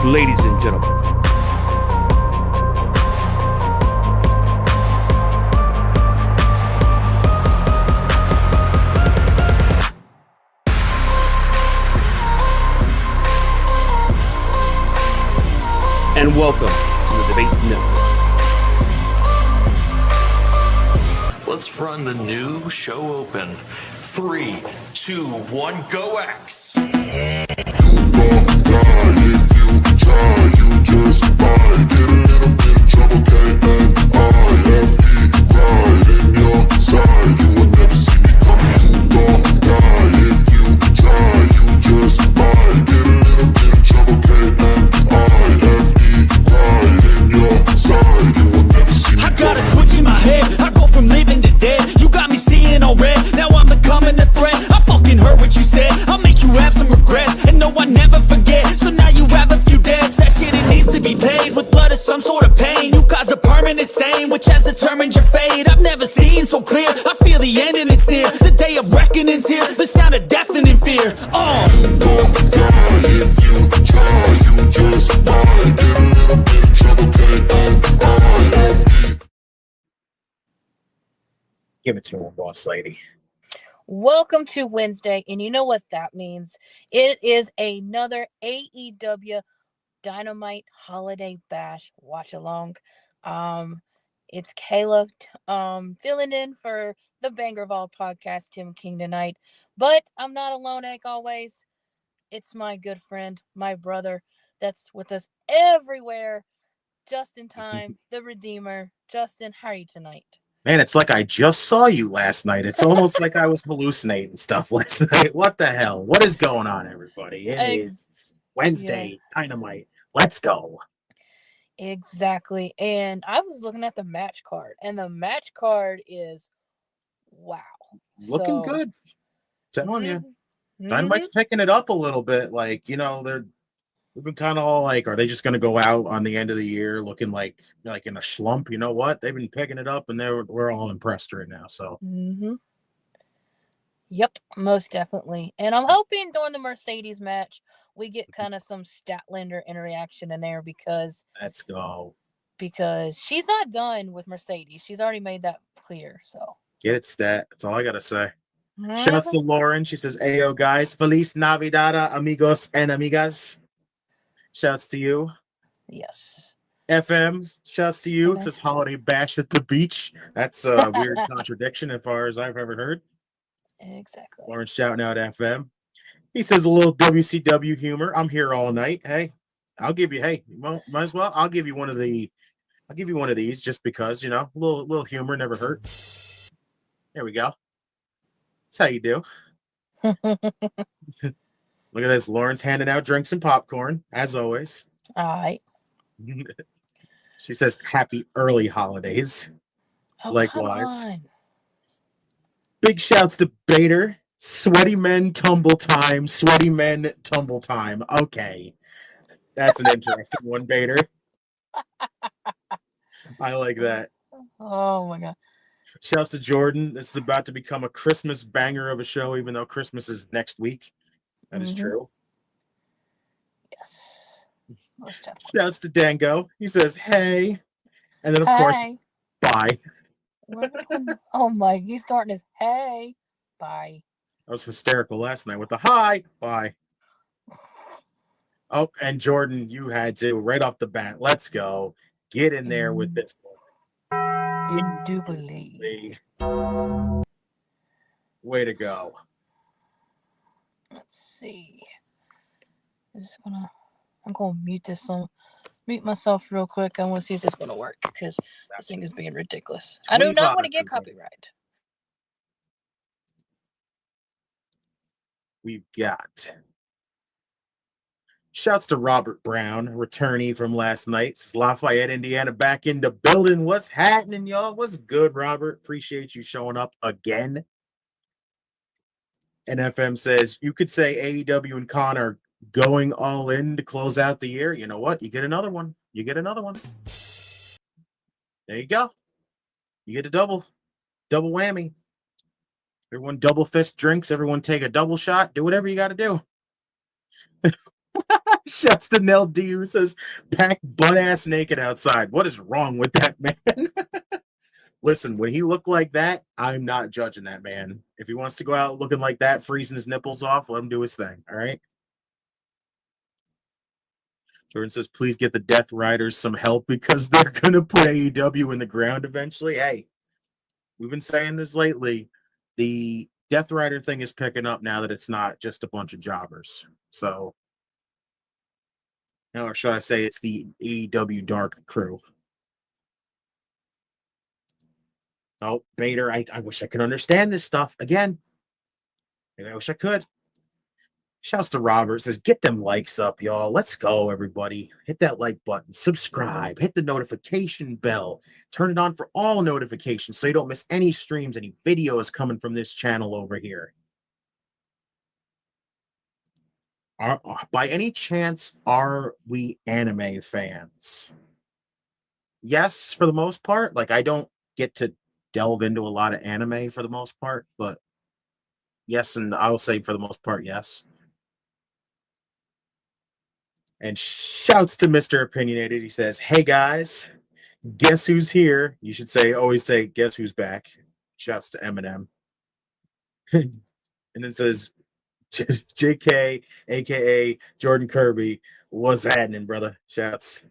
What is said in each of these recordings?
ladies and gentlemen. And welcome to the Debate Network. Let's run the new show open. 3, 2, 1, go X! I got a switch in my head. I go from living to dead. You got me seeing all red. Now I'm becoming a threat. I fucking heard what you said. I'll make you have some regrets. And no, I never forget. So now you have a few debts. That shit, it needs to be paid with blood or some sort of pain. You caused a permanent stain, which has determined your fate. I've never seen so clear. I feel the end and it's near. The day of reckoning's here. The sound of deafening fear. Don't die if you try. You just might get a little bit of trouble. Give it to him, boss lady. Welcome to Wednesday, and you know what that means. It is another AEW Dynamite Holiday Bash watch along. It's Kayla filling in for the Banger of All podcast, Tim King, tonight. But I'm not alone, like always. It's my good friend, my brother, that's with us everywhere. Justin Time, the Redeemer. Justin, how are you tonight? Man, it's like I just saw you last night. It's almost like I was hallucinating stuff last night. What the hell? What is going on, everybody? It is Wednesday, Dynamite. Let's go. Exactly. And I was looking at the match card, and the match card is wow. Looking good. Telling you. Dynamite's picking it up a little bit. Like, you know, we've been kind of all like, are they just going to go out on the end of the year looking like in a slump? You know what? They've been picking it up, and we're all impressed right now. So, Yep, most definitely. And I'm hoping during the Mercedes match we get kind of some Statlander interaction in there because let's go. Because she's not done with Mercedes. She's already made that clear. So get it, Stat. That's all I gotta say. Shouts to Lauren. She says, "Ayo, guys, Feliz Navidad, amigos and amigas." Shouts to you. Yes. FM, shouts to you. It says holiday bash at the beach. That's a weird contradiction as far as I've ever heard. Exactly. Lauren shouting out FM. He says a little WCW humor. I'm here all night. Hey, I'll give you, might as well. I'll give you one of these just because, you know, a little humor never hurt. There we go. That's how you do. Look at this. Lauren's handing out drinks and popcorn, as always. All right. She says, happy early holidays. Oh, likewise. Big shouts to Bader. Sweaty men tumble time. Sweaty men tumble time. Okay. That's an interesting one, Bader. I like that. Oh, my God. Shouts to Jordan. This is about to become a Christmas banger of a show, even though Christmas is next week. That is true. Yes. Most definitely. Shouts to Dango. He says, hey. And then, of course, bye. Oh, my. He's starting his hey, bye. I was hysterical last night with the hi, bye. Oh, and Jordan, you had to right off the bat. Let's go. Get in there with this one. Indubitably. Way to go. Let's see. I'm gonna mute myself real quick. I want to see if this is gonna work because this thing is being ridiculous. I do not want to get copyright. We've got shouts to Robert Brown, returnee from last night. Says Lafayette, Indiana, back in the building. What's happening, y'all? What's good, Robert? Appreciate you showing up again. And FM says, you could say AEW and Khan are going all in to close out the year. You know what? You get another one. There you go. You get a double whammy. Everyone double fist drinks. Everyone take a double shot. Do whatever you got to do. Shouts to Nell D, who says, pack butt ass naked outside. What is wrong with that man? Listen, when he looked like that, I'm not judging that man. If he wants to go out looking like that, freezing his nipples off, let him do his thing. All right. Jordan says, please get the Death Riders some help because they're going to put AEW in the ground eventually. Hey, we've been saying this lately. The Death Rider thing is picking up now that it's not just a bunch of jobbers. So, or should I say it's the AEW Dark crew. Oh, Bader, I wish I could understand this stuff. Again, I wish I could. Shouts to Robert, says, get them likes up, y'all. Let's go, everybody. Hit that like button. Subscribe. Hit the notification bell. Turn it on for all notifications so you don't miss any streams, any videos coming from this channel over here. By any chance, are we anime fans? Yes, for the most part. Like, I don't get to delve into a lot of anime for the most part, but yes, and I will say for the most part, yes. And shouts to Mr. Opinionated. He says, hey guys, guess who's here? You should always say, guess who's back. Shouts to Eminem. And then says, JK, aka Jordan Kirby, what's happening, brother? Shouts.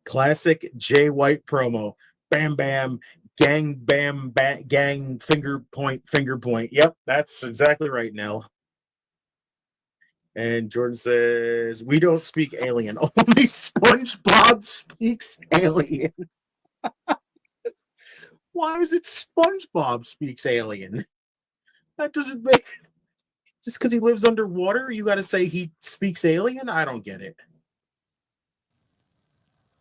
Classic Jay White promo. Bam, bam, gang, bam, gang, finger point. Yep, that's exactly right, Nell. And Jordan says, we don't speak alien. Only SpongeBob speaks alien. Why is it SpongeBob speaks alien? That doesn't make... Just because he lives underwater, you got to say he speaks alien? I don't get it.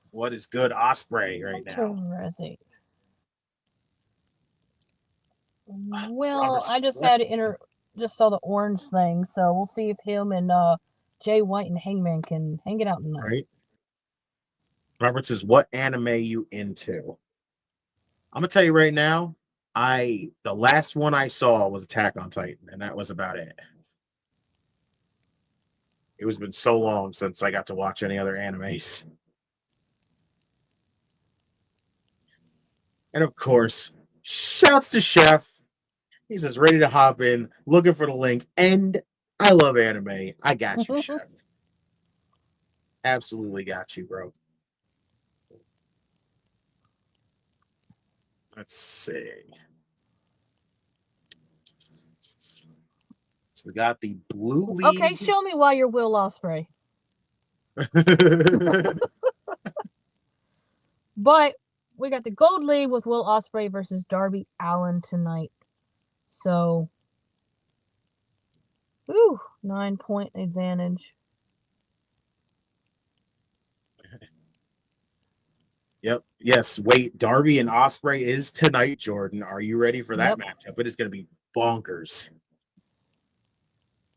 What is good Osprey right now? Well, I just had to just saw the orange thing, so we'll see if him and Jay White and Hangman can hang it out tonight. Right. Robert says, what anime you into? I'm gonna tell you right now, the last one I saw was Attack on Titan, and that was about it. It was been so long since I got to watch any other animes. And of course, shouts to Chef. He's just ready to hop in, looking for the link. And I love anime. I got you, Chef. Absolutely got you, bro. Let's see. So we got the Blue League. Okay, show me why you're Will Ospreay. But we got the Gold League with Will Ospreay versus Darby Allin tonight. So, 9-point advantage. Yep. Yes. Wait, Darby and Ospreay is tonight, Jordan. Are you ready for that matchup? It is going to be bonkers.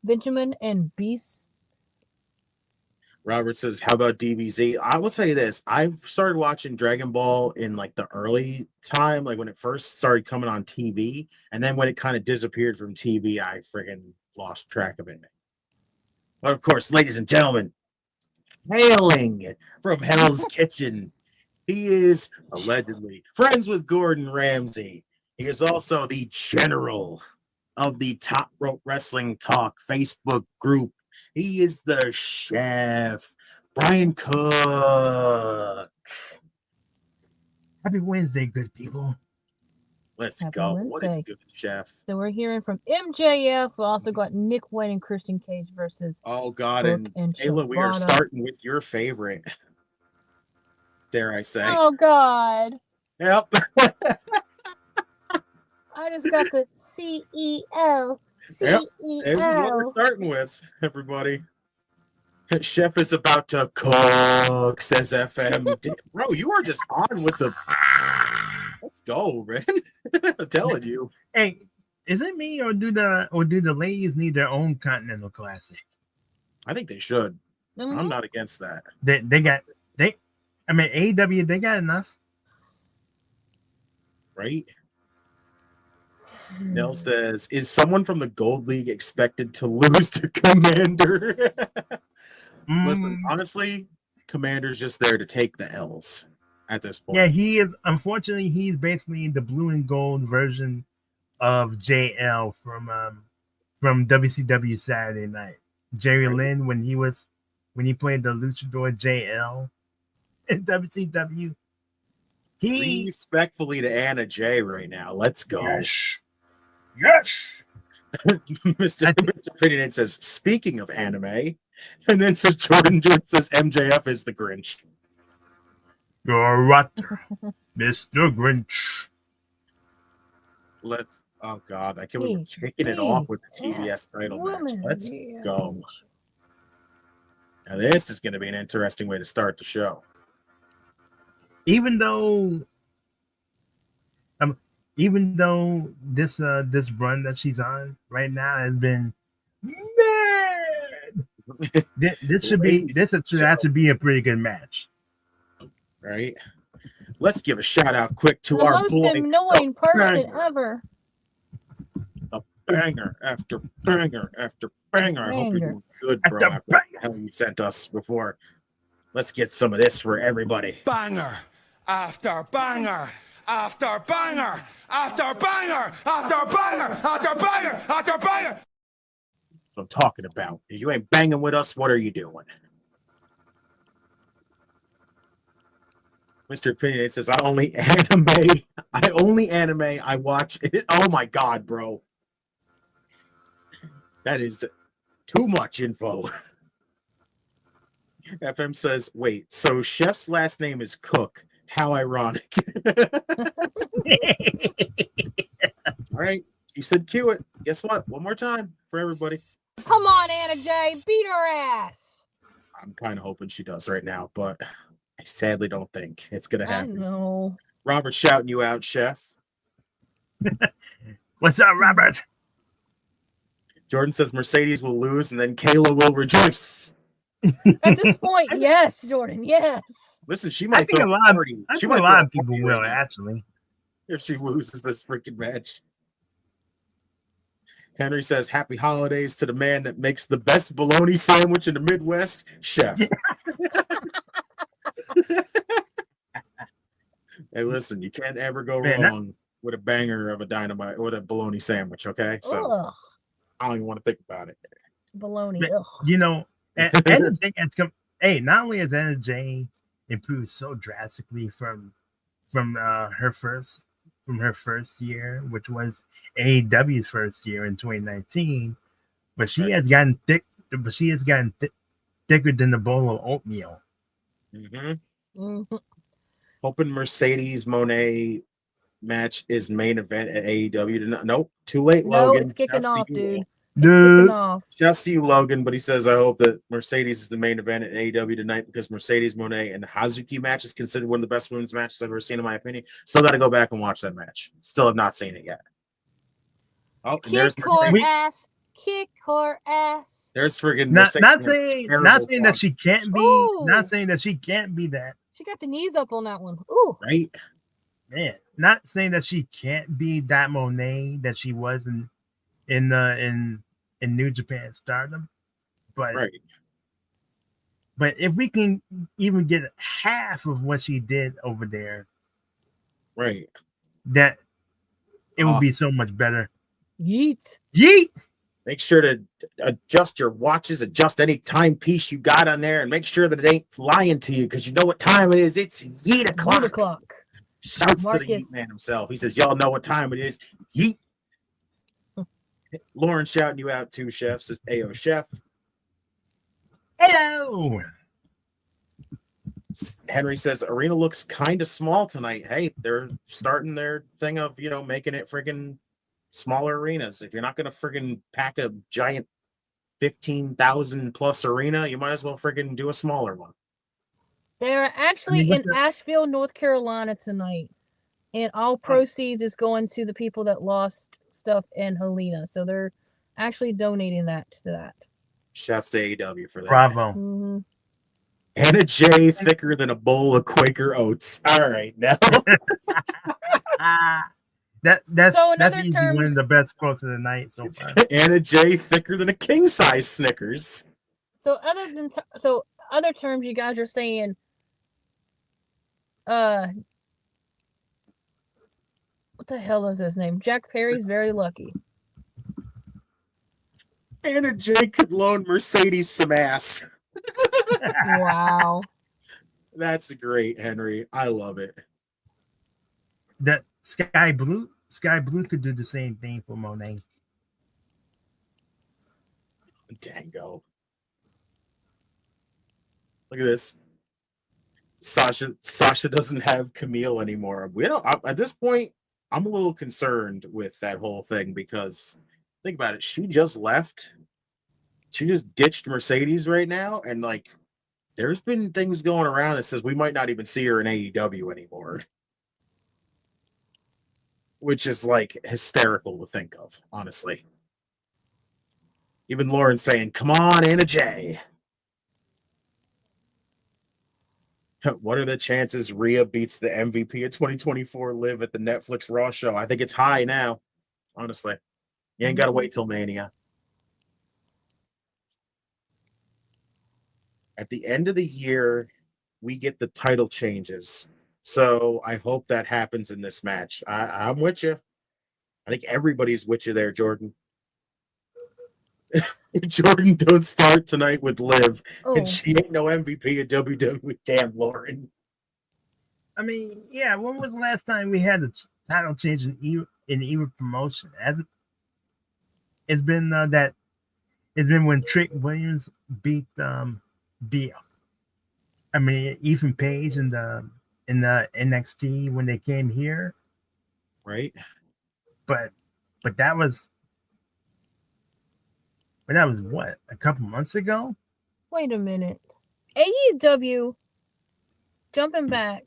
Benjamin and Beast. Robert says, how about DBZ? I will tell you this. I started watching Dragon Ball in like the early time, like when it first started coming on TV. And then when it kind of disappeared from TV, I friggin' lost track of it. But of course, ladies and gentlemen, hailing from Hell's Kitchen, he is allegedly friends with Gordon Ramsay. He is also the general of the Top Rope Wrestling Talk Facebook group. He is the chef, Brian Cook. Happy Wednesday, good people. Let's go. Wednesday. What is good, chef? So we're hearing from MJF. We also got Nick Wayne and Christian Cage versus Oh, God. Brooke and Ayla, we are Shibata. starting with your favorite. Dare I say. Oh, God. Yep. I just got the CEO. Yep. CEO. This is what we're starting with, everybody. Chef is about to cook, says FM. Bro, you are just on with the... Let's go, man. I'm telling you. Hey, is it me or do the ladies need their own Continental Classic? I think they should. Mm-hmm. I'm not against that. I mean, AEW, they got enough. Right? Nell says, is someone from the Gold League expected to lose to Commander? Listen, honestly, Commander's just there to take the L's at this point. Yeah, he is. Unfortunately, he's basically the blue and gold version of JL from WCW Saturday Night. Jerry Lynn when he played the luchador JL in WCW. Respectfully to Anna J right now. Let's go. Yes. Mr. Opinionated says, speaking of anime, and then says Jordan says MJF is the Grinch. You're right, Mr. Grinch. Oh God, I can't believe we're kicking it off with the TBS title match. Let's go. Now this is going to be an interesting way to start the show. Even though this run that she's on right now has been mad, this should be a pretty good match, right? Let's give a shout out quick to the our most annoying person ever. A banger after banger after banger. I hope you're doing good, bro. After the hell you sent us before. Let's get some of this for everybody. Banger after banger after banger after banger after banger after banger after banger. What I'm talking about. If you ain't banging with us, what are you doing? Mr. Opinionated says, I only anime. I watch it. Oh my God, bro. That is too much info. FM says, wait, so Chef's last name is Cook. How ironic. All right. You said cue it. Guess what? One more time for everybody. Come on, Anna J. Beat her ass. I'm kind of hoping she does right now, but I sadly don't think it's going to happen. I know. Robert's shouting you out, Chef. What's up, Robert? Jordan says Mercedes will lose and then Kayla will rejoice. At this point, yes, Jordan, yes. Listen, she might. I think a lot of people will actually if she loses this freaking match. Henry says, "Happy holidays to the man that makes the best bologna sandwich in the Midwest, Chef." Hey, listen, you can't ever go wrong with a banger of a Dynamite or a bologna sandwich. Okay, so I don't even want to think about it. Bologna, you know. Anna J has come. Hey, not only has Anna J improved so drastically from her first year, which was AEW's first year in 2019, but she has gotten thick. But she has gotten thicker than the bowl of oatmeal. Hoping Mercedes Monet match is main event at AEW. Nope, too late, Logan. No, it's kicking off, dude. Just you, Logan, but he says, I hope that Mercedes is the main event at AEW tonight because Mercedes Monet and the Hazuki match is considered one of the best women's matches I've ever seen, in my opinion. Still got to go back and watch that match. Still have not seen it yet. Oh, kick her ass. Kick her ass. There's friggin' not saying that she can't be. Ooh. Not saying that she can't be that. She got the knees up on that one. Ooh. Right. Man, not saying that she can't be that Monet that she was in New Japan Stardom, but if we can even get half of what she did over there, that it would be so much better. Yeet. Make sure to adjust your watches, adjust any timepiece you got on there, and make sure that it ain't lying to you because you know what time it is. It's yeet o'clock. Yeet o'clock. Shouts to the Yeet Man himself. He says, y'all know what time it is. Yeet. Lauren shouting you out too, Chef. Says, Ayo, Chef. Hello. Henry says, Arena looks kind of small tonight. Hey, they're starting their thing of, making it friggin' smaller arenas. If you're not going to friggin' pack a giant 15,000 plus arena, you might as well friggin' do a smaller one. They're actually in Asheville, North Carolina tonight, and all proceeds is going to the people that lost stuff in Helena. So they're actually donating that to that. Shouts to AEW for that. Bravo. Mm-hmm. Anna J thicker than a bowl of Quaker oats. All right, now. that's easily one of the best quotes of the night so far. Anna J thicker than a king size Snickers. So other terms, you guys are saying, what the hell is his name? Jack Perry's very lucky. Anna Jay could loan Mercedes some ass. Wow. That's great, Henry. I love it. That Sky Blue could do the same thing for Monet. Dango. Look at this. Sasha doesn't have Camille anymore. We don't. At this point, I'm a little concerned with that whole thing because think about it. She just left. She just ditched Mercedes right now, and like, there's been things going around that says we might not even see her in AEW anymore, which is like hysterical to think of, honestly. Even Lauren saying, "Come on, Anna Jay." What are the chances Rhea beats the MVP of 2024 Liv at the Netflix Raw show? I think it's high now, honestly. You ain't got to wait till Mania. At the end of the year, we get the title changes. So I hope that happens in this match. I'm with you. I think everybody's with you there, Jordan. Jordan, don't start tonight with Liv, and she ain't no MVP of WWE. Damn, Lauren. I mean, yeah. When was the last time we had a title change in either promotion? It's been that. It's been when Trick Williams beat Ethan Page in the NXT when they came here, right? But that was what, a couple months ago? Wait a minute. AEW, jumping back,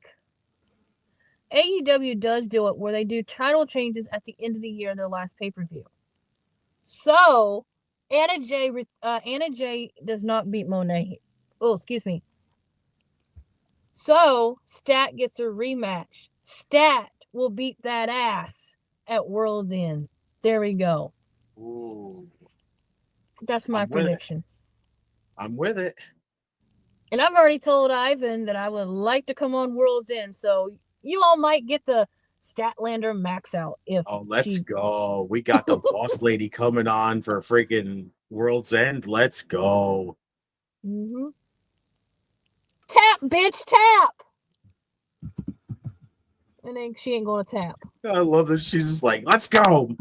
AEW does do it where they do title changes at the end of the year in their last pay-per-view. So, Anna Jay does not beat Monet. Oh, excuse me. So, Stat gets a rematch. Stat will beat that ass at World's End. There we go. Ooh. That's my prediction. I'm with it. And I've already told Ivan that I would like to come on World's End, so you all might get the Statlander max out if let's go. We got the boss lady coming on for freaking World's End. Let's go. Mm-hmm. Tap, bitch, tap. And then she ain't gonna tap. I love that she's just like, let's go.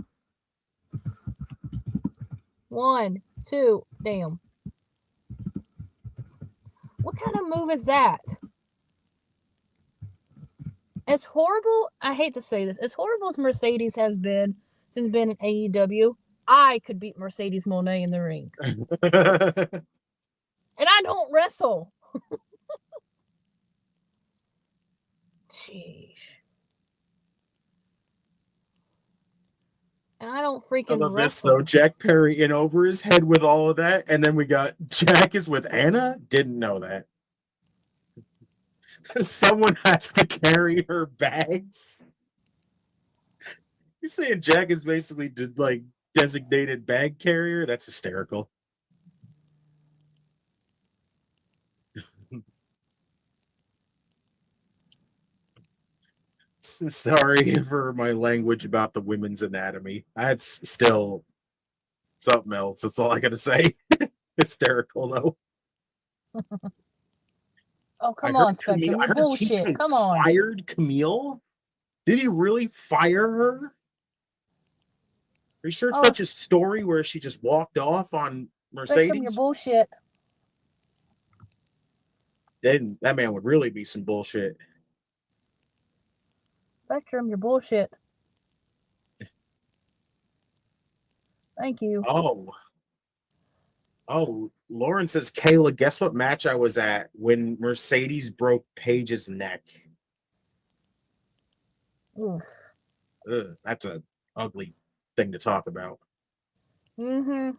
1, 2, damn. What kind of move is that? As horrible, I hate to say this, as horrible as Mercedes has been since being in AEW, I could beat Mercedes Moné in the ring. And I don't wrestle. Jeez. And I don't freaking I love wrestle. this though. Jack Perry in over his head with all of that, and then we got Jack is with Anna. Didn't know that. Someone has to carry her bags. You're saying Jack is basically like designated bag carrier? That's hysterical. Sorry for my language about the women's anatomy. That's still something else. That's all I gotta say. Hysterical though. Oh, come on, Spectrum. You're bullshit. Come on. Fired Camille? Did he really fire her? Are you sure it's not just story where she just walked off on Mercedes? Spectrum, you're bullshit. Then that man would really be some bullshit. Spectrum, you're bullshit. Thank you. Oh, Lauren says, Kayla, guess what match I was at when Mercedes broke Paige's neck? Oof. Ugh, that's an ugly thing to talk about. Mm-hmm.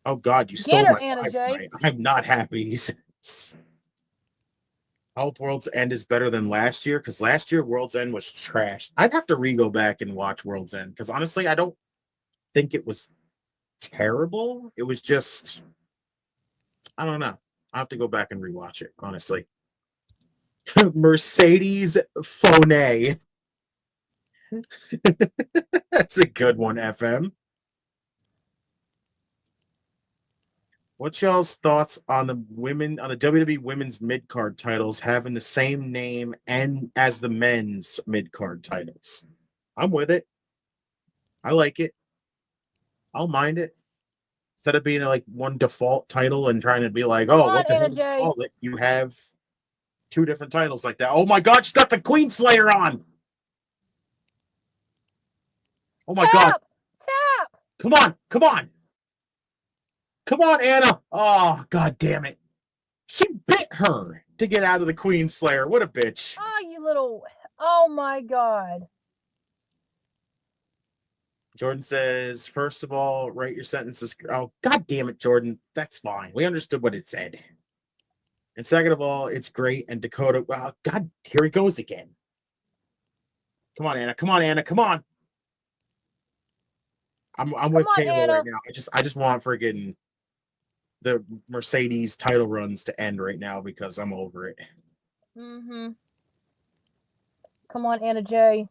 Oh, God, you stole my vibes tonight. I'm not happy. I hope World's End is better than last year, because last year World's End was trash. I'd have to go back and watch World's End, because honestly, I don't think it was terrible. It was just, I don't know. I have to go back and rewatch it, honestly. Mercedes Foné. That's a good one, FM. What's y'all's thoughts on the WWE women's mid card titles having the same name and as the men's mid card titles? I'm with it. I like it. I'll mind it. Instead of being like one default title and trying to be like, Come oh, on, what the hell Anna do you Jay. call it? You have two different titles like that. Oh my God, she's got the Queen Slayer on. Oh my God. Tap. Come on. Come on. Come on, Anna. Oh, God damn it. She bit her to get out of the Queen Slayer. What a bitch. Oh, you little. Oh my God. Jordan says, first of all, write your sentences. Oh, God damn it, Jordan. That's fine. We understood what it said. And second of all, it's great. And Dakota, well, God, here he goes again. Come on, Anna. Come on, Anna. Come on. I'm with on, Kayla Anna. right now. I just want friggin' the Mercedes title runs to end right now because I'm over it. Mm-hmm. Come on, Anna Jay.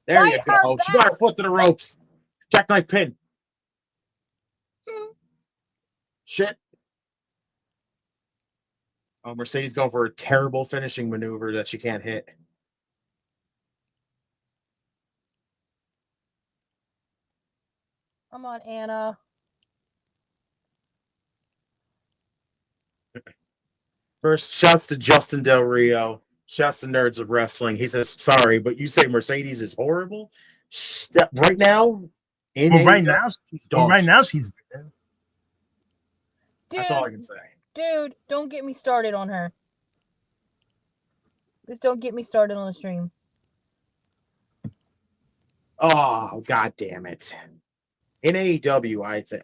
There Fight you her go. She got her back. foot to the ropes. Jackknife pin. Shit. Oh, Mercedes going for a terrible finishing maneuver that she can't hit. Come on, Anna. First, shouts to Justin Del Rio. Shouts to Nerds of Wrestling. He says, sorry, but you say Mercedes is horrible? Right now, in Well, right AEW, now, she's dog shit. she's. That's all I can say. Dude, don't get me started on her. Just don't get me started on the stream. Oh, God damn it. In AEW, I think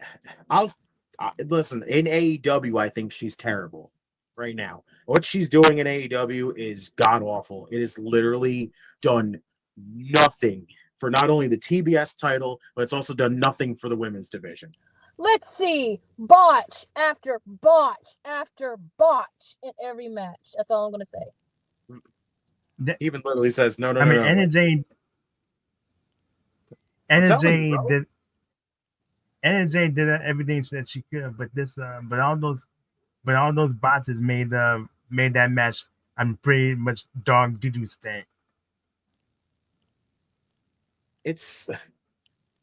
listen, in AEW, I think she's terrible right now. What she's doing in AEW is god awful. It has literally done nothing for not only the TBS title, but it's also done nothing for the women's division. Let's see. Botch after botch after botch in every match. That's all I'm going to say. He even literally says, no. Anna Jay did everything that she could, but all those botches made that match. I'm pretty much dog doo-doo stank. It's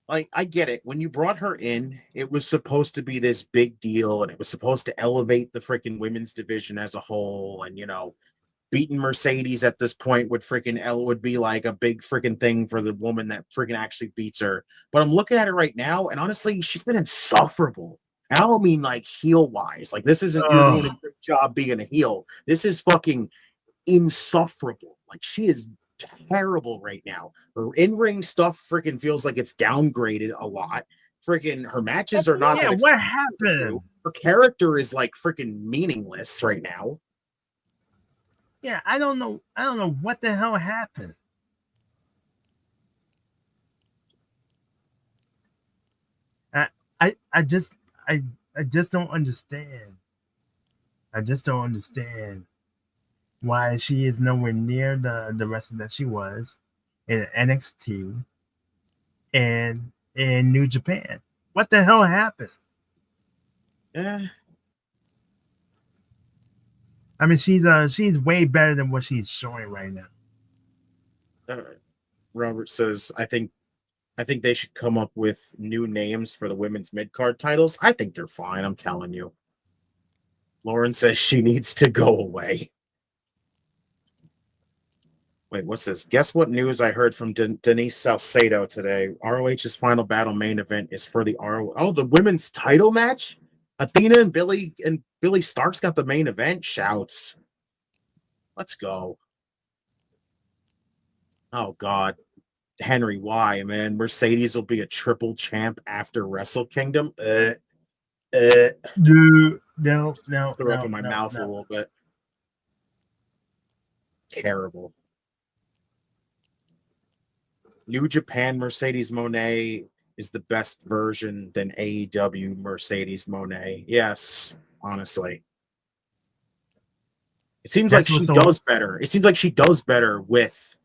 like, I get it. When you brought her in, it was supposed to be this big deal, and it was supposed to elevate the freaking women's division as a whole. And, beating Mercedes at this point would be like a big freaking thing for the woman that freaking actually beats her. But I'm looking at it right now, and honestly, she's been insufferable. And I don't mean like heel wise. Like, this isn't you're doing a great job being a heel. This is fucking insufferable. Like, she is terrible right now. Her in-ring stuff freaking feels like it's downgraded a lot. Freaking her matches are not. Yeah, what happened? Her character is like freaking meaningless right now. Yeah, I don't know what the hell happened. I just don't understand. I just don't understand why she is nowhere near the wrestler that she was in NXT and in New Japan. What the hell happened? I mean, she's way better than what she's showing right now. Robert says, I think they should come up with new names for the women's mid-card titles. I think they're fine, I'm telling you. Lauren says she needs to go away. Wait, what's this? Guess what news I heard from Denise Salcedo today? ROH's final battle main event is for the the women's title match? Athena and Billy Stark's got the main event. Shouts. Let's go. Oh God. Henry, why, man? Mercedes will be a triple champ after Wrestle Kingdom. No. Threw up in my mouth a little bit. Terrible. New Japan, Mercedes Moné is the best version than AEW Mercedes Moné. Yes, honestly. It seems like That's she what's so does better. It seems like she does better with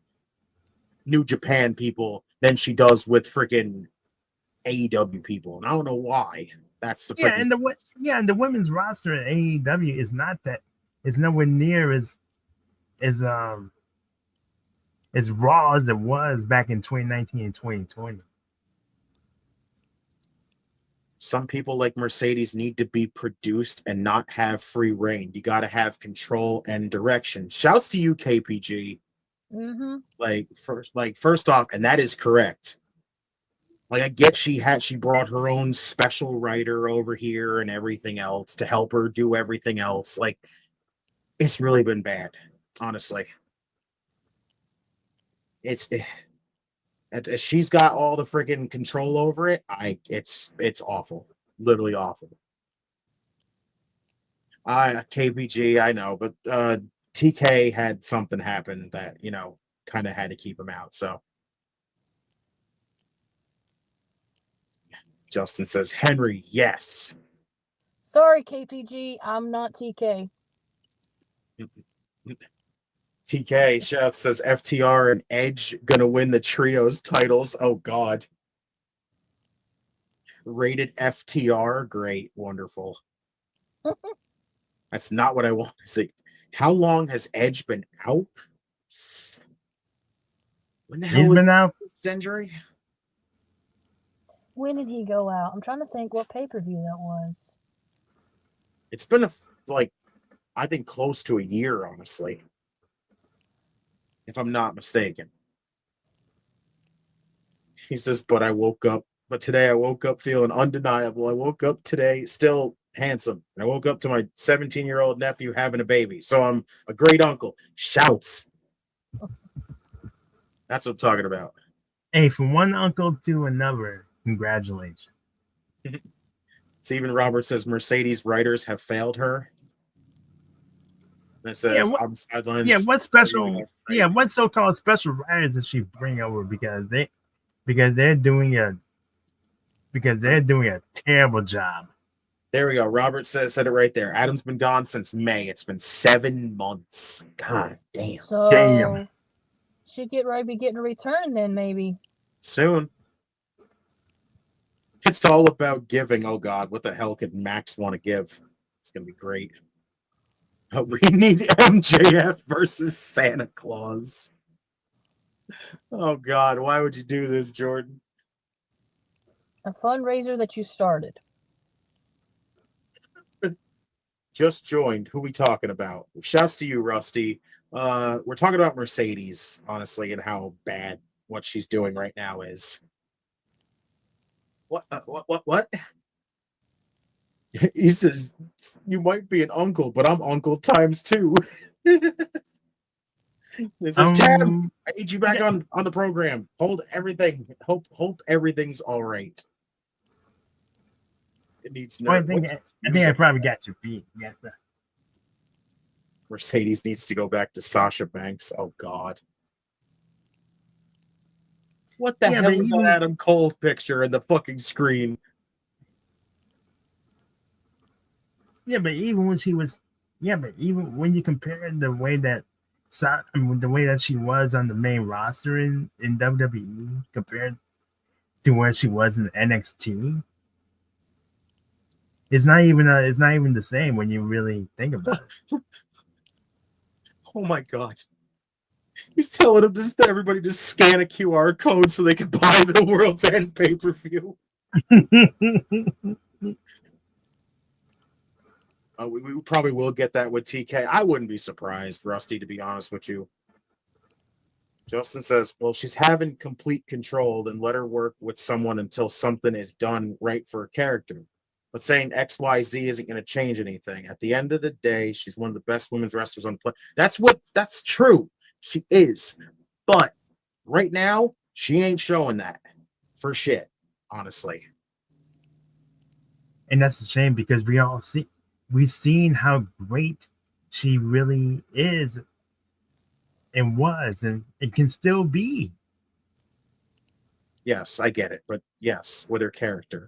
New Japan people than she does with freaking AEW people. And I don't know why. That's the yeah, freaking and the women's roster at AEW is nowhere near as as raw as it was back in 2019 and 2020. some people like Mercedes need to be produced and not have free reign. You got to have control and direction. Shouts to you, KPG. Mm-hmm. First off, and that is correct. Like I get she brought her own special writer over here and everything else to help her do everything else. Like it's really been bad, honestly. It's she's got all the freaking control over it. It's awful, literally awful. KBG, I know, but TK had something happen that kind of had to keep him out. So Justin says Henry, yes. Sorry, KPG, I'm not TK. TK shouts says FTR and Edge gonna win the trios titles. Oh God. Rated FTR, great, wonderful. That's not what I want to see. How long has Edge been out? When the hell He's was been out. this injury? When did he go out? I'm trying to think what pay-per-view that was. It's been I think close to a year, honestly. If I'm not mistaken. He says, but today I woke up feeling undeniable. I woke up today still handsome. And I woke up to my 17-year-old nephew having a baby. So I'm a great uncle. Shouts. That's what I'm talking about. Hey, from one uncle to another, congratulations. Steven Roberts says Mercedes writers have failed her. That says on sidelines. What so-called special writers did she bring over because they're doing a terrible job. There we go. Robert said it right there. Adam's been gone since May. It's been 7 months. God damn. So should get ready to be getting a return then, maybe. Soon. It's all about giving. Oh God, what the hell could Max want to give? It's gonna be great. We need MJF versus Santa Claus. Oh God, why would you do this, Jordan? A fundraiser that you started. Just joined. Who we talking about? Shouts to you, Rusty. We're talking about Mercedes, honestly, and how bad what she's doing right now is. What? He says, you might be an uncle, but I'm uncle times 2. It says, Tam, I need you back on the program. Hold everything. Hope everything's all right. It needs no. I think I probably got your beat. Yeah. Mercedes needs to go back to Sasha Banks. Oh God. What the hell is that Adam Cole picture in the fucking screen? Yeah, but even when you compare the way that she was on the main roster in WWE compared to where she was in NXT, it's not even the same when you really think about it. Oh my God. He's telling everybody to scan a QR code so they can buy the World's End pay-per-view. We probably will get that with TK. I wouldn't be surprised, Rusty, to be honest with you. Justin says, well, she's having complete control, then let her work with someone until something is done right for her character. But saying XYZ isn't going to change anything. At the end of the day, she's one of the best women's wrestlers on the planet. That's true. She is. But right now, she ain't showing that for shit, honestly. And that's a shame because we've seen how great she really is and was, and it can still be. Yes, I get it, but yes, with her character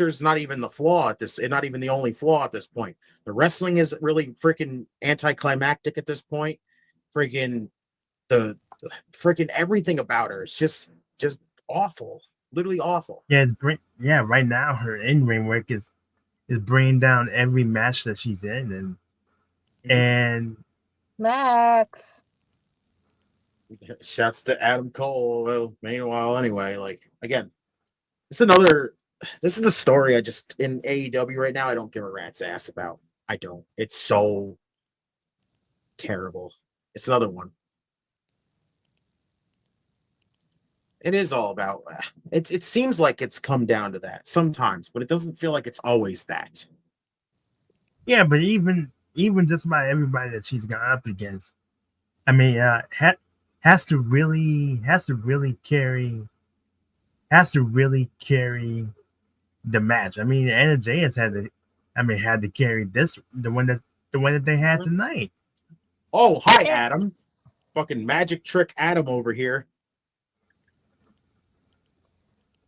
is not even the flaw at this, not even the only flaw at this point. The wrestling is really freaking anticlimactic at this point. Freaking the freaking everything about her is just awful, literally awful. Yeah, right now her in-ring work is bringing down every match that she's in, and Max. Shouts to Adam Cole. Well, meanwhile, anyway, like again, this is the story I just in AEW right now. I don't give a rat's ass about. I don't. It's so terrible. It's another one. It is all about it. It seems like it's come down to that sometimes, but it doesn't feel like it's always that. yeah, but even just about everybody that she's gone up against, I mean, has to really carry the match. I mean, Anna Jay has had to carry the one that they had tonight. Oh, hi, Adam. Fucking magic trick Adam over here.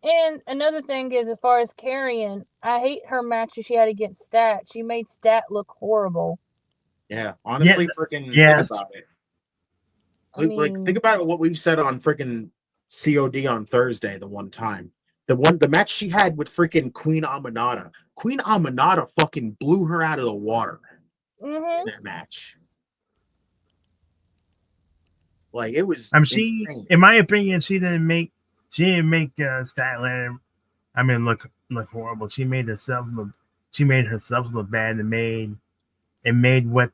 And another thing is, as far as carrying, I hate her match that she had against Stat. She made Stat look horrible. Yeah, honestly, freaking yes. think about it. I mean, Think about what we've said on freaking COD on Thursday. The one time, the match she had with freaking Queen Aminata. Queen Aminata fucking blew her out of the water in that match. Like it was. She, in my opinion, she didn't make Statlander, I mean, look horrible. She made herself look bad, and made what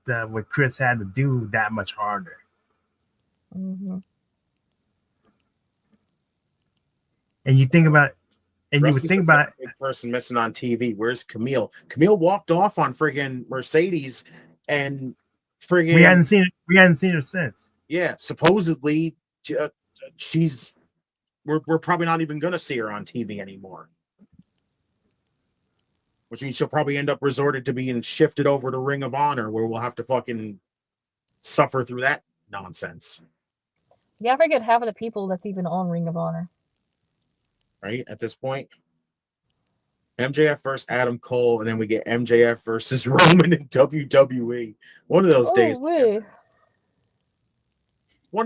Chris had to do that much harder. Mm-hmm. And you think about, and you would think about a big person missing on TV. Where's Camille? Camille walked off on friggin' Mercedes, and friggin' we hadn't seen her since. Yeah, supposedly she's. We're probably not even gonna see her on TV anymore, which means she'll probably end up resorted to being shifted over to Ring of Honor, where we'll have to fucking suffer through that nonsense. Yeah, I forget half of the people that's even on Ring of Honor. Right at this point, MJF versus Adam Cole, and then we get MJF versus Roman in WWE. One of those days. One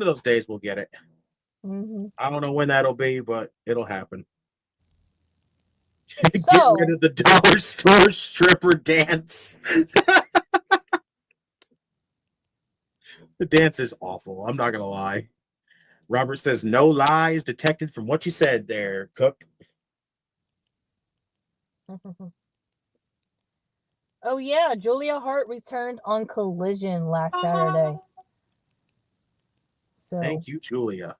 of those days we'll get it. Mm-hmm. I don't know when that'll be, but it'll happen. So, get rid of the dollar store stripper dance. The dance is awful. I'm not gonna lie. Robert says no lies detected from what you said there, Cook. Oh yeah, Julia Hart returned on Collision last Saturday. So thank you, Julia.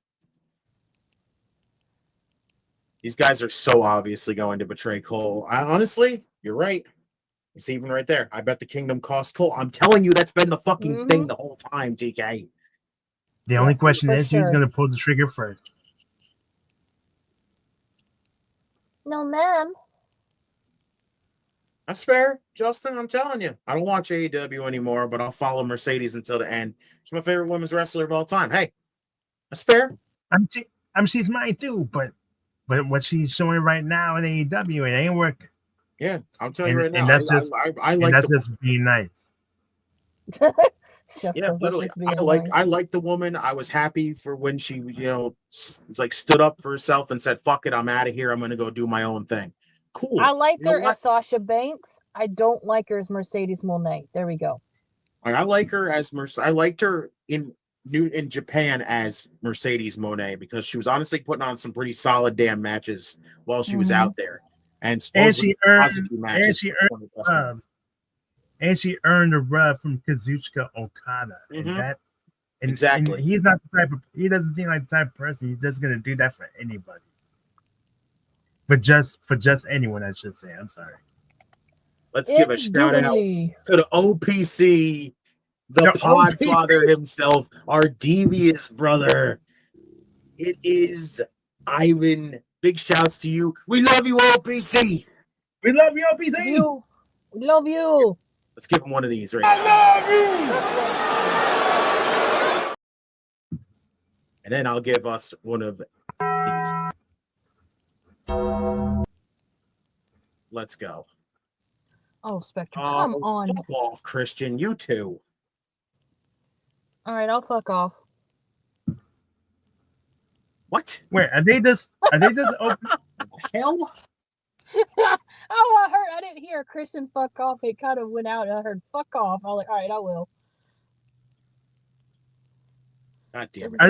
These guys are so obviously going to betray Cole. Honestly, you're right. It's even right there. I bet the Kingdom cost Cole. I'm telling you, that's been the fucking thing the whole time, TK. The only question is who's going to pull the trigger first. No, ma'am. That's fair, Justin. I'm telling you. I don't watch AEW anymore, but I'll follow Mercedes until the end. She's my favorite women's wrestler of all time. Hey, that's fair. She's mine too, but what she's showing right now in AEW, it ain't working. Yeah, I'll tell you right now. And that's just being nice. Yeah, literally. I like the woman. I was happy for when she, stood up for herself and said, "Fuck it, I'm out of here. I'm gonna go do my own thing." Cool. I liked her as Sasha Banks. I don't like her as Mercedes Moné. There we go. I like her as I liked her in Japan as Mercedes Moné because she was honestly putting on some pretty solid damn matches while she was out there. And she earned a rub from Kazuchika Okada. Exactly. And he's not the type of, he doesn't seem like the type of person he's just gonna do that for anybody. But for just anyone, I should say. I'm sorry. Let's give a shout out to the OPC, the Podfather himself, our devious brother. It is Ivan. Big shouts to you. We love you, OPC. We love you, OPC. We love you. Let's give him one of these right I love you. And then I'll give us one of these. Let's go. Oh, Spectrum, Oh, come on. fuck off, Christian. You too. All right, I'll fuck off. What? Wait, are they just open? Hell? Oh, I didn't hear Christian fuck off. It kind of went out. I heard fuck off. I was like, all right, I will. God damn it. Are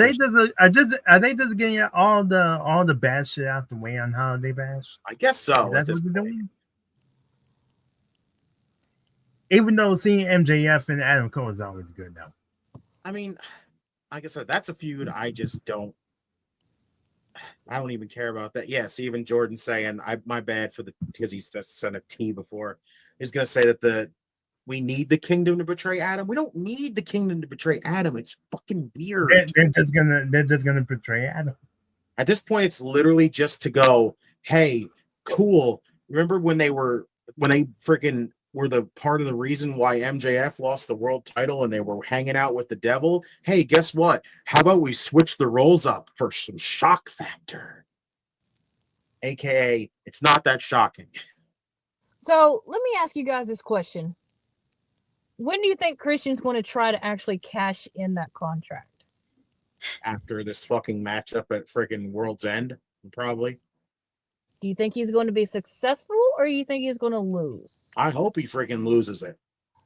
they just getting all the bad shit out the way on Holiday Bash? I guess so. That's what they're doing. Even though seeing MJF and Adam Cole is always good, though. I mean, like I said, that's a feud I just don't. I don't even care about that. Yes, even Jordan saying, my bad for because he's just sent a T before, is going to say that we need the Kingdom to betray Adam. We don't need the Kingdom to betray Adam. It's fucking weird. They're just gonna betray Adam. At this point, it's literally just to go, hey, cool. Remember when they freaking were the part of the reason why MJF lost the world title and they were hanging out with the devil? Hey, guess what? How about we switch the roles up for some shock factor? AKA, it's not that shocking. So let me ask you guys this question. When do you think Christian's going to try to actually cash in that contract? After this fucking matchup at freaking World's End, probably. Do you think he's going to be successful or do you think he's going to lose? I hope he freaking loses it.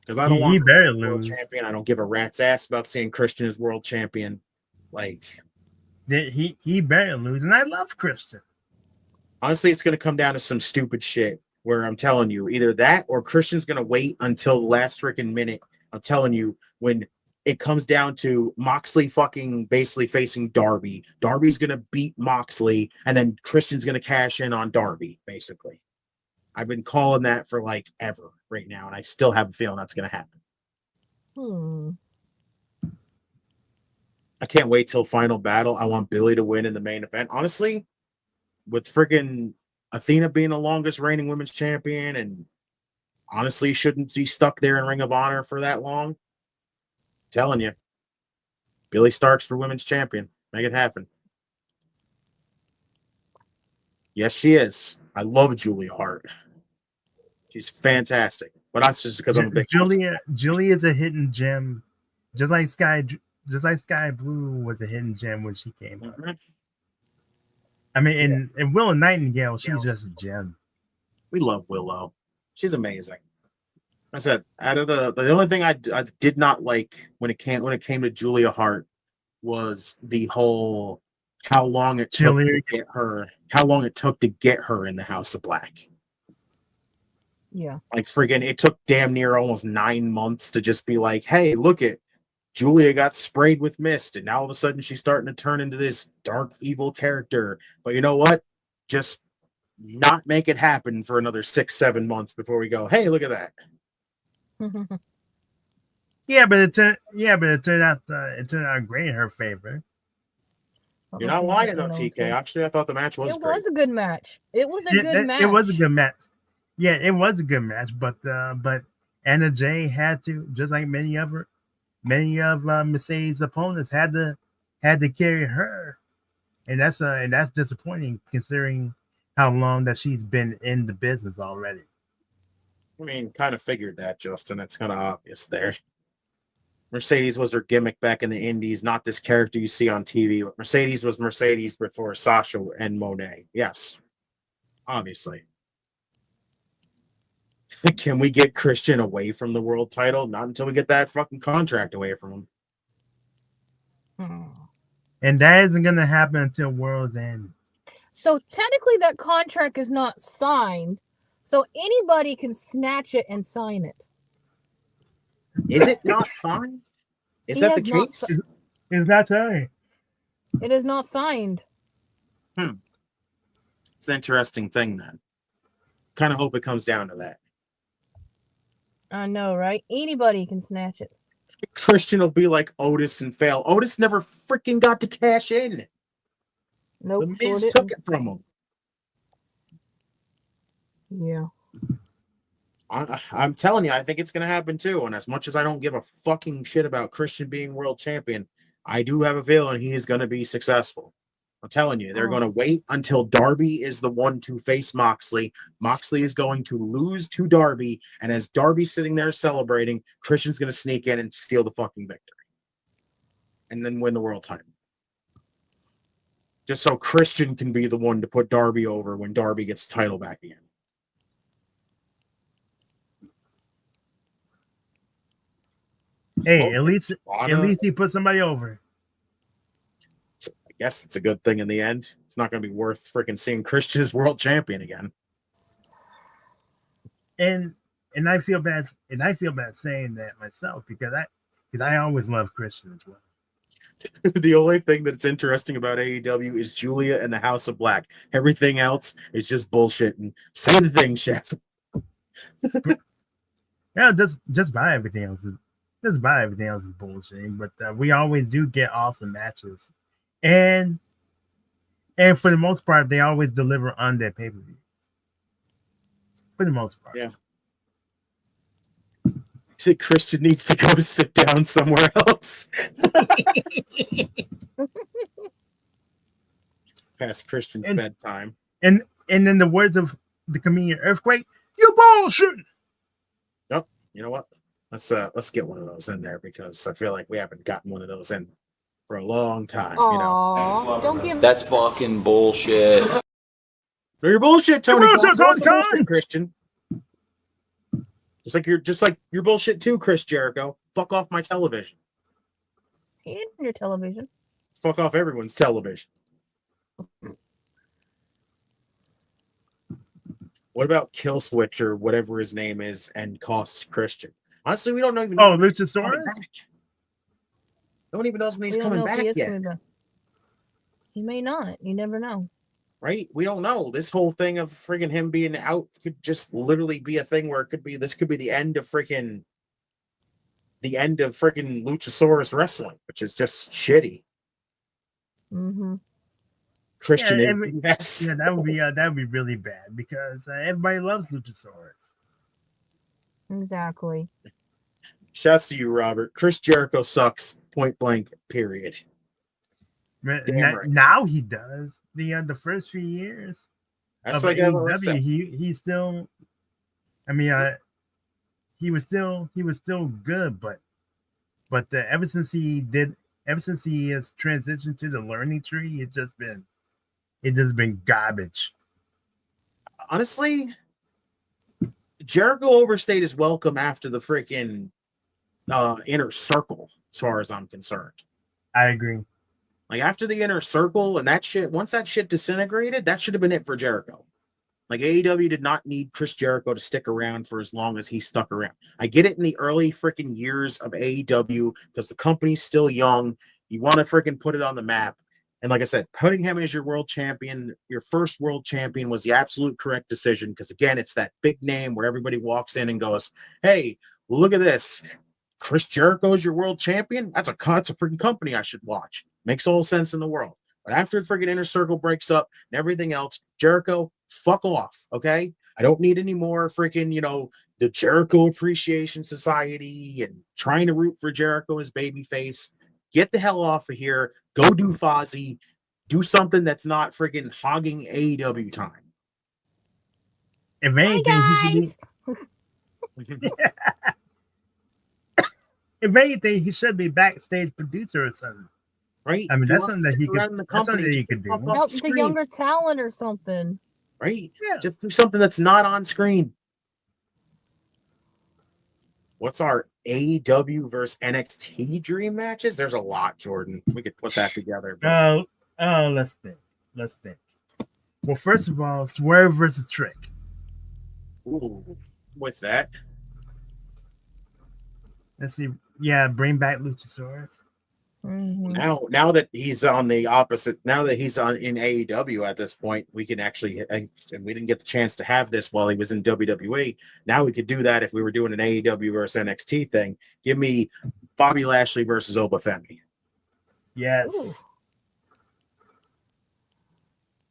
Because I don't want better world lose. champion. I don't give a rat's ass about seeing Christian as world champion. Like, he better lose, and I love Christian. Honestly, it's going to come down to some stupid shit where I'm telling you, either that or Christian's going to wait until the last freaking minute. I'm telling you, when it comes down to Moxley fucking basically facing Darby, Darby's going to beat Moxley, and then Christian's going to cash in on Darby, basically. I've been calling that for like ever right now, and I still have a feeling that's going to happen. I can't wait till Final Battle. I want Billy to win in the main event. Honestly, with freaking Athena being the longest reigning women's champion, and honestly shouldn't be stuck there in Ring of Honor for that long. I'm telling you, Billy Starks for women's champion. Make it happen. Yes, she is. I love Julia Hart. She's fantastic. But that's just because I'm a big Julia is a hidden gem. Just like Sky Blue was a hidden gem when she came up. I mean, in Willow Nightingale, she's just a gem. We love Willow. She's amazing. I said, out of the only thing I did not like when it came to Julia Hart was the whole how long it took to get her in the House of Black. Yeah. Like friggin' it took damn near almost 9 months to just be like, hey, look it. Julia got sprayed with mist, and now all of a sudden she's starting to turn into this dark, evil character. But you know what? Just not make it happen for another 6-7 months before we go, hey, look at that. But it turned out great in her favor. You're not lying though, TK. Actually, I thought the match was great. Was a good match. It was a good match. It was a good match. Yeah, it was a good match, but Anna Jay had to, just like many of Mercedes' opponents had to carry her, and that's disappointing considering how long that she's been in the business already. I mean, kind of figured that, Justin. It's kind of obvious there. Mercedes was her gimmick back in the Indies, not this character you see on TV. But Mercedes was Mercedes before Sasha and Monet. Yes, obviously. Can we get Christian away from the world title? Not until we get that fucking contract away from him. And that isn't going to happen until World's End. So technically that contract is not signed, so anybody can snatch it and sign it. Is it not signed? Is that the case? It's not signed. It is not signed. It's an interesting thing then. Kind of hope it comes down to that. I know, right? Anybody can snatch it. Christian will be like Otis and fail. Otis never freaking got to cash in. Nope. The Miz took it from him. Yeah. I'm telling you, I think it's going to happen too. And as much as I don't give a fucking shit about Christian being world champion, I do have a feeling he is going to be successful. I'm telling you, they're Oh. going to wait until Darby is the one to face Moxley. Moxley is going to lose to Darby, and as Darby's sitting there celebrating, Christian's going to sneak in and steal the fucking victory, and then win the world title. Just so Christian can be the one to put Darby over when Darby gets the title back again. Hey, at least he put somebody over. I guess it's a good thing in the end. It's not going to be worth freaking seeing Christian as world champion again. And I feel bad. And I feel bad saying that myself because I always love Christian as well. The only thing that's interesting about AEW is Julia and the House of Black. Everything else is just bullshit. And say the thing, Chef. Yeah, just buy everything else. Just buy everything else is bullshit. But we always do get awesome matches, and for the most part, they always deliver on their pay-per-views. For the most part, yeah. Christian needs to go sit down somewhere else. Past Christian's bedtime. And in the words of the comedian Earthquake, you bullshit. Nope. You know what? Let's get one of those in there because I feel like we haven't gotten one of those in for a long time. Aww, don't give That's fucking bullshit. No, you're bullshit, Tony. You're bullshit, Khan. Tony Bullshit, Khan. Christian. Just like you're bullshit too, Chris Jericho. Fuck off my television. in your television. Fuck off everyone's television. What about Kill Switch or whatever his name is and costs Christian? Honestly, we don't even know. Oh, Luchasaurus? No one even knows when he's We don't coming know if back he is yet. coming back. He may not. You never know. Right? We don't know. This whole thing of friggin' him being out could just literally be a thing where this could be the end of freaking Luchasaurus wrestling, which is just shitty. Mm-hmm. Christian, yes. Yeah, that would be really bad because everybody loves Luchasaurus. Exactly. Shouts to you, Robert. Chris Jericho sucks. Point blank. Period. Now he does. The first few years That's of like AEW, he still. I mean, he was still good, but ever since he has transitioned to the learning tree, it's just been garbage. Honestly, Jericho overstayed his welcome after the freaking Inner Circle, as far as I'm concerned. I agree. Like after the Inner Circle and that shit, once that shit disintegrated, that should have been it for Jericho. Like AEW did not need Chris Jericho to stick around for as long as he stuck around. I get it in the early freaking years of AEW because the company's still young. You want to freaking put it on the map. And like I said, putting him as your world champion, your first world champion, was the absolute correct decision because, again, it's that big name where everybody walks in and goes, hey, look at this. Chris Jericho is your world champion? That's a freaking company I should watch. Makes all sense in the world. But after the freaking Inner Circle breaks up and everything else, Jericho, fuck off, okay? I don't need any more freaking, the Jericho Appreciation Society and trying to root for Jericho as babyface. Get the hell off of here. Go do Fozzy. Do something that's not freaking hogging AEW time. If anything, if anything, he should be backstage producer or something. Right? I mean, that's something that he could do. Help the younger talent or something. Right? Yeah. Just do something that's not on screen. What's our AEW versus NXT dream matches? There's a lot, Jordan. We could put that together. Let's think. Well, first of all, Swerve versus Trick. Ooh, with that. Let's see. Yeah, bring back Luchasaurus. Mm-hmm. Now that he's on the opposite, now that he's in AEW at this point, we can actually, and we didn't get the chance to have this while he was in WWE. Now we could do that if we were doing an AEW versus NXT thing. Give me Bobby Lashley versus Obafemi. Yes. Ooh.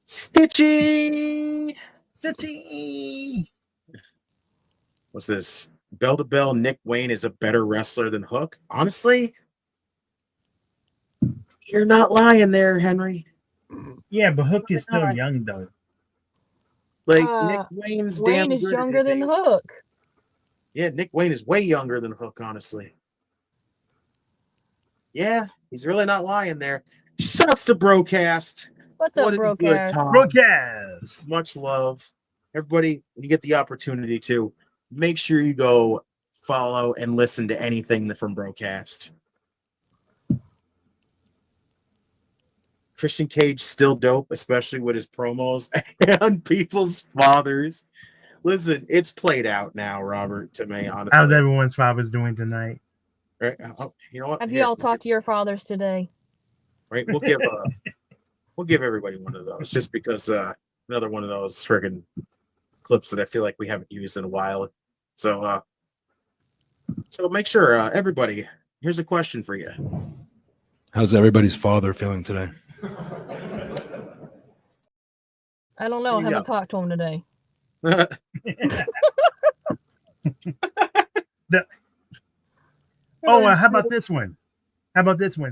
Stitchy. What's this? Bell to bell, Nick Wayne is a better wrestler than Hook. Honestly, you're not lying there, Henry. Yeah, but Hook is still Alright. young though. Like Nick Wayne's damn Wayne is good at younger his than age. Hook. Yeah, Nick Wayne is way younger than Hook, honestly. Yeah, he's really not lying there. Shouts to Brocast. What's up, What is good, Brocast? Tom? Broadcast. Much love. Everybody, when you get the opportunity to, make sure you go follow and listen to anything from Brocast. Christian Cage still dope, especially with his promos and people's fathers. Listen, it's played out now, Robert, to me, honestly. How's everyone's fathers doing tonight? Right? Oh, you know what? Have Here, you all talked to your fathers today? right? We'll give everybody one of those just because another one of those friggin' clips that I feel like we haven't used in a while. So make sure everybody, here's a question for you. How's everybody's father feeling today? I don't know. I Here you haven't talked to him today. How about this one?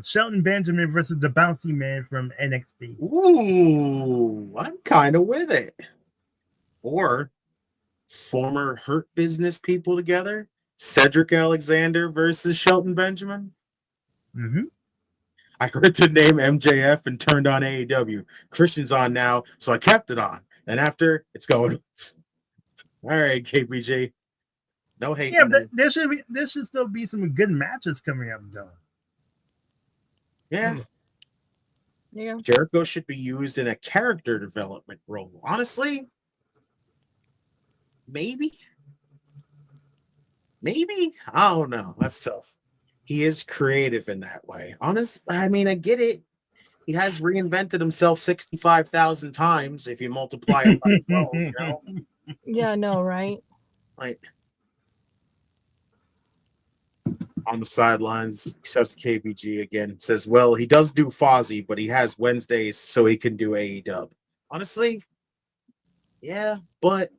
Shelton Benjamin versus the Bouncy Man from NXT. Ooh, I'm kind of with it. Or former Hurt Business people together. Cedric Alexander versus Shelton Benjamin. Mm-hmm. I heard the name MJF and turned on AEW. Christian's on now, so I kept it on. And after, it's going. All right, KBG. No hate. Yeah, but there should still be some good matches coming up, though. Yeah. Yeah. Jericho should be used in a character development role. Honestly, maybe. I don't know. That's tough. He is creative in that way. I mean, I get it. He has reinvented himself 65,000 times if you multiply it by 12, you know? Yeah, I know, right? Like, on the sidelines, except KBG again, says, well, he does do Fozzy, but he has Wednesdays so he can do AEW. Honestly, yeah, but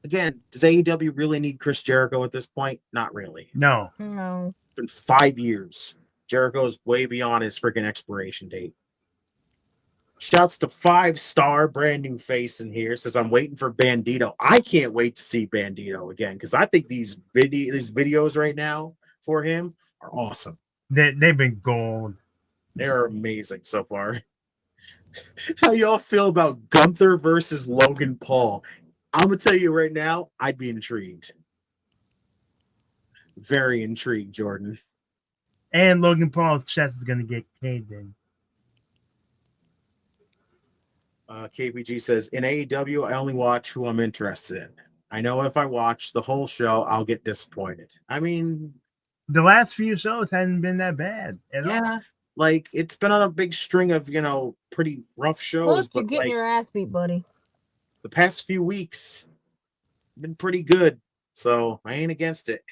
again, does AEW really need Chris Jericho at this point? Not really. No. It's been 5 years. Jericho's way beyond his freaking expiration date. Shouts to 5-star brand new face in here. Says, I'm waiting for Bandito. I can't wait to see Bandito again because I think these videos right now for him are awesome. They've been gold. They're amazing so far. How y'all feel about Gunther versus Logan Paul? I'm gonna tell you right now, I'd be intrigued. Very intrigued, Jordan. And Logan Paul's chest is going to get caved in. KBG says, in AEW, I only watch who I'm interested in. I know if I watch the whole show, I'll get disappointed. I mean, the last few shows hadn't been that bad at all. Like it's been on a big string of, pretty rough shows. Look, you're getting your ass beat, buddy. The past few weeks been pretty good, so I ain't against it.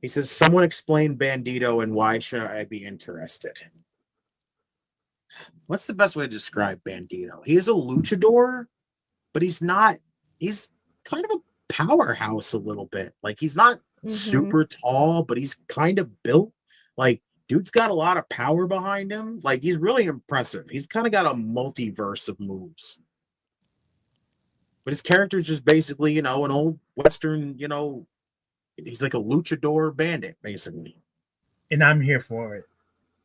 He says, someone explain Bandito and why should I be interested? What's the best way to describe Bandito? He is a luchador, but he's kind of a powerhouse a little bit. Like he's not super tall, but he's kind of built. Like dude's got a lot of power behind him. Like he's really impressive. He's kind of got a multiverse of moves. But his character is just basically, an old Western, he's like a luchador bandit, basically. And I'm here for it.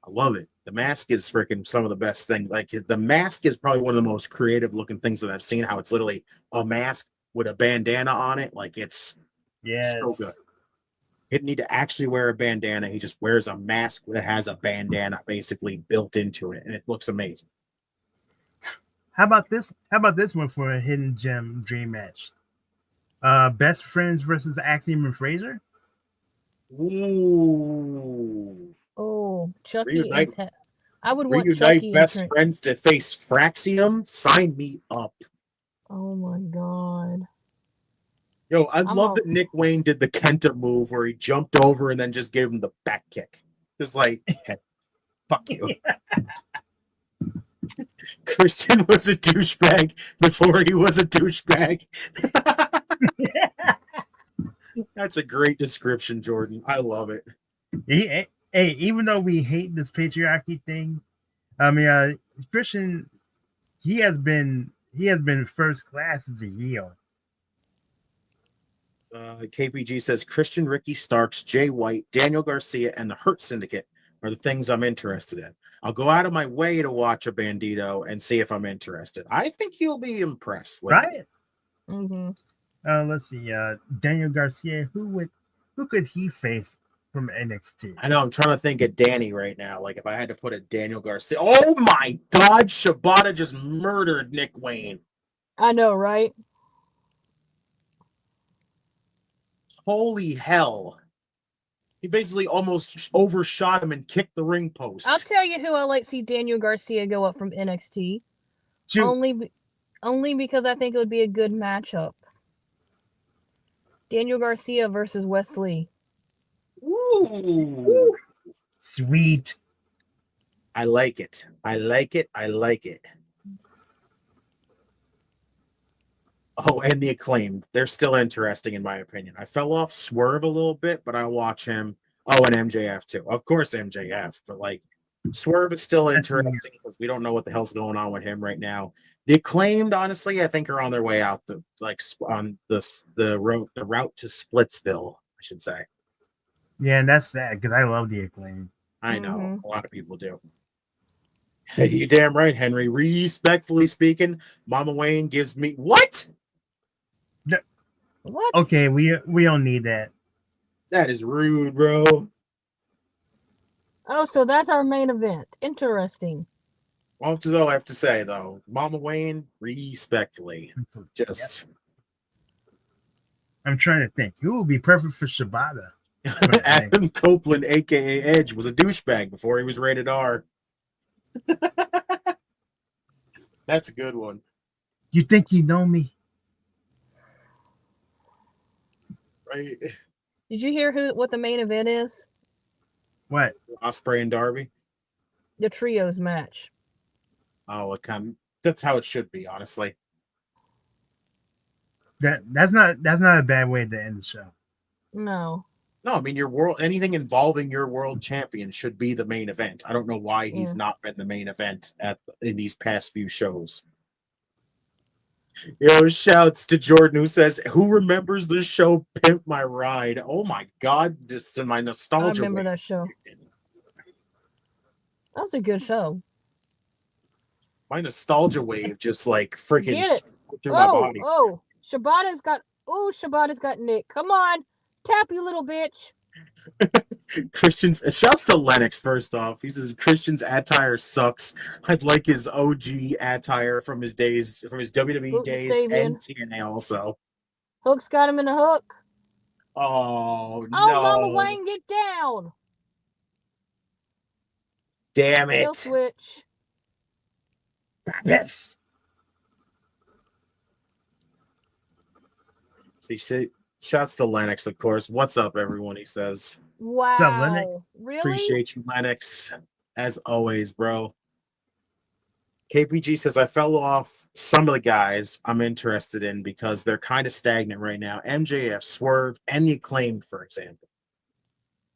I love it. The mask is freaking some of the best things. Like the mask is probably one of the most creative looking things that I've seen. How it's literally a mask with a bandana on it. Like it's so good. He didn't need to actually wear a bandana. He just wears a mask that has a bandana basically built into it, and it looks amazing. How about this one for a hidden gem dream match? Best Friends versus Axiom and Fraser. Ooh. Oh, Chucky. I would want Chucky Best Friends to face Fraxium. Sign me up. Oh my god. Yo, I love that Nick Wayne did the Kenta move where he jumped over and then just gave him the back kick. Just like, hey, fuck you. Christian was a douchebag before he was a douchebag. That's a great description, Jordan. I love it. Hey, even though we hate this patriarchy thing, I mean, Christian he has been first class as a heel. KPG says Christian, Ricky Starks, Jay White, Daniel Garcia, and the Hurt Syndicate are the things I'm interested in. I'll go out of my way to watch a Bandito and see if I'm interested. I think you'll be impressed with Right? Mm-hmm. Let's see. Daniel Garcia. Who could he face from NXT? I know I'm trying to think of Danny right now. Like if I had to put a Daniel Garcia. Oh my God, Shibata just murdered Nick Wayne. I know, right? Holy hell. He basically almost overshot him and kicked the ring post. I'll tell you who I like to see Daniel Garcia go up from NXT. Shoot. Only because I think it would be a good matchup. Daniel Garcia versus Wesley. Ooh. Sweet. I like it. I like it. I like it. Oh, and the Acclaimed. They're still interesting, in my opinion. I fell off Swerve a little bit, but I watch him. Oh, and MJF too. Of course, MJF. But like, Swerve is still interesting because we don't know what the hell's going on with him right now. The Acclaimed, honestly, I think are on their way out. On the route to Splitsville, I should say. Yeah, and that's sad because I love the Acclaim. I know a lot of people do. Hey, you damn right, Henry. Respectfully speaking, Mama Wayne gives me what? What? Okay, we don't need that. That is rude, bro. Oh, so that's our main event. Interesting. Well, that's all I have to say, though. Mama Wayne, respectfully. Just. Yep. I'm trying to think. Who would be perfect for Shibata? Adam Copeland, a.k.a. Edge, was a douchebag before he was rated R. That's a good one. You think you know me? Right? Did you hear what the main event is? What? Ospreay and Darby? The trios match. Oh, that's how it should be, honestly. That's not a bad way to end the show. No. No, I mean anything involving your world champion should be the main event. I don't know why he's not been the main event in these past few shows. Yo, shouts to Jordan who says, "Who remembers the show Pimp My Ride?" Oh my God, just in my nostalgia. I remember that show. That was a good show. My nostalgia wave just like freaking through my body. Oh, Shibata's got Nick. Come on, tap you little bitch. Christian's shouts to Lennox first off. He says Christian's attire sucks. I'd like his OG attire from his WWE Hook days Sabian. and TNA also. Hook's got him in a hook. Oh no! Oh, Mama Wayne, get down! Damn it! Kill switch. Yes. So he said, shouts to Lennox, of course. What's up, everyone? He says. Wow. What's up, Lennox? Really? Appreciate you, Lennox. As always, bro. KPG says, I fell off some of the guys I'm interested in because they're kind of stagnant right now. MJF, Swerve, and the Acclaimed, for example.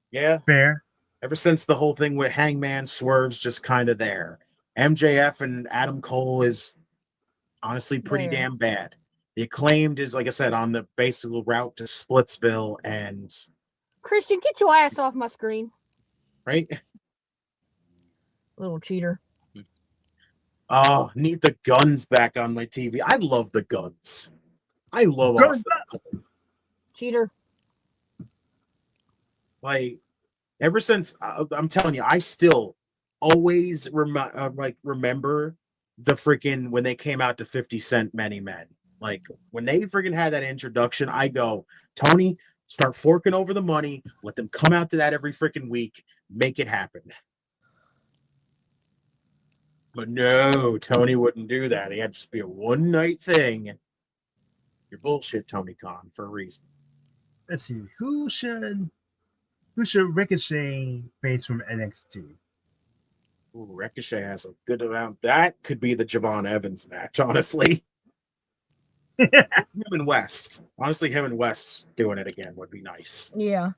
Yeah. Fair. Ever since the whole thing with Hangman, Swerve's just kind of there. MJF and Adam Cole is honestly pretty damn bad. The Acclaimed is, like I said, on the basic route to Splitsville and... Christian, get your ass off my screen. Right? Little cheater. Oh, need the guns back on my TV. I love the guns. I love Austin Cole. Cheater. Like, ever since, I'm telling you, I still always remember the freaking, when they came out to 50 Cent Many Men. Like, when they freaking had that introduction, I go, Tony, start forking over the money. Let them come out to that every freaking week. Make it happen. But no, Tony wouldn't do that. He had to just be a one-night thing. You're bullshit, Tony Khan, for a reason. Let's see. Who should Ricochet face from NXT? Ooh, Ricochet has a good amount. That could be the Javon Evans match, honestly. Him and West. Honestly, him and West doing it again would be nice. Yeah.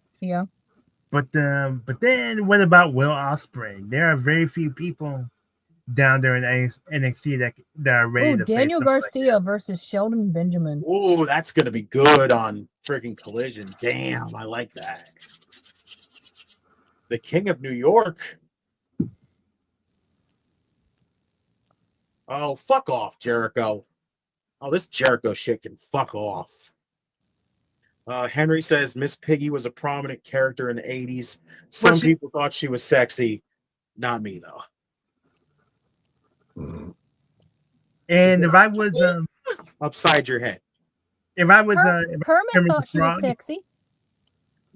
But then what about Will Ospreay? There are very few people down there in NXT that are ready Ooh, to Daniel face Garcia versus Sheldon Benjamin. Oh, that's gonna be good on freaking Collision. Damn, I like that. The King of New York. Oh, fuck off, Jericho. Oh, this Jericho shit can fuck off. Henry says Miss Piggy was a prominent character in the 80s. Some people thought she was sexy. Not me, though. And if I was upside your head. If I was Kermit thought she was sexy.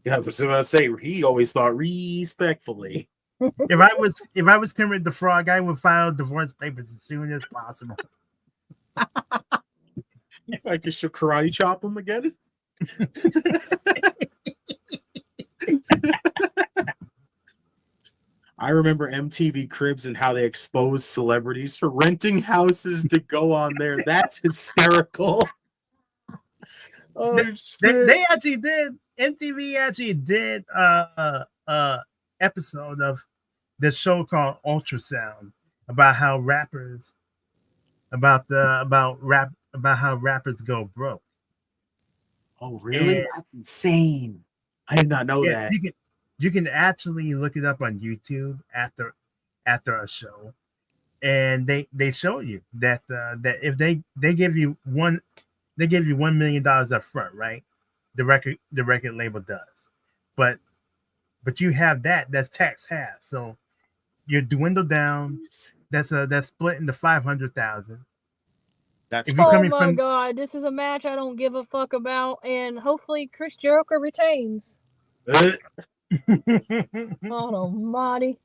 Yeah, I was about to say he always thought respectfully. If I was Kermit the Frog, I would file divorce papers as soon as possible. I guess you'll karate chop him again. I remember MTV Cribs and how they exposed celebrities for renting houses to go on there. That's hysterical. Oh, they actually did. MTV actually did episode of the show called Ultrasound about how rappers about how rappers go broke. Oh, really? And, that's insane. I did not know that. You can actually look it up on YouTube after a show, and they show you that that if they give you $1 million up front, right? The record label does, but you have that's tax half, so you're dwindled down. That's split into 500,000. That's oh my god! This is a match I don't give a fuck about, and hopefully Chris Jericho retains. Almighty.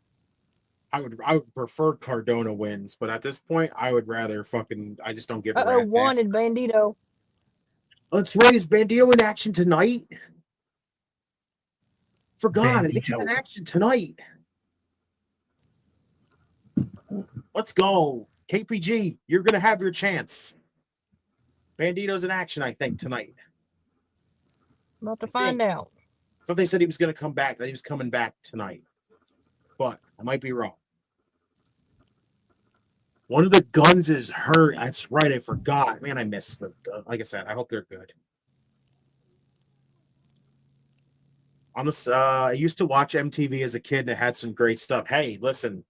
I would prefer Cardona wins, but at this point, I would rather I just don't give a rat's wanted Bandito. Let's raise Bandito in action tonight. Forgot it. It's in action tonight. Let's go. KPG, you're going to have your chance. Bandito's in action, I think, tonight. About to find out. I thought they said he was going to come back, that he was coming back tonight. But I might be wrong. One of the guns is hurt. That's right. I forgot. Man, I missed the gun. Like I said, I hope they're good. On this, I used to watch MTV as a kid and it had some great stuff. Hey, listen,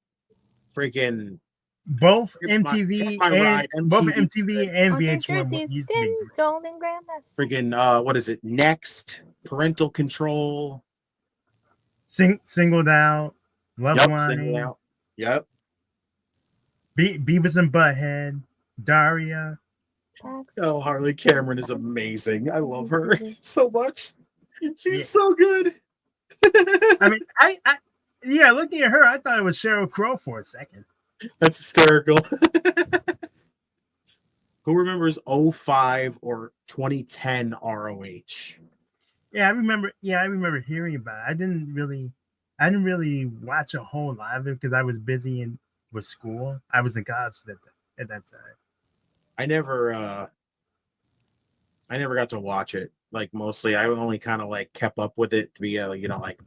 freaking both MTV and VH1 used to be golden grandmas. Freaking what is it? Next, Parental Control, Singled Out, Love Wine. Singled Out. Yep. Beavis and Butthead, Daria. Oh, Harley Cameron is amazing. I love her so much. She's so good. I mean, I looking at her, I thought it was Sheryl Crow for a second. That's hysterical. Who remembers 05 or 2010 ROH? Yeah, I remember hearing about it. I didn't really watch a whole lot of it because I was busy with school. I was in college at that time. I never got to watch it. Like mostly, I only kind of like kept up with it via like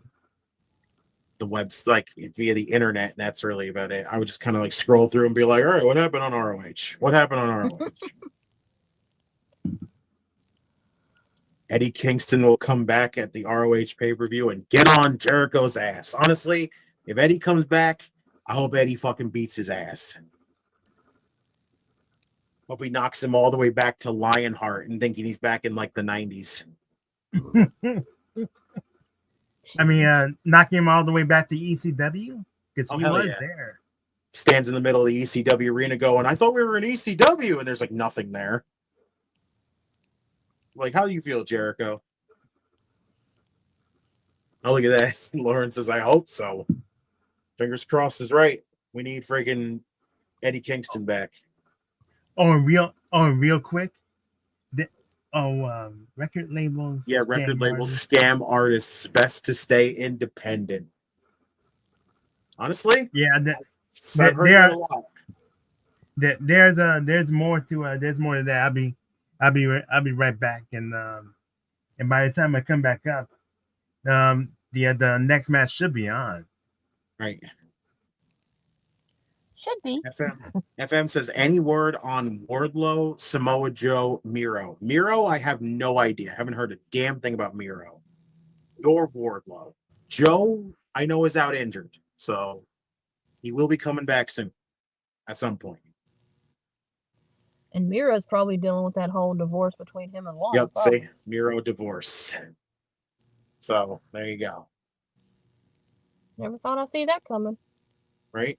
the webs, like via the internet. And that's really about it. I would just kind of like scroll through and be like, all right, what happened on ROH? What happened on ROH? Eddie Kingston will come back at the ROH pay-per-view and get on Jericho's ass. Honestly, if Eddie comes back, I hope Eddie fucking beats his ass. Hope he knocks him all the way back to Lionheart and thinking he's back in like the 90s. I mean, knocking him all the way back to ECW because he was there. Stands in the middle of the ECW arena going, I thought we were in ECW, and there's like nothing there. Like, how do you feel, Jericho? Oh, look at that. Lauren says, I hope so. Fingers crossed is right. We need freaking Eddie Kingston back. And real quick. Record labels. Yeah, record labels, scam artists. Best to stay independent. Honestly, yeah, there's more to that. I'll be right back, and by the time I come back up, the next match should be on. Right. Should be. FM says any word on Wardlow, Samoa Joe, Miro. Miro, I have no idea. I haven't heard a damn thing about Miro. Or Wardlow. Joe, I know is out injured, so he will be coming back soon at some point. And Mira's probably dealing with that whole divorce between him and Long. Yep, probably. see, Miro divorce. So there you go. Never thought I'd see that coming. Right?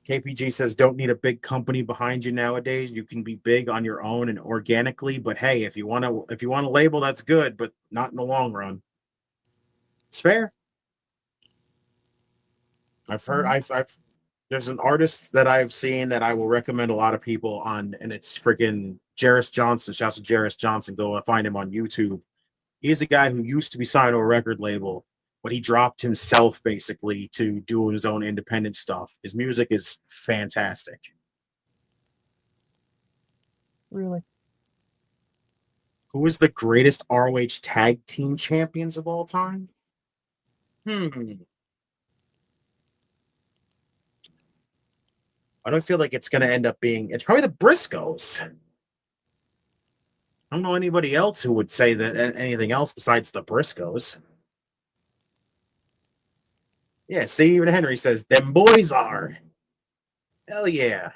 KPG says don't need a big company behind you nowadays. You can be big on your own and organically, but hey, if you want to label, that's good, but not in the long run. It's fair. I've heard I've there's an artist that I've seen that I will recommend a lot of people on, and it's freaking Jarris Johnson. Shouts to Jarris Johnson. Go find him on YouTube. He's a guy who used to be signed to a record label, but he dropped himself basically to do his own independent stuff. His music is fantastic. Really? Who is the greatest ROH tag team champions of all time? I don't feel like it's going to end up being. It's probably the Briscoes. I don't know anybody else who would say that anything else besides the Briscoes. Yeah, Stephen Henry says, them boys are. Hell yeah.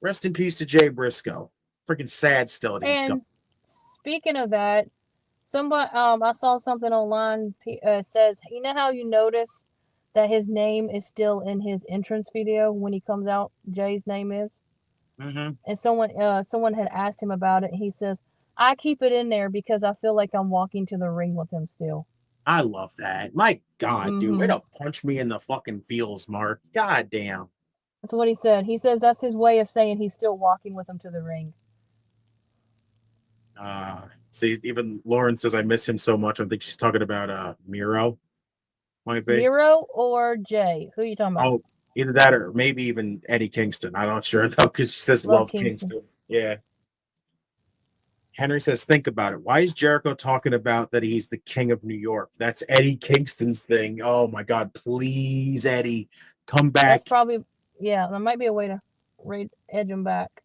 Rest in peace to Jay Briscoe. Freaking sad still that he's gone. And speaking of that, somebody I saw something online says, you know how you notice that his name is still in his entrance video when he comes out, Jay's name is? Mm-hmm. And someone had asked him about it. He says, I keep it in there because I feel like I'm walking to the ring with him still. I love that. My God, dude. Way to punch me in the fucking feels, Mark. God damn. That's what he said. He says that's his way of saying he's still walking with him to the ring. See, even Lauren says I miss him so much. I think she's talking about Miro. Might be. Miro or Jay? Who are you talking about? Oh, either that or maybe even Eddie Kingston. I'm not sure though, because she says love Kingston. Yeah. Henry says, think about it. Why is Jericho talking about that he's the king of New York? That's Eddie Kingston's thing. Oh my God, please, Eddie, come back. That's probably, yeah, there might be a way to edge him back.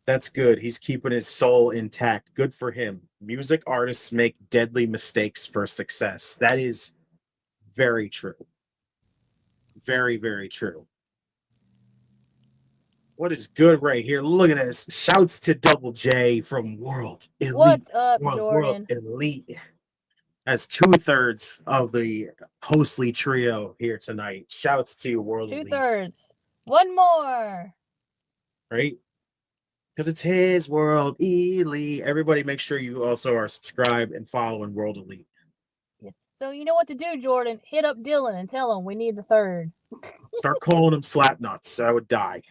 That's good. He's keeping his soul intact. Good for him. Music artists make deadly mistakes for success. That is very true. Very, very true. What is good right here? Look at this. Shouts to Double J from World Elite. What's up, Jordan? World Elite. That's 2/3 of the Hostly trio here tonight. Shouts to World Elite. 2/3. One more. Right? Because it's his World Elite. Everybody make sure you also are subscribed and following World Elite. Yes. So you know what to do, Jordan. Hit up Dylan and tell him we need the third. Start calling him slap nuts. I would die.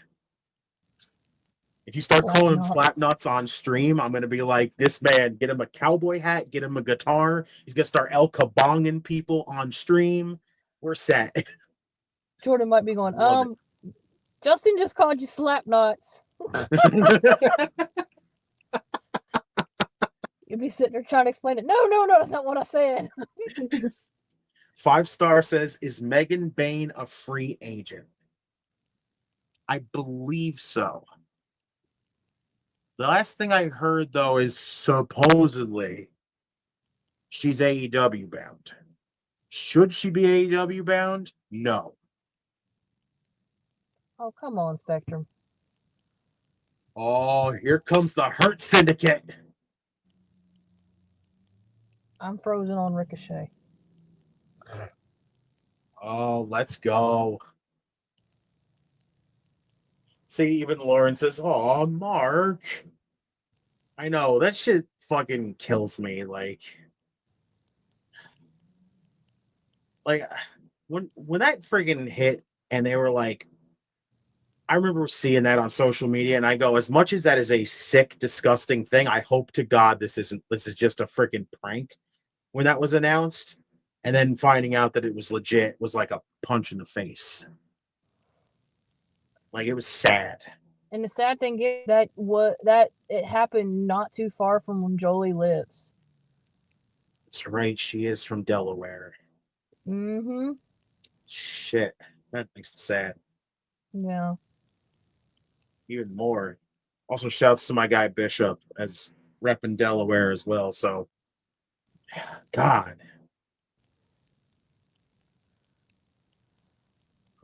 If you start calling him slap nuts on stream, I'm going to be like, this man, get him a cowboy hat, get him a guitar. He's going to start El Kabonging people on stream. We're set. Jordan might be going, Justin just called you slap nuts. You'd be sitting there trying to explain it. No, that's not what I said. 5-star says, is Megan Bain a free agent? I believe so. The last thing I heard, though, is supposedly she's AEW bound. Should she be AEW bound? No. Oh, come on, Spectrum. Oh, here comes the Hurt Syndicate. I'm frozen on Ricochet. Oh, let's go. See, even Lauren says, oh, Mark. I know, that shit fucking kills me. Like when that friggin' hit and they were like, I remember seeing that on social media and I go, as much as that is a sick, disgusting thing, I hope to God this is just a freaking prank when that was announced. And then finding out that it was legit was like a punch in the face. Like, it was sad. And the sad thing is that it happened not too far from when Jolie lives. That's right. She is from Delaware. Mm-hmm. Shit. That makes me sad. Yeah. Even more. Also, shouts to my guy Bishop as rep in Delaware as well. So, God.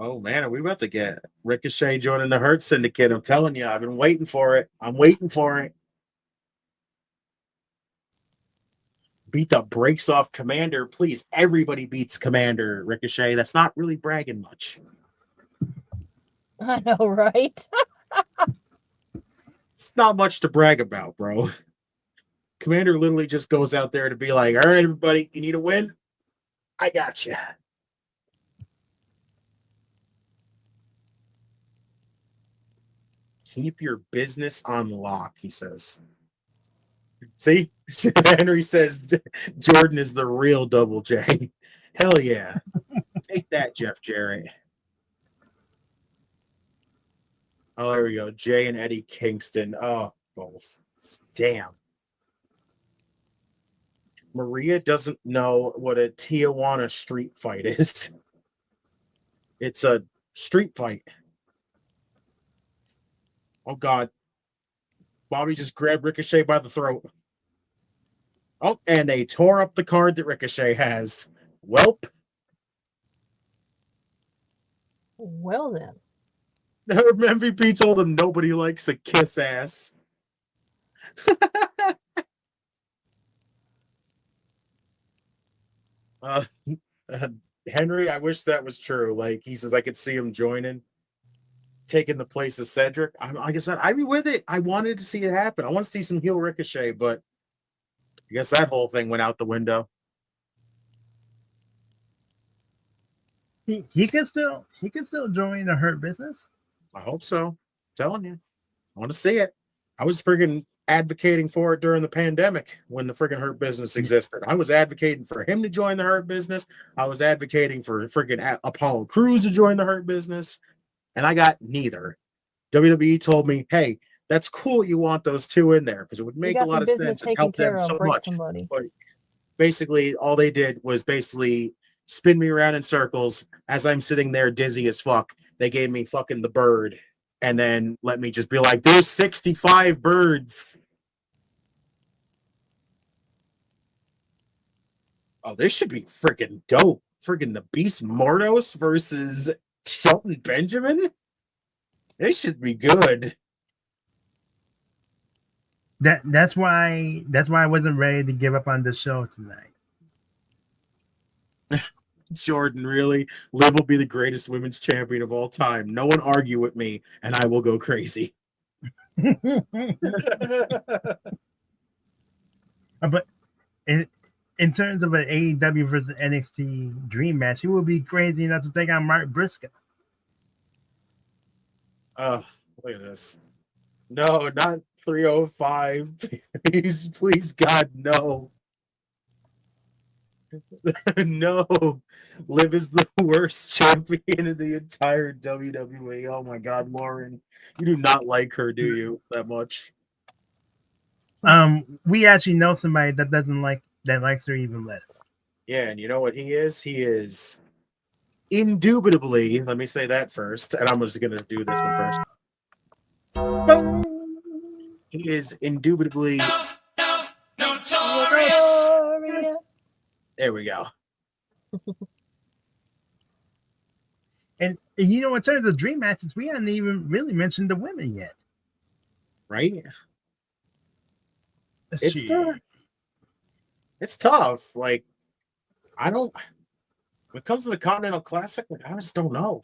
Oh man, are we about to get Ricochet joining the Hurt Syndicate? I'm telling you, I've been waiting for it. I'm waiting for it. Beat the brakes off Commander. Please, everybody beats Commander, Ricochet. That's not really bragging much. I know, right? It's not much to brag about, bro. Commander literally just goes out there to be like, all right, everybody, you need a win? I got you. Keep your business on lock, he says. See? Henry says Jordan is the real Double J. Hell yeah. Take that, Jeff Jarrett. Oh, there we go. Jay and Eddie Kingston. Oh, both. Damn. Maria doesn't know what a Tijuana street fight is. It's a street fight. Oh, God. Bobby just grabbed Ricochet by the throat. Oh, and they tore up the card that Ricochet has. Welp. Well, then. MVP told him nobody likes a kiss ass. uh, Henry, I wish that was true. Like, he says, I could see him joining, taking the place of Cedric. Like I said, I'd be with it. I wanted to see it happen. I want to see some heel Ricochet, but I guess that whole thing went out the window. He can still join the Hurt Business. I hope so. I'm telling you. I want to see it. I was freaking advocating for it during the pandemic when the freaking Hurt Business existed. I was advocating for him to join the Hurt Business. I was advocating for freaking Apollo Crews to join the Hurt Business, and I got neither. WWE told me, hey, that's cool you want those two in there because it would make a lot of sense and help them so much. Somebody. But basically, all they did was basically spin me around in circles as I'm sitting there dizzy as fuck. They gave me fucking the bird and then let me just be like, there's 65 birds. Oh, this should be freaking dope. Freaking the Beast Mordos versus Shelton Benjamin. This should be good. That's why I wasn't ready to give up on the show tonight. Jordan, really? Liv will be the greatest women's champion of all time. No one argue with me, and I will go crazy. But in terms of an AEW versus NXT dream match, he would be crazy enough to take on Mark Briscoe. Oh, look at this. No, not 305. Please, God, no. No. Liv is the worst champion in the entire WWE. Oh my God, Lauren. You do not like her, do you? That much? We actually know somebody that likes her even less. Yeah, and you know what he is? He is indubitably, let me say that first, and I'm just gonna do this one first. He is indubitably Notorious. There we go. And you know, in terms of dream matches, we haven't even really mentioned the women yet. Right? Let's It's see. It's tough. Like, I don't when it comes to the Continental Classic, like I just don't know.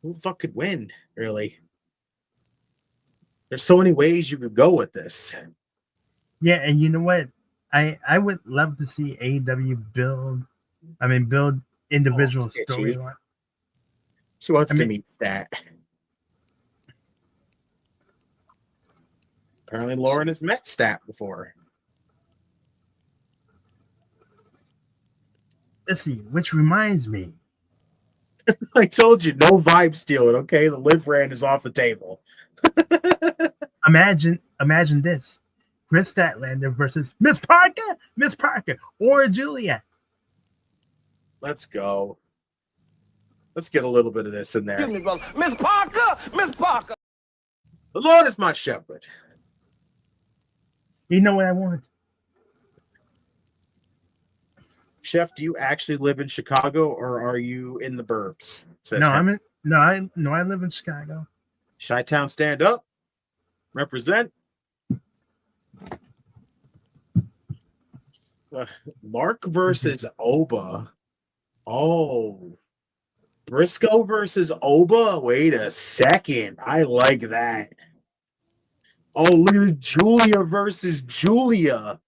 Who the fuck could win, really? There's so many ways you could go with this. Yeah, and you know what? I would love to see AEW build individual storyline. She wants to meet that. Apparently, Lauren has met Stat before. Let's see, which reminds me. I told you, no vibe stealing, okay? The Liv Rand is off the table. Imagine this. Chris Statlander versus Miss Parker, or Juliet. Let's go. Let's get a little bit of this in there. me, brother. Miss Parker! Miss Parker! The Lord is my shepherd. You know what I want? Chef, do you actually live in Chicago or are you in the burbs? Says No, Henry. I live in Chicago. Chi-Town, stand up. Represent. Mark versus Oba. Oh. Briscoe versus Oba? Wait a second. I like that. Oh, look at this. Julia versus Julia.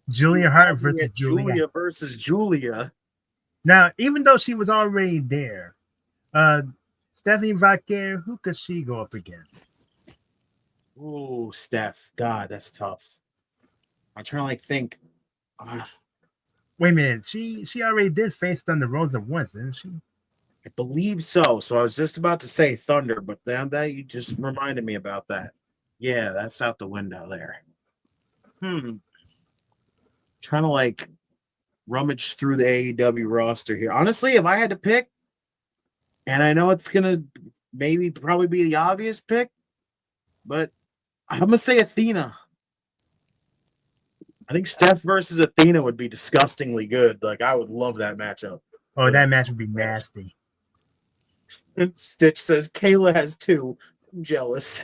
Julia Hart versus Julia versus Julia. Now, even though she was already there, Stephanie Vaquer, who could she go up against? Ooh, Steph. God, that's tough. I'm trying to think. Wait a minute. She already did face Thunder Rosa once, didn't she? I believe so. So I was just about to say Thunder, but then that you just reminded me about that. Yeah, that's out the window there. Trying to rummage through the AEW roster here. Honestly, if I had to pick, and I know it's gonna probably be the obvious pick, but I'm gonna say Athena. I think Steph versus Athena would be disgustingly good. I would love that matchup. Oh, that match would be nasty. Stitch says Kayla has 2. I'm jealous.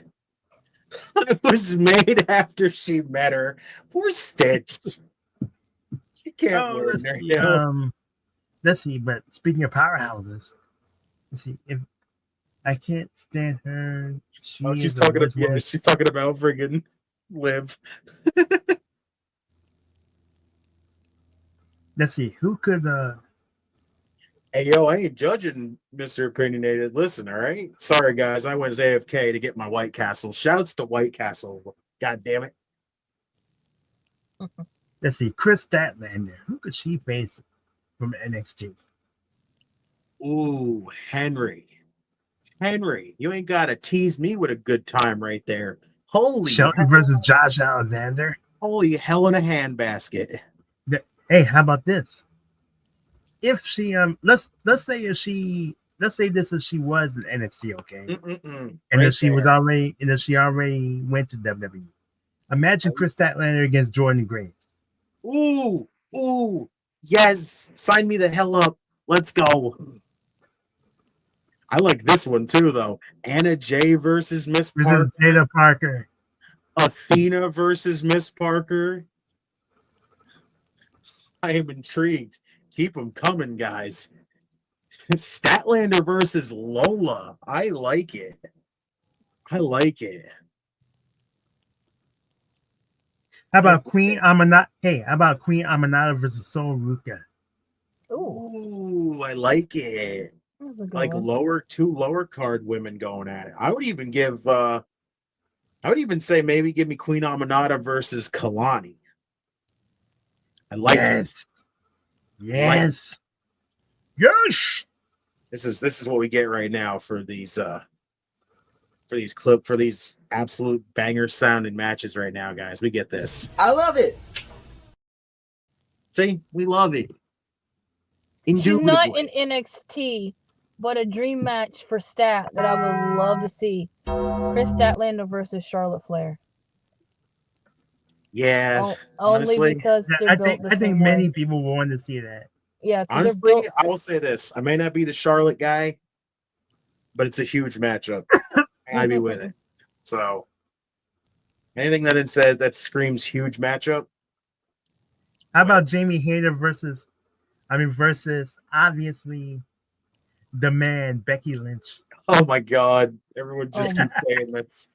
It was made after she met her. Poor Stitch. She can't learn her. Let's see. But speaking of powerhouses, let's see if I can't stand her. She's talking about friggin' Liv. Let's see who could. Hey, yo, I ain't judging Mr. Opinionated. Listen, all right? Sorry, guys. I went as AFK to get my White Castle. Shouts to White Castle. God damn it. Let's see. Chris Statlander. Who could she face from NXT? Ooh, Henry. You ain't got to tease me with a good time right there. Holy Shelton versus Josh Alexander. Holy hell in a handbasket. Hey, how about this? If she let's say this is she was in NXT, okay, and then she already went to WWE. Imagine Chris Statlander against Jordan Grace. Ooh, yes, sign me the hell up. Let's go. I like this one too, though. Anna Jay versus Miss Parker. Jada Parker. Athena versus Miss Parker. I am intrigued. Keep them coming, guys. Statlander versus Lola. I like it. How about Queen Amanata? Hey, how about Queen Amanata versus Sol Ruka? Ooh, I like it. Two lower card women going at it. I would even say maybe give me Queen Amanata versus Kalani. I like it. Yes. This is what we get right now for these absolute banger sounding matches right now, guys. We get this. I love it. See, we love it. She's not in NXT, but a dream match for Stat that I would love to see. Chris Statlander versus Charlotte Flair. Yeah. Only because they're built the same way. Many people want to see that. Yeah, honestly, I will say this. I may not be the Charlotte guy, but it's a huge matchup. I'd be with it. So anything that screams huge matchup. How about Jamie Hayter versus obviously the man, Becky Lynch. Oh my God. Everyone just keeps saying this.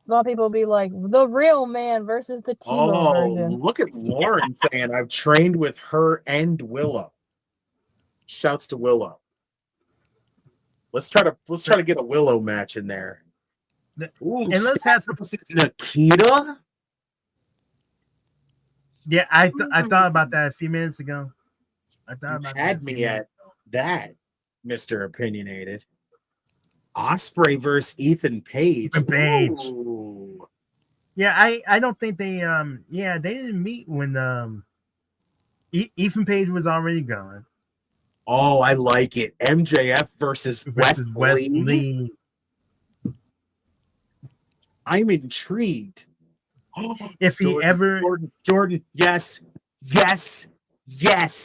A lot of people be like, the real man versus the T-Mo version. Look at Lauren saying I've trained with her and Willow. Shouts to Willow. Let's try to get a Willow match in there. Ooh, and let's have some Nikita. Yeah, I thought about that a few minutes ago. Had me at that, Mr. Opinionated. Osprey versus Ethan Page. Ooh. Yeah, I don't think they they didn't meet when Ethan Page was already gone. Oh, I like it. MJF versus versus Wesley. Wesley. I'm intrigued. If he ever Jordan, yes.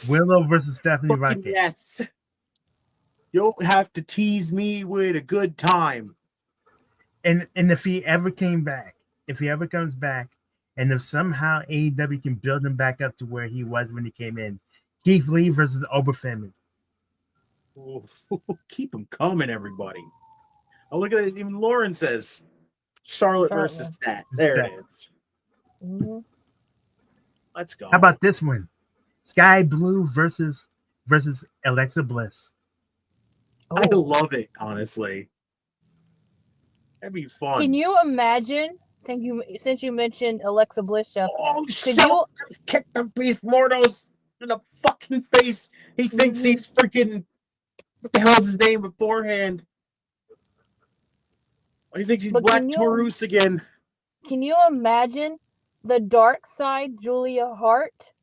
Willow versus Stephanie Fucking Rocket. yes. You'll have to tease me with a good time. And if he ever came back, if he ever comes back, and if somehow AEW can build him back up to where he was when he came in, Keith Lee versus Oberfemi. Oh, keep them coming, everybody. Oh, look at it. Even Lauren says Charlotte versus Stat. There it is. Mm-hmm. Let's go. How about this one? Sky Blue versus Alexa Bliss. I love it, honestly. That'd be fun. Can you imagine? Since you mentioned Alexa Bliss, Chef, Oh, could you just kick the Beast Mordos in the fucking face. He thinks he's freaking. What the hell's his name beforehand? He thinks he's Black Taurus again. Can you imagine the dark side Julia Hart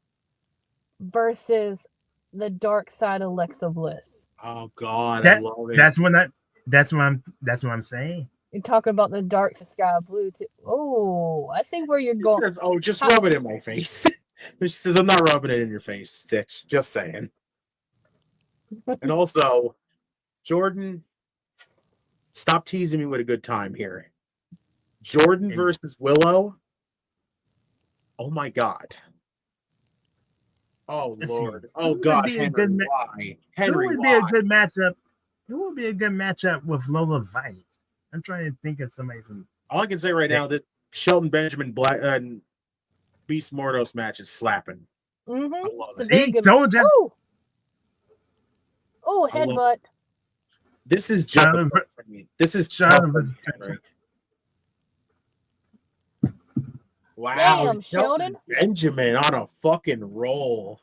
versus the dark side Alexa Bliss? Oh God, I love it. That's what I'm saying. You're talking about the dark Sky Blue too. Oh, I see where you're going. Says, oh, just rub it in my face. She says, I'm not rubbing it in your face, Stitch. Just saying. And also, Jordan, stop teasing me with a good time here. Jordan versus Willow. Oh my God. Oh Lord. Oh God. Henry, why? Henry, who would be a good matchup? Who would be a good matchup with Lola Vice? I'm trying to think of somebody from. All I can say right now that Shelton Benjamin Black Beast Mordos match is slapping. Mm-hmm. I love it. See, told you. Oh, headbutt. This is John. This is John. Wow, damn, Sheldon Benjamin on a fucking roll.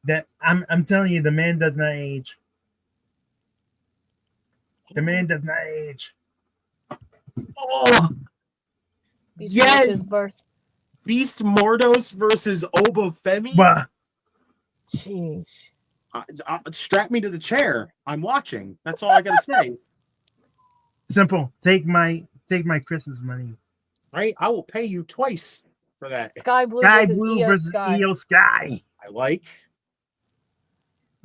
That I'm telling you, the man does not age. The man does not age. Oh, yes. Beast Mordos versus Obafemi. Jeez. Strap me to the chair. I'm watching. That's all I gotta say. Simple. Take my Christmas money. Right? I will pay you twice for that. Sky Blue versus Io Sky. I like.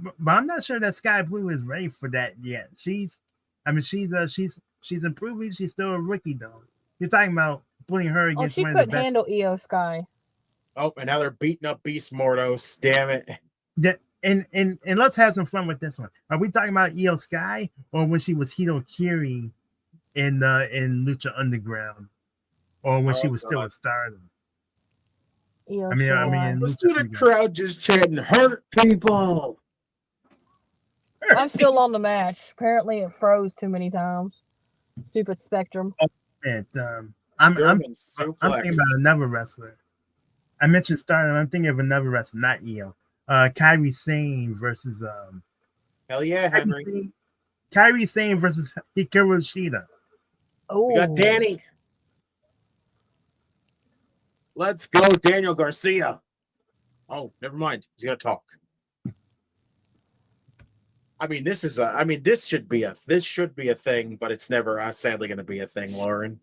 But I'm not sure that Sky Blue is ready for that yet. She's improving. She's still a rookie though. You're talking about putting her against she one of the couldn't best. handle Io Sky. Oh, and now they're beating up Beast Mordos. Damn it. And let's have some fun with this one. Are we talking about Io Sky or when she was Hito Kiri in Lucha Underground, or when she was still a Stardom? I mean, let's do the crowd just chanting "hurt people." I'm still on the match. Apparently, it froze too many times. Stupid Spectrum. I'm thinking about another wrestler. I mentioned Stardom. I'm thinking of another wrestler, not Io. Kairi Sane versus hell yeah, Henry. Kairi Sane versus Hikaru Shida. Oh, we got Danny. Let's go, Daniel Garcia. Oh, never mind. He's gonna talk. I mean, this should be a thing, but it's never sadly gonna be a thing, Lauren.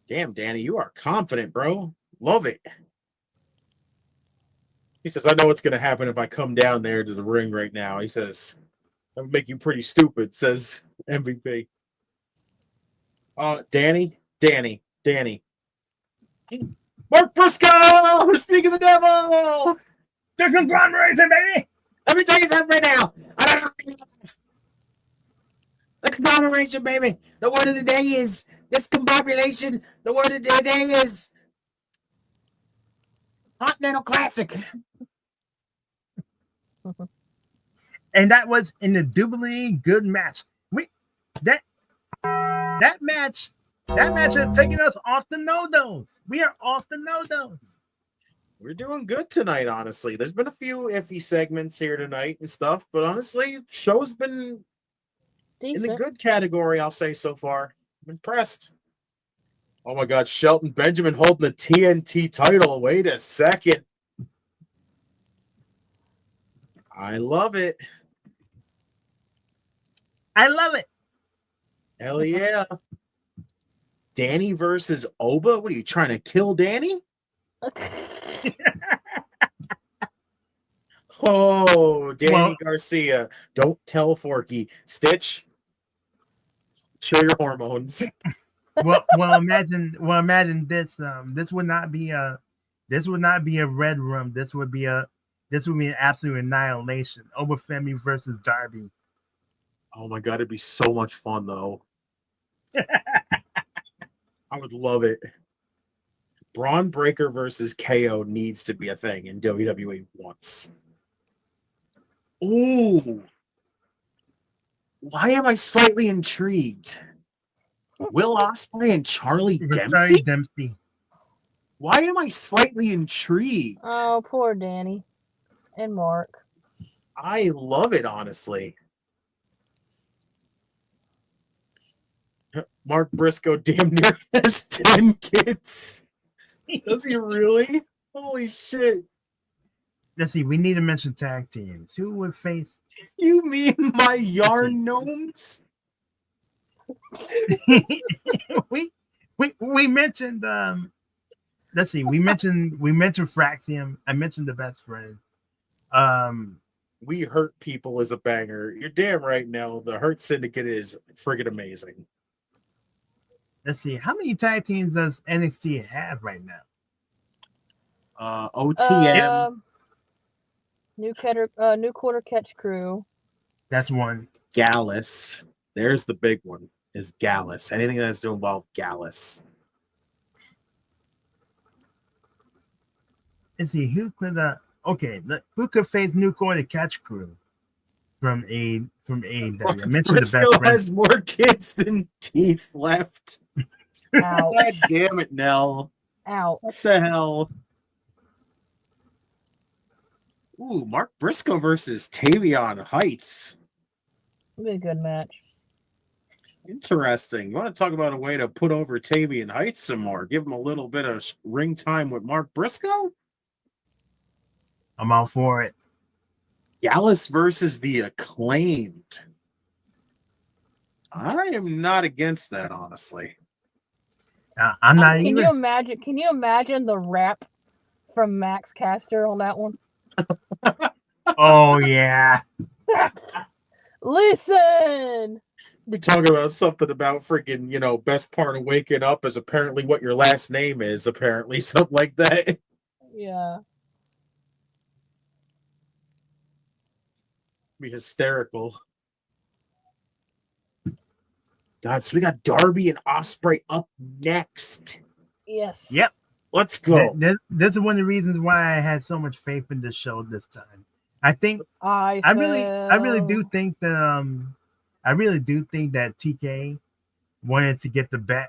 Damn, Danny, you are confident, bro. Love it. He says, I know what's going to happen if I come down there to the ring right now. He says, that would make you pretty stupid, says MVP. Danny. Mark Briscoe! Speak of the devil! The conglomeration, baby! Let me tell you something right now. The conglomeration, baby. The word of the day is discombobulation. The word of the day is Continental Classic. And that was an indubitably good match. That match has taken us off the no-dos. We are off the no-dos. We're doing good tonight, honestly. There's been a few iffy segments here tonight and stuff, but honestly, show's been decent. In the good category, I'll say so far. I'm impressed. Oh my God, Shelton Benjamin holding the TNT title. Wait a second. I love it. I love it. Hell yeah. Danny versus Oba? What are you trying to kill Danny? Oh, Danny Well- Garcia. Don't tell Forky. Stitch, chill your hormones. Well, imagine this. This would not be a red room. This would be an absolute annihilation. Obafemi versus Darby. Oh my god, it'd be so much fun though. I would love it. Braun Breaker versus KO needs to be a thing in WWE once. Ooh. Why am I slightly intrigued? Will Ospreay and Charlie Dempsey? Dempsey. Why am I slightly intrigued? Oh, poor Danny and Mark. I love it, honestly. Mark Briscoe damn near has 10 kids. Does he really? Holy shit. Let's see. We need to mention tag teams. Who would face? You mean my yarn gnomes? we mentioned let's see. We mentioned Fraxium. I mentioned the best friends. We Hurt People is a banger. You're damn right, Nell. The Hurt Syndicate is friggin' amazing. Let's see. How many tag teams does NXT have right now? OTM, New Quarter Catch Crew. That's one. Gallus. There's the big one. Is Gallus. Anything that has to involve Gallus. Let's see. Who could who could face New Quarter Catch Crew from AEW? I mentioned the best Briscoe friends. has more kids than teeth left. Ouch. God damn it, Nell. Ouch. What the hell? Ooh, Mark Briscoe versus Tavion Heights. It'll be a good match. Interesting. You want to talk about a way to put over Tavion Heights some more? Give him a little bit of ring time with Mark Briscoe? I'm all for it. Gallus versus the Acclaimed. I am not against that, honestly. I'm not Can even. you imagine? Can you imagine the rap from Max Caster on that one? Oh yeah. Listen. We talk about something about freaking, best part of waking up is apparently what your last name is, apparently, something like that. Yeah. Be hysterical. God, so we got Darby and Ospreay up next. Yes. Yep. Let's go. This is one of the reasons why I had so much faith in this show this time. I think I really do think that TK wanted to get the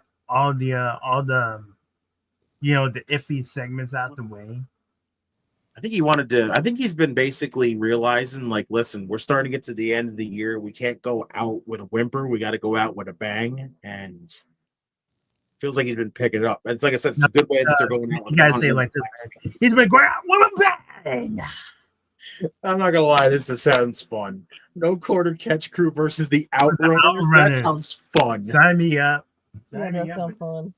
iffy segments out the way. I think he's been basically realizing, like, listen, we're starting to get to the end of the year. We can't go out with a whimper. We got to go out with a bang. And feels like he's been picking it up. And it's like I said, it's a good way that they're going out with You gotta say it like this. He's been going out with a bang. I'm not gonna lie, this sounds fun. No Quarter Catch Crew versus the Outrunners. That sounds fun. Sign me up. Yeah, that sounds fun.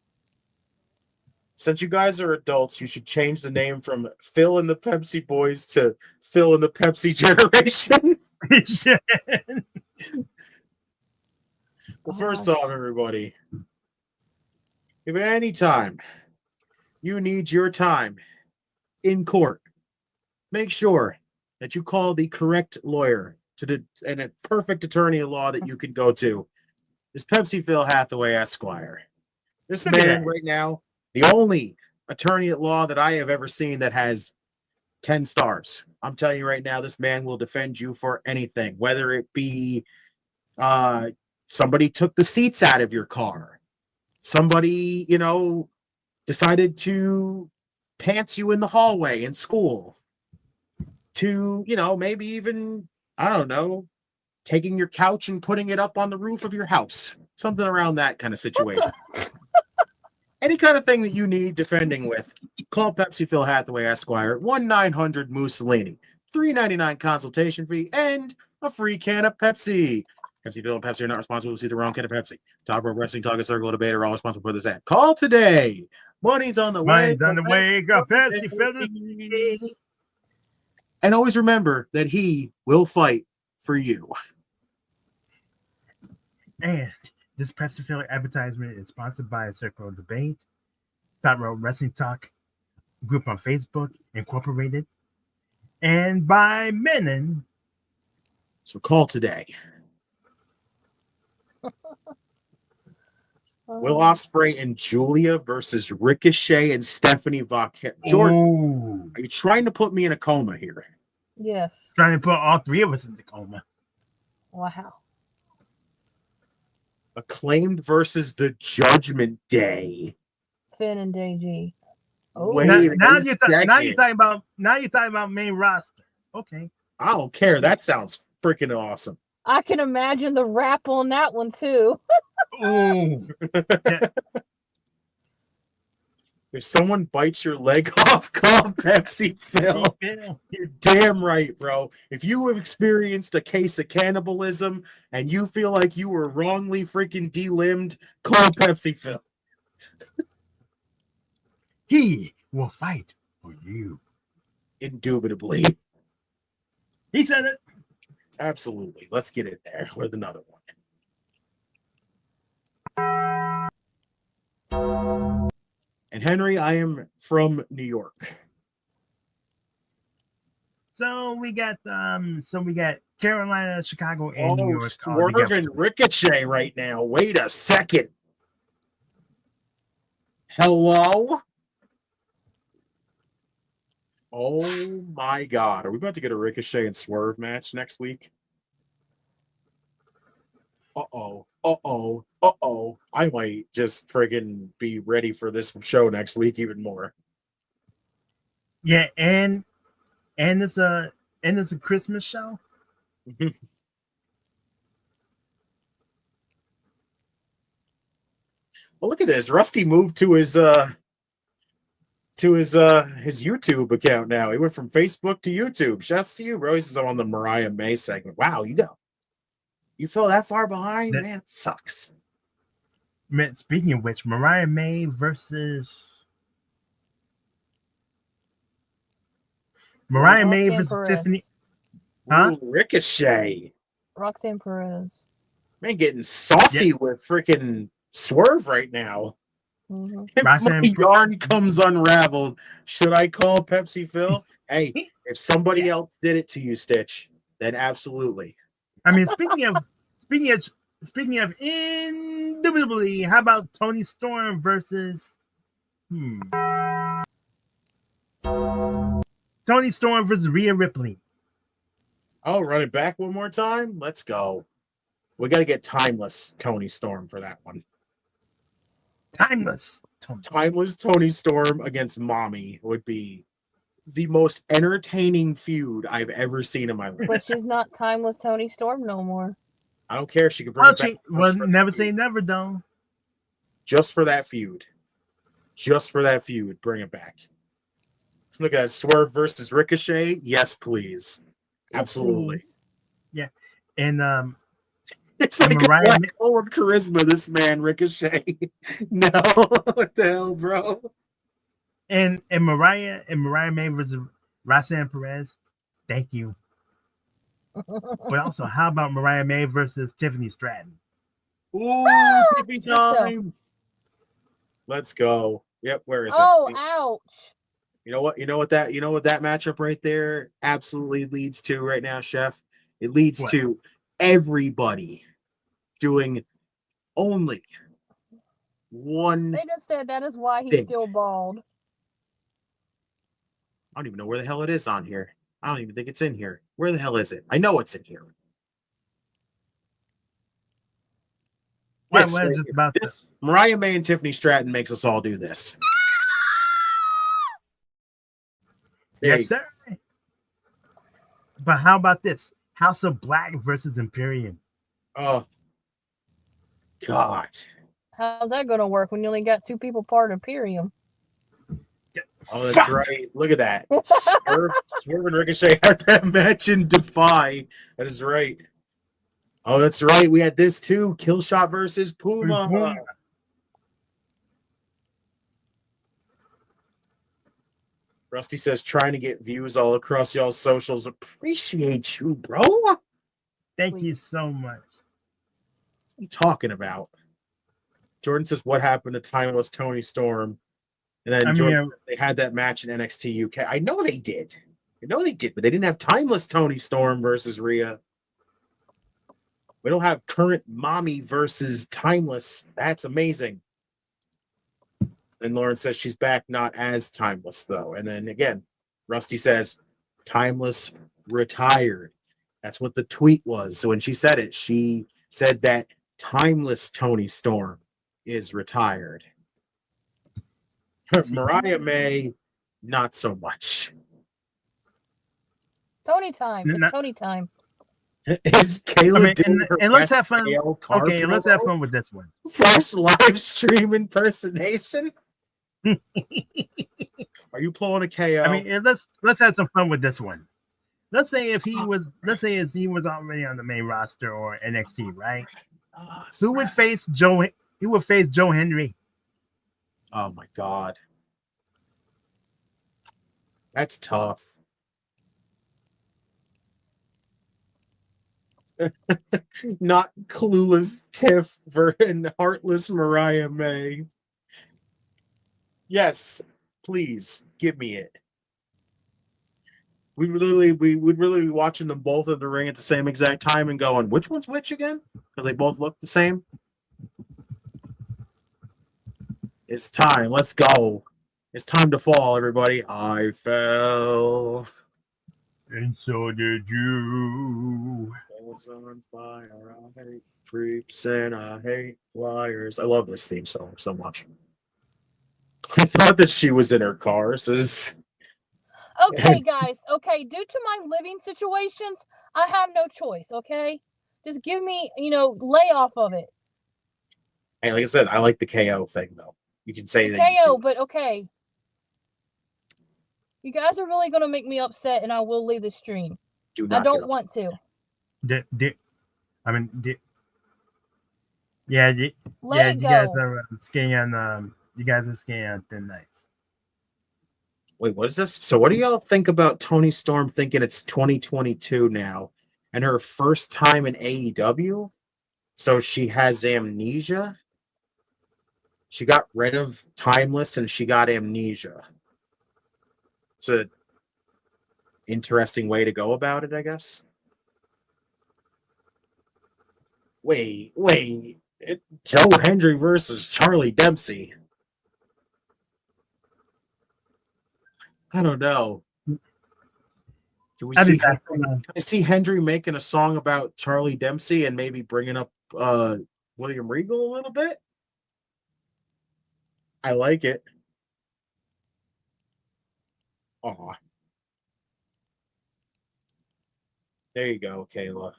Since you guys are adults, you should change the name from Phil and the Pepsi Boys to Phil and the Pepsi Generation. Well, first off, everybody, if at any time you need your time in court, make sure that you call the correct lawyer and a perfect attorney at law that you can go to is Pepsi Phil Hathaway Esquire. This man right now, the only attorney at law that I have ever seen that has 10 stars. I'm telling you right now, this man will defend you for anything, whether it be somebody took the seats out of your car, somebody, decided to pants you in the hallway in school, to, maybe even, I don't know, taking your couch and putting it up on the roof of your house, something around that kind of situation. Any kind of thing that you need defending with, call Pepsi Phil Hathaway Esquire, 1-900 Mussolini. $3.99 consultation fee, and a free can of Pepsi. Pepsi Phil and Pepsi are not responsible to see the wrong can of Pepsi. Top Rope Wrestling, Talk, and Circle Debate are all responsible for this ad. Call today. Money's on the way. Mine's on the way. Got Pepsi Phil. And always remember that he will fight for you. And this Pepsi Filler advertisement is sponsored by Circle Debate, Top Rope Wrestling Talk group on Facebook, Incorporated, and by Menon. So call today. Will Ospreay and Julia versus Ricochet and Stephanie Vaquero. Jordan, are you trying to put me in a coma here? Yes. Trying to put all three of us in the coma. Wow. Acclaimed versus the Judgment Day. Finn and JG. Oh, Wait Now a you're second. talking about main roster. Okay. I don't care. That sounds freaking awesome. I can imagine the rap on that one too. Oh. If someone bites your leg off, call Pepsi Phil. You're damn right, bro. If you have experienced a case of cannibalism and you feel like you were wrongly freaking delimbed, call Pepsi Phil. He will fight for you. Indubitably. He said it. Absolutely. Let's get it there with another one. And Henry, I am from New York. So we got Carolina, Chicago, and New York. all Swerve together. and Ricochet right now. Wait a second. Hello? Oh my God. Are we about to get a Ricochet and Swerve match next week? Uh-oh. Uh-oh. Uh-oh. I might just friggin' be ready for this show next week even more. Yeah, and it's a Christmas show. Well, look at this. Rusty moved to his YouTube account now. He went from Facebook to YouTube. Shouts to you, bro. He's on the Mariah May segment. Wow, you fell that far behind? Man, it sucks. Man, speaking of which, Mariah May versus Tiffany. Huh? Ooh, Ricochet. Roxanne Perez. Man, getting saucy with freaking Swerve right now. Mm-hmm. If my yarn comes unraveled, should I call Pepsi Phil? Hey, if somebody else did it to you, Stitch, then absolutely. I mean, speaking of indubitably, how about Tony Storm versus Tony Storm versus Rhea Ripley? Oh, run it back one more time. Let's go. We got to get timeless Tony Storm for that one. Timeless Tony Storm against Mommy would be the most entertaining feud I've ever seen in my life. But she's not timeless Tony Storm no more. I don't care. She could bring it back. Well, never say never, though. Just for that feud. Bring it back. Look at that. Swerve versus Ricochet. Yes, please. Absolutely. Please. Yeah. And it's like a black hole of charisma, this man, Ricochet. No, what the hell, bro? And Mariah May versus Roxanne Perez. Thank you. But also, how about Mariah May versus Tiffany Stratton? Ooh, Tiffany time. Let's go. Yep, where is it? Oh, ouch. You know what that matchup right there absolutely leads to right now, Chef? It leads to everybody doing only one. They just said that is why he's still bald. I don't even know where the hell it is on here. I don't even think it's in here. Where the hell is it? I know it's in here. This Mariah May and Tiffany Stratton makes us all do this. Yes, sir. But how about this? House of Black versus Imperium. Oh, God. How's that going to work when you only got two people part of Imperium? Oh, that's Fuck! right. Look at that. Swerve and Ricochet had that match in Defy. That is right. Oh, that's right. We had this too. Killshot versus Puma. Puma. Rusty says, trying to get views all across y'all's socials. Appreciate you, bro. What are Thank you so much. you talking about? Jordan says, what happened to Timeless Tony Storm? And then I mean, Jordan, they had that match in NXT UK. I know they did. But they didn't have Timeless Tony Storm versus Rhea. We don't have current mommy versus Timeless. That's amazing. And Lauren says she's back, not as Timeless, though. And then again, Rusty says, Timeless retired. That's what the tweet was. So when she said it, she said that Timeless Tony Storm is retired. Mariah May, not so much. Tony time. It's No. Tony time. Is Kayla I mean, doing her and let's best have fun. AL car Okay, let's have promo? fun with this one. / live stream impersonation? Are you pulling a KO? I mean, and let's have some fun with this one. Let's say if he was already on the main roster or NXT, right? Who would face Joe? He would face Joe Henry. Oh my God. That's tough. Not clueless Tiff and heartless Mariah May. Yes, please give me it. We would really be watching them both in the ring at the same exact time and going, which one's which again? Because they both look the same. It's time. Let's go. It's time to fall, everybody. I fell. And so did you. I was on fire. I hate creeps and I hate liars. I love this theme song so much. I thought that she was in her car. So this... Okay, guys. Okay, due to my living situations, I have no choice. Okay, just give me, lay off of it. Hey, like I said, I like the KO thing though. You can say that. KO, but okay. You guys are really gonna make me upset, and I will leave the stream. Do not I don't want to. Yeah, you Let it go. guys are skiing on. You guys are skiing on thin ice. Wait, what is this? So, what do y'all think about Toni Storm thinking it's 2022 now, and her first time in AEW? So she has amnesia. She got rid of Timeless, and she got amnesia. It's an interesting way to go about it, I guess. Wait. Joe Hendry versus Charlie Dempsey. I don't know. Do we see? Can I see Hendry making a song about Charlie Dempsey and maybe bringing up William Regal a little bit? I like it. Aw. There you go, Kayla.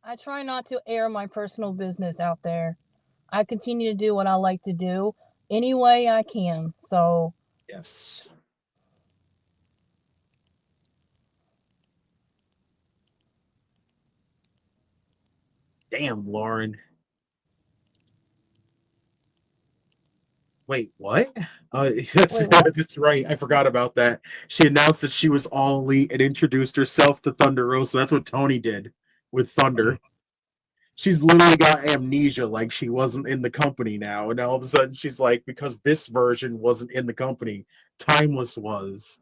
I try not to air my personal business out there. I continue to do what I like to do any way I can. So, yes. Damn, Lauren. Wait, what? That's right. I forgot about that. She announced that she was all elite and introduced herself to Thunder Rosa. That's what Tony did with Thunder. She's literally got amnesia, like she wasn't in the company now. And all of a sudden she's like, because this version wasn't in the company, Timeless was.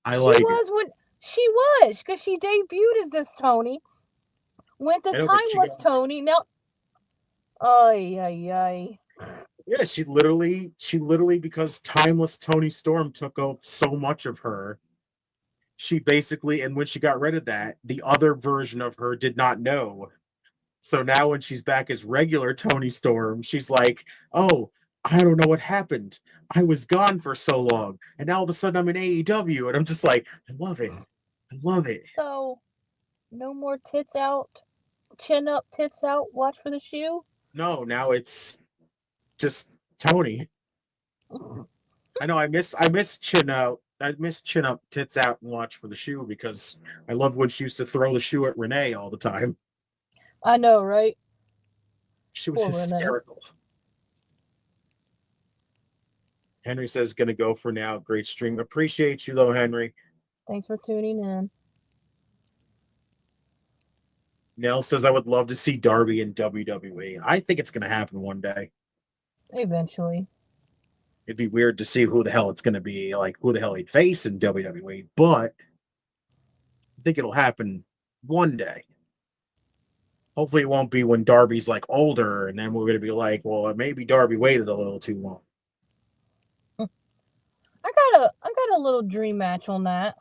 She was, because she debuted as this Tony. Went to Timeless Tony. Now, ay. Yeah, she literally, because Timeless Toni Storm took up so much of her, she basically, and when she got rid of that, the other version of her did not know. So now when she's back as regular Toni Storm, she's like, oh, I don't know what happened. I was gone for so long. And now all of a sudden I'm in AEW. And I'm just like, I love it. I love it. So, no more tits out, chin up, tits out. Watch for the shoe. No, now it's just Tony. I know. I miss chin out. I miss chin up, tits out, and watch for the shoe because I love when she used to throw the shoe at Renee all the time. I know, right? She was Poor Renee. hysterical. Henry says gonna go for now. Great stream. Appreciate you though, Henry. Thanks for tuning in. Nell says I would love to see Darby in WWE. I think it's gonna happen one day. Eventually. It'd be weird to see who the hell it's gonna be, like who the hell he'd face in WWE, but I think it'll happen one day. Hopefully it won't be when Darby's like older, and then we're gonna be like, well, maybe Darby waited a little too long. I got a little dream match on that.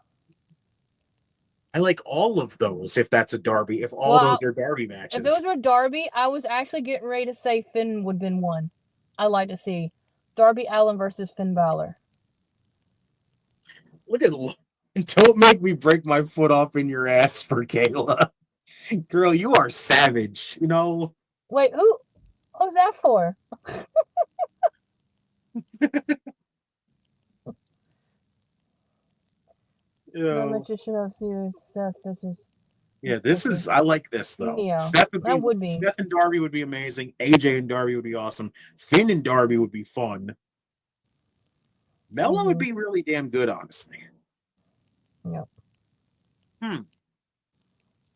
I like all of those if that's a Darby, if all Well, those are Darby matches. If those were Darby, I was actually getting ready to say Finn would have been one. I'd like to see Darby Allin versus Finn Balor. Look at don't make me break my foot off in your ass for Kayla. Girl, you are savage, you know. Wait, who's that for? No mention should have serious Seth. This is I like this though. Yeah, Seth would be. Seth and Darby would be amazing. AJ and Darby would be awesome. Finn and Darby would be fun. Mella would be really damn good, honestly. Yep.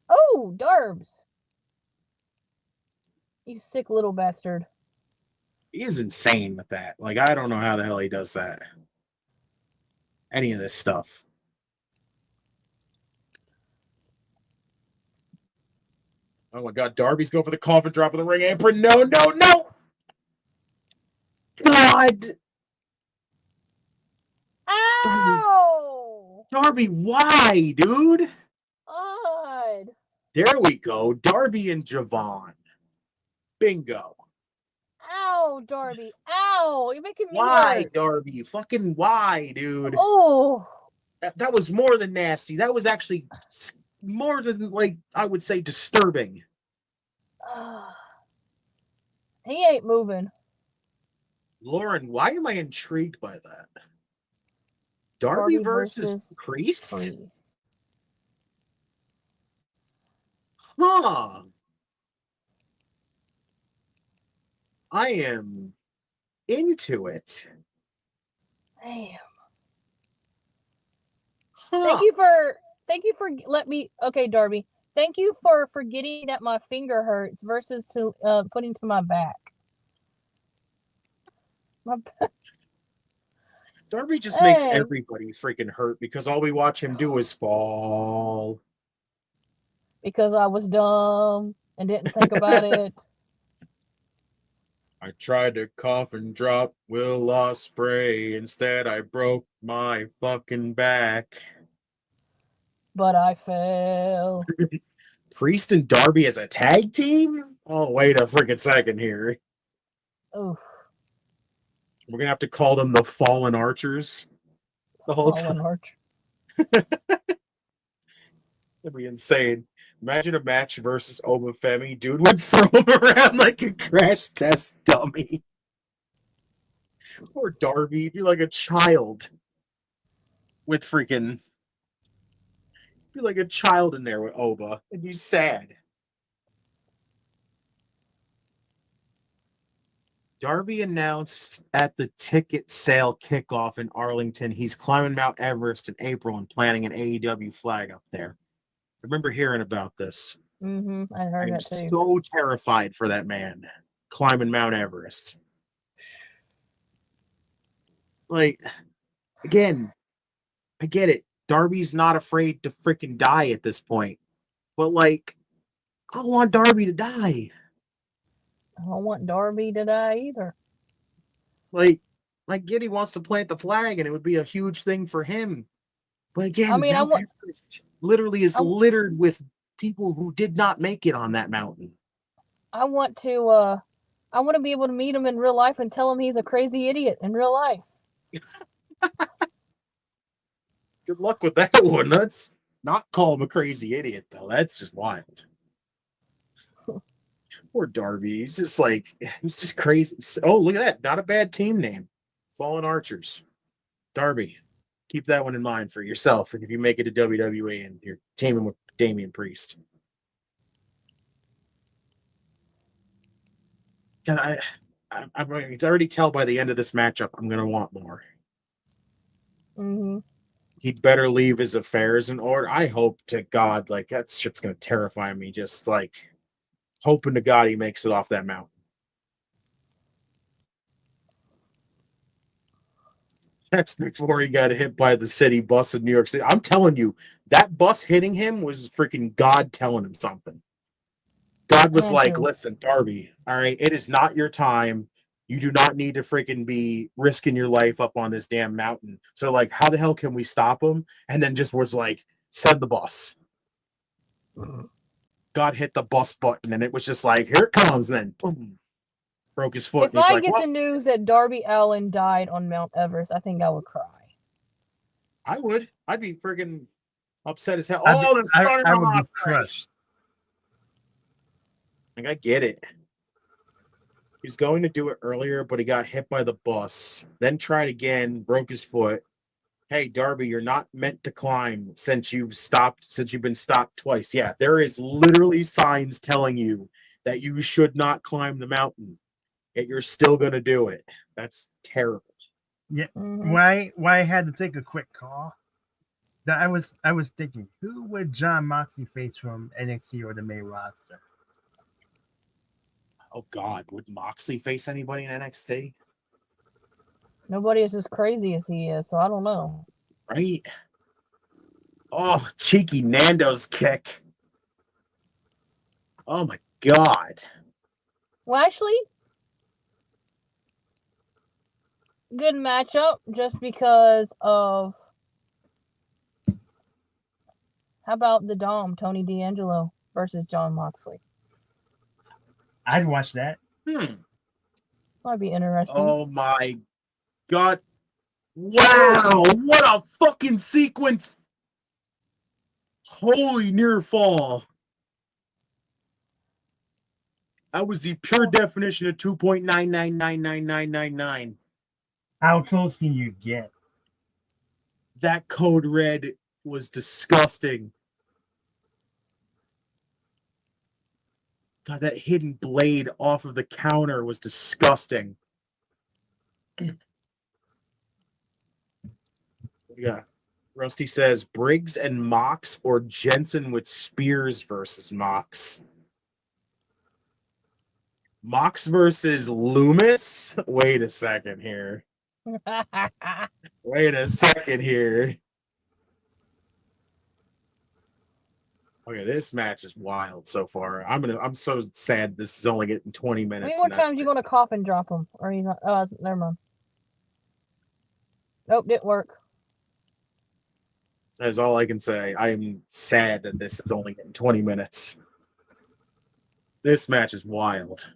Oh, Darbs. You sick little bastard. He is insane with that. Like, I don't know how the hell he does that. Any of this stuff. Oh my god, Darby's going for the coffin drop of the ring apron. No, no, no! God! Ow! Darby, why, dude? God. There we go. Darby and Javon. Bingo. Ow, Darby. Ow. You're making me Why, hurt. Darby? Fucking why, dude? Oh. That was more than nasty. That was actually more than, like, I would say disturbing. He ain't moving. Lauren, why am I intrigued by that? Darby versus Priest? Huh. I am into it. Damn. Huh. Thank you for let me. Okay, Darby. Thank you for forgetting that my finger hurts versus to putting to my back. Darby just makes everybody freaking hurt because all we watch him do is fall. Because I was dumb and didn't think about it. I tried to cough and drop Will Ospreay. Instead, I broke my fucking back. But I fell. Priest and Darby as a tag team? Oh, wait a freaking second here. Oof. We're going to have to call them the Fallen Archers the whole time. Archer. That'd be insane. Imagine a match versus Obafemi. Dude would throw him around like a crash test dummy. Poor Darby. Be like a child with freaking... Be like a child in there with Oba. And be sad. Darby announced at the ticket sale kickoff in Arlington he's climbing Mount Everest in April and planting an AEW flag up there. I remember hearing about this. I heard that too. I'm so terrified for that man climbing Mount Everest. Like, again, I get it. Darby's not afraid to freaking die at this point. But, like, I don't want Darby to die. I don't want Darby to die either. Like Giddy wants to plant the flag, and it would be a huge thing for him. But again, Mount Everest literally is littered with people who did not make it on that mountain. I want to be able to meet him in real life and tell him he's a crazy idiot in real life. Good luck with that one. That's Not call him a crazy idiot, though. That's just wild. Poor Darby. He's just crazy. Oh, look at that. Not a bad team name. Fallen Archers. Darby. Keep that one in mind for yourself. And if you make it to WWE and you're teaming with Damian Priest. And I can already tell by the end of this matchup, I'm going to want more. Mm-hmm. He'd better leave his affairs in order. I hope to God, like, that shit's going to terrify me. Just like hoping to God he makes it off that mountain. That's before he got hit by the city bus in New York City. I'm telling you, that bus hitting him was freaking God telling him something. God was like, listen, Darby, all right, it is not your time. You do not need to freaking be risking your life up on this damn mountain. So, like, how the hell can we stop him? And then just was like, send the bus. God hit the bus button, and it was just like, here it comes. And then, boom, broke his foot. If I get the news that Darby Allin died on Mount Everest, I think I would cry. I would. I'd be freaking upset as hell. I would be crushed. Like, I get it. He was going to do it earlier, but he got hit by the bus. Then tried again, broke his foot. Hey, Darby, you're not meant to climb since you've been stopped twice. Yeah, there is literally signs telling you that you should not climb the mountain, yet you're still going to do it. That's terrible. Yeah. Why I had to take a quick call? That I was thinking, who would John Moxley face from NXT or the main roster? Oh God, would Moxley face anybody in NXT? Nobody is as crazy as he is, so I don't know. Right? Oh, cheeky Nando's kick. Oh my God. Well, actually, good matchup just because of. How about the Dom, Tony D'Angelo versus John Moxley? I'd watch that. Might be interesting. Oh my God. Wow, what a fucking sequence. Holy near fall. That was the pure definition of 2.99999999. How close can you get? That code red was disgusting. God, that hidden blade off of the counter was disgusting. Yeah. Rusty says Briggs and Mox or Jensen with Spears versus Mox. Mox versus Loomis? Wait a second here. Wait a second here. Okay, this match is wild so far. I'm so sad this is only getting 20 minutes. How many more times you gonna cough and drop him? Or you gonna, oh, never mind. Nope, didn't work. That's all I can say. I am sad that this is only getting 20 minutes. This match is wild.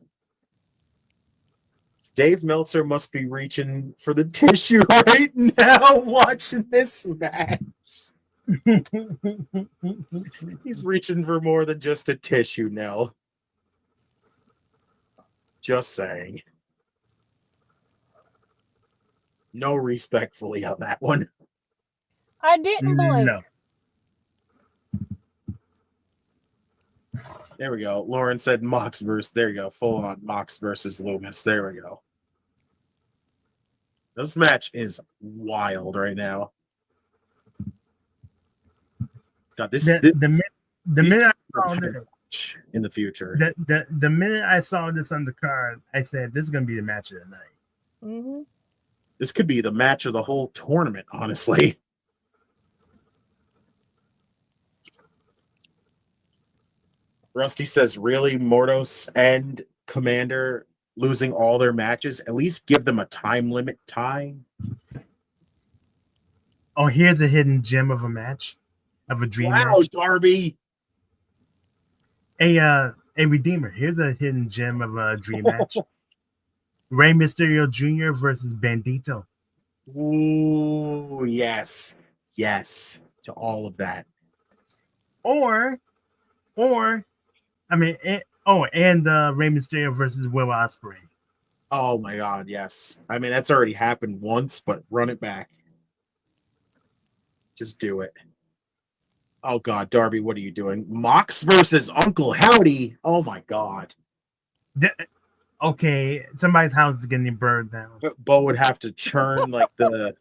Dave Meltzer must be reaching for the tissue right now watching this match. He's reaching for more than just a tissue, Nell. Just saying. No respectfully on that one. I didn't blink. No. There we go. Lauren said Mox versus. There you go. Full on Mox versus Loomis. There we go. This match is wild right now. God, the minute I saw this in the future. The minute I saw this on the card, I said this is gonna be the match of the night. Mm-hmm. This could be the match of the whole tournament, honestly. Rusty says, really, Mordos and Commander losing all their matches? At least give them a time limit tie. Oh, here's a hidden gem of a match. Of a dream wow, match. Darby. A Redeemer. Here's a hidden gem of a dream match. Rey Mysterio Jr. versus Bandito. Ooh, yes. Yes to all of that. or I mean, and Rey Mysterio versus Will Ospreay. Oh my God, yes. I mean, that's already happened once, but run it back. Just do it. Oh God, Darby, what are you doing? Mox versus Uncle Howdy. Oh my God. Okay, somebody's house is getting burned down. Bo would have to churn like the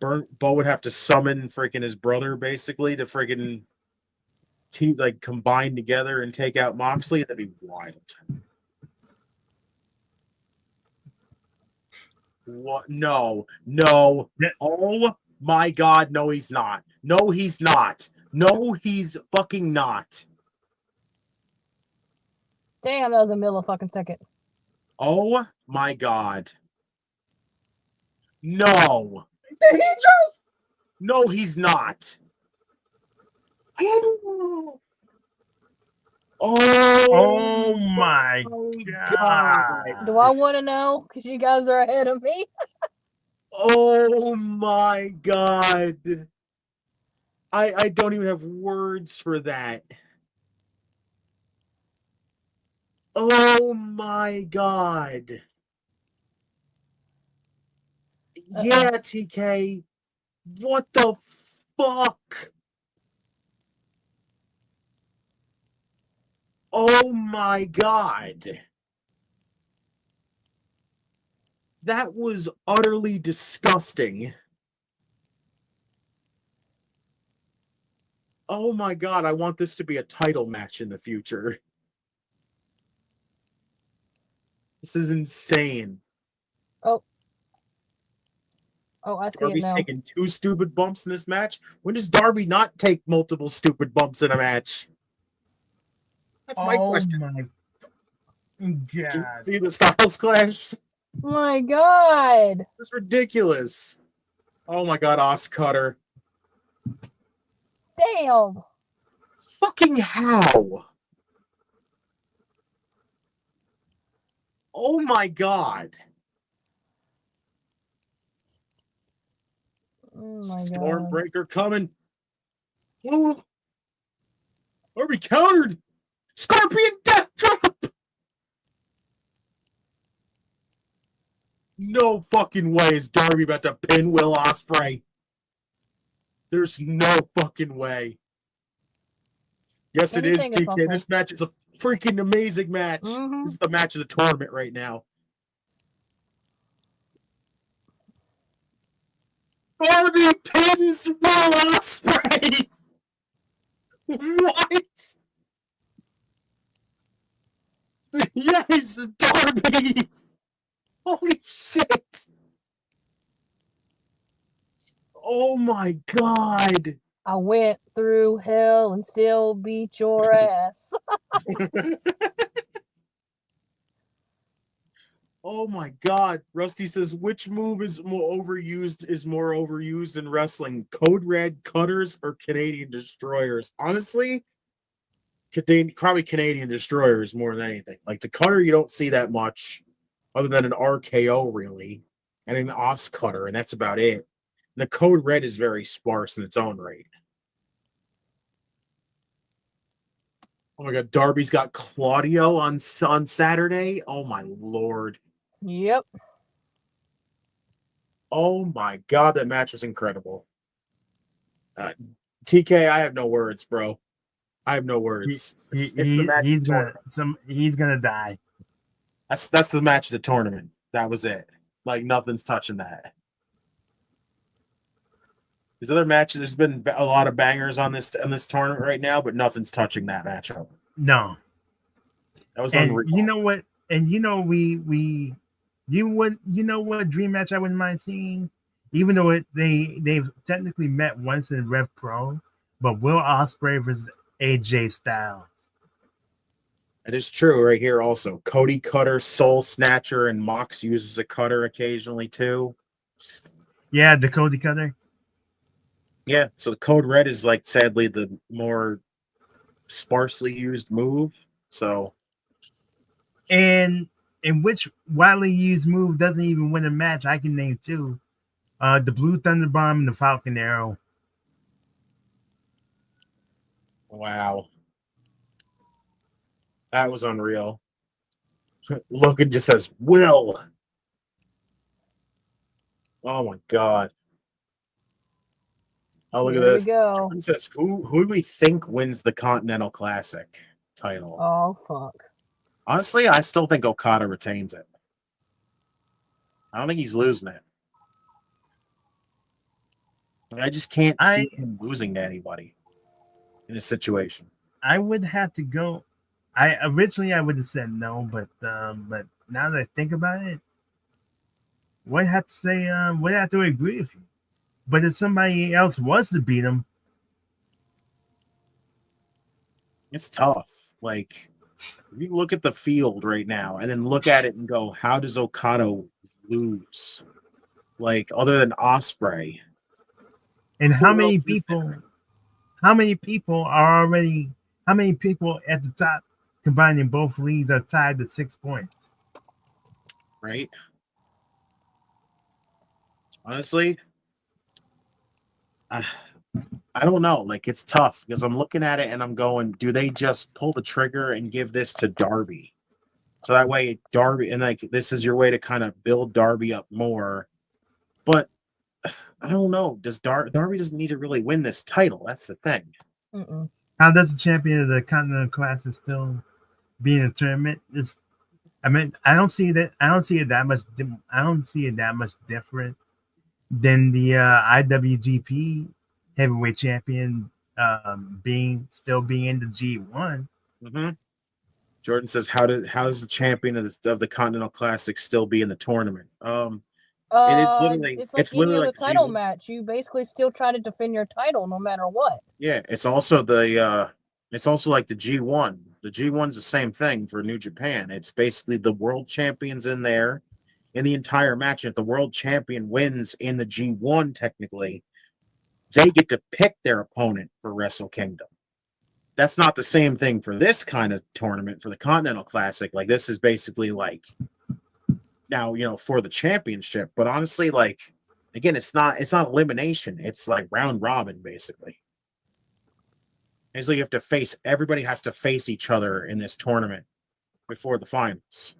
Bo would have to summon freaking his brother basically to freaking like combine together and take out Moxley. That'd be wild. What? No. Yeah. Oh my God, no, he's not. No, he's not. No, he's fucking not. Damn, that was a millifucking second. Oh my God. No. Did he just? No, he's not. Oh my God. Do I want to know? Because you guys are ahead of me. Oh my God. I don't even have words for that. Oh my God. Yeah, TK. What the fuck? Oh my God. That was utterly disgusting. Oh my God, I want this to be a title match in the future. This is insane. Oh, I see Darby's it now. taking 2 stupid bumps in this match. When does Darby not take multiple stupid bumps in a match? That's my question. My Did you God. see the Styles Clash? My God. It's ridiculous. Oh my God, Os Cutter. Damn. Fucking how? Oh my God. Oh my God. Stormbreaker coming. Oh. Darby countered. Scorpion Death Drop. No fucking way is Darby about to pin Will Ospreay. There's no fucking way. Yes, it is, Anything is TK. possible. This match is a freaking amazing match. Mhm. This is the match of the tournament right now. Darby pins Will Ospreay. What? Yes, Darby. Holy shit. Oh my God. I went through hell and still beat your ass. Oh my God. Rusty says, which move is more overused in wrestling? Code Red cutters or Canadian destroyers? Honestly, probably Canadian destroyers more than anything. Like the cutter, you don't see that much other than an RKO, really, and an Os cutter, and that's about it. And the Code Red is very sparse in its own right. Oh my God, Darby's got Claudio on Saturday. Oh my Lord. Yep. Oh my God, that match was incredible. TK, I have no words, bro. I have no words. He's gonna die. That's the match of the tournament. That was it. Like nothing's touching that. There's other matches. There's been a lot of bangers on this tournament right now, but nothing's touching that matchup. No. That was And unreal. you know what? And you know what dream match I wouldn't mind seeing, even though they've technically met once in Rev Pro, but Will Ospreay versus AJ Styles. It is true right here also. Cody Cutter, Soul Snatcher, and Mox uses a cutter occasionally too. Yeah, the Cody Cutter. Yeah, so the Code Red is like sadly the more sparsely used move. So And which widely used move doesn't even win a match, I can name 2. The Blue Thunder Bomb and the Falcon Arrow. Wow. That was unreal. Logan just says, Will. Oh my God. Oh, look at Here we this. go. Jordan says, who do we think wins the Continental Classic title? Oh fuck. Honestly, I still think Okada retains it. I don't think he's losing it. I just can't see him losing to anybody in this situation. I would have to go. I originally I would have said no, but now that I think about it, would have to say would have to agree with you. But if somebody else was to beat him, It's tough. Like, if you look at the field right now and then look at it and go, how does Okada lose? Like, other than Osprey. and Who else is there? how many people are already, how many people at the top combining both leagues are tied to 6 points? Right? Honestly, I don't know. Like, it's tough because I'm looking at it and I'm going, do they just pull the trigger and give this to Darby? So that way, Darby, and like, this is your way to kind of build Darby up more. But I don't know. Does Darby doesn't need to really win this title? That's the thing. Mm-mm. How does the champion of the Continental Classic still be in a tournament? I mean, I don't see it that much. I don't see it that much different than the IWGP Heavyweight Champion being in the G1. Mm-hmm. Jordan says, how does the champion of the Continental Classic still be in the tournament? And it's like any literally other like title match. You basically still try to defend your title no matter what. Yeah, it's also like the G1. The G1's the same thing for New Japan. It's basically the world champions in there in the entire match. If the world champion wins in the G1, technically, they get to pick their opponent for Wrestle Kingdom. That's not the same thing for this kind of tournament for the Continental Classic. Like, this is basically like now, for the championship. But honestly, like, again, it's not elimination. It's like round robin, basically. Basically, everybody has to face each other in this tournament before the finals.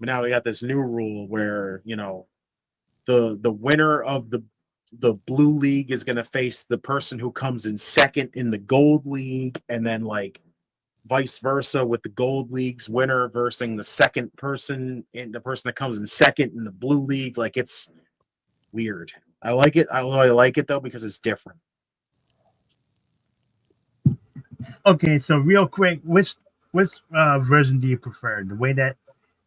But now we got this new rule where, the winner of the blue league is going to face the person who comes in second in the gold league, and then like vice versa with the gold league's winner versus the second person and the person that comes in second in the blue league. Like, it's weird. I like it. I like it though because it's different. Okay, so real quick, which version do you prefer? The way that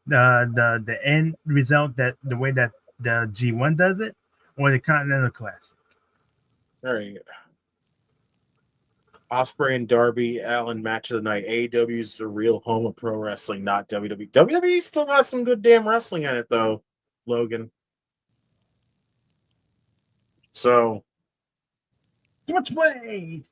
the end result, that the way that the G1 does it, or the Continental Classic? All right. Osprey and Darby Allin match of the night. AEW is the real home of pro wrestling, not WWE. WWE still got some good damn wrestling in it though, Logan. So much weight.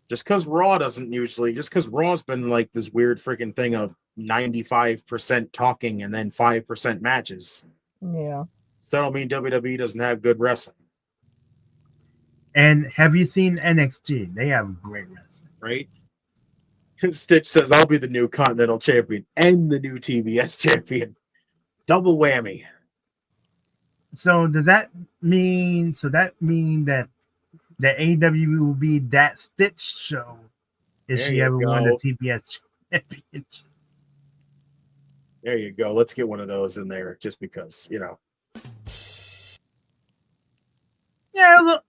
Just because Raw's been like this weird freaking thing of 95% talking and then 5% matches. Yeah. Still don't mean WWE doesn't have good wrestling. And have you seen NXT? They have great wrestling. Right? Stitch says, I'll be the new Continental Champion and the new TBS Champion. Double whammy. So does that mean that the AEW will be that Stitch show if There she you ever won go. the TBS championship? There you go. Let's get one of those in there just because, Yeah,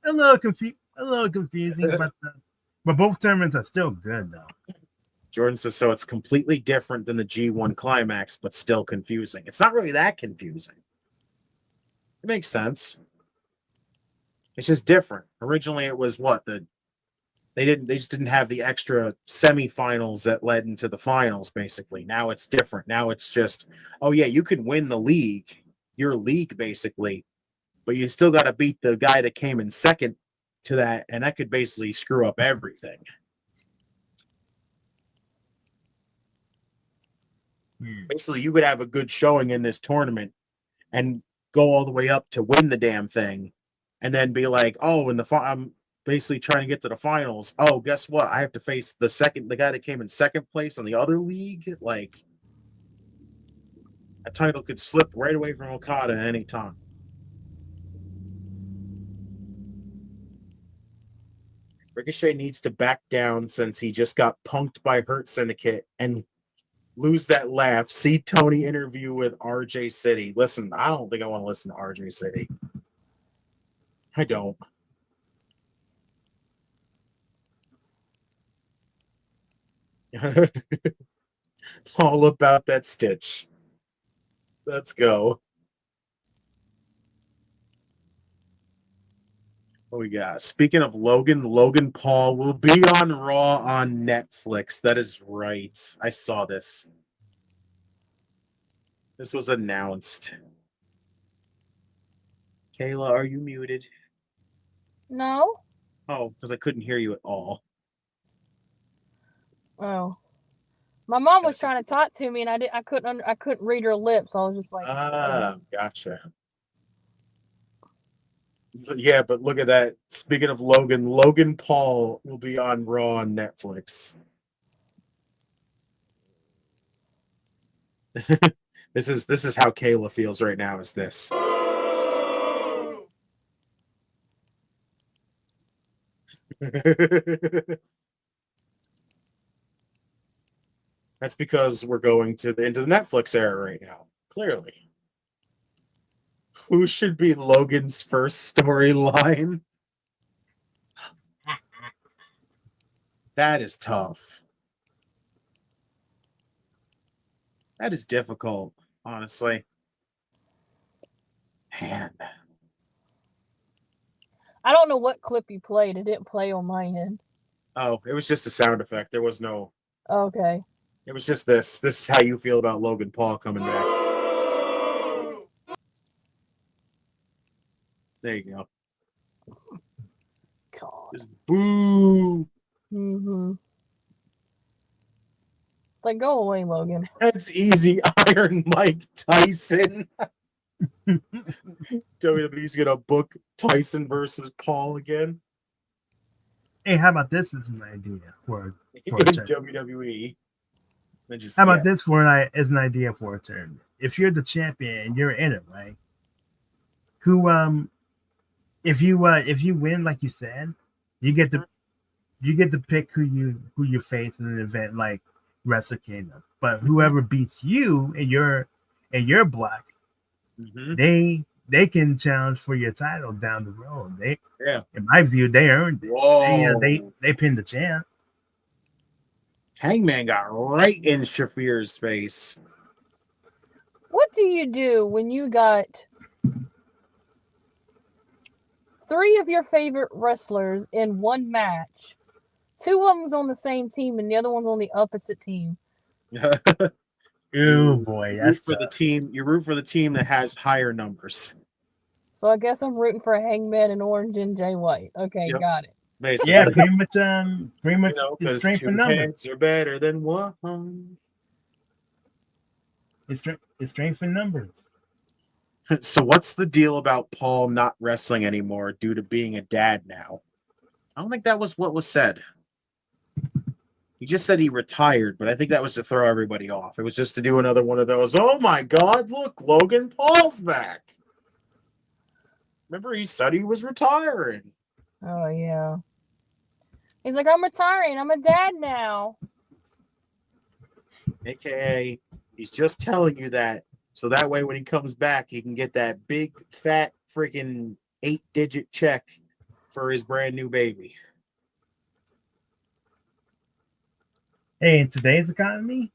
a little confusing, but both tournaments are still good though. Jordan says, so it's completely different than the G1 climax, but still confusing. It's not really that confusing. It makes sense. It's just different. Originally, it was they just didn't have the extra semifinals that led into the finals, basically. Now it's different. Now it's just, oh yeah, you could win the league, your league, basically, but you still got to beat the guy that came in second to that, and that could basically screw up everything. Basically, you could have a good showing in this tournament and go all the way up to win the damn thing, and then be like, oh, in the basically trying to get to the finals. Oh, guess what? I have to face the guy that came in second place on the other league. Like, a title could slip right away from Okada at any time. Ricochet needs to back down since he just got punked by Hurt Syndicate and lose that laugh. See Tony interview with RJ City. Listen, I don't think I want to listen to RJ City. I don't. All about that stitch. Let's go. What we got? Speaking of Logan Paul will be on Raw on Netflix. That is right. I saw this. This was announced. Kayla, are you muted? No. Oh, because I couldn't hear you at all. Oh. My mom was trying to talk to me, and I couldn't read her lips. So I was just like, Gotcha. Yeah, but look at that. Speaking of Logan Paul will be on Raw on Netflix. This is how Kayla feels right now. Is this? That's because we're going into the Netflix era right now. Clearly. Who should be Logan's first storyline? That is tough. That is difficult, honestly. Man. I don't know what clip you played. It didn't play on my end. Oh, it was just a sound effect. There was no. Okay. It was just this. This is how you feel about Logan Paul coming back. There you go. God. Just boo. Mm-hmm. Like, go away, Logan. That's easy. Iron Mike Tyson. WWE's gonna book Tyson versus Paul again. Hey, how about this as an idea for In a turn? WWE. How about this as an idea for a turn? If you're the champion and you're in it, right? Who if you win, like you said, you get to pick who you face in an event like Wrestle Kingdom. But whoever beats you and your block, they can challenge for your title down the road. In my view, they earned it. Whoa. They pinned the champ. Hangman got right in Shafir's face. What do you do when you got 3 of your favorite wrestlers in one match? 2 of them's on the same team and the other one's on the opposite team. Oh boy, that's for the team. You root for the team that has higher numbers. So I guess I'm rooting for Hangman and Orange and Jay White. Okay, got it. Basically. Yeah, pretty much. Because strength for 2 numbers. heads are better than 1. It's strength for numbers. So what's the deal about Paul not wrestling anymore due to being a dad now? I don't think that was what was said. He just said he retired, but I think that was to throw everybody off. It was just to do another one of those, oh my God, look, Logan Paul's back. Remember, he said he was retiring. Oh, yeah. He's like, I'm retiring. I'm a dad now. AKA, he's just telling you that, so that way when he comes back, he can get that big, fat, freaking 8-digit check for his brand new baby. Hey, in today's economy,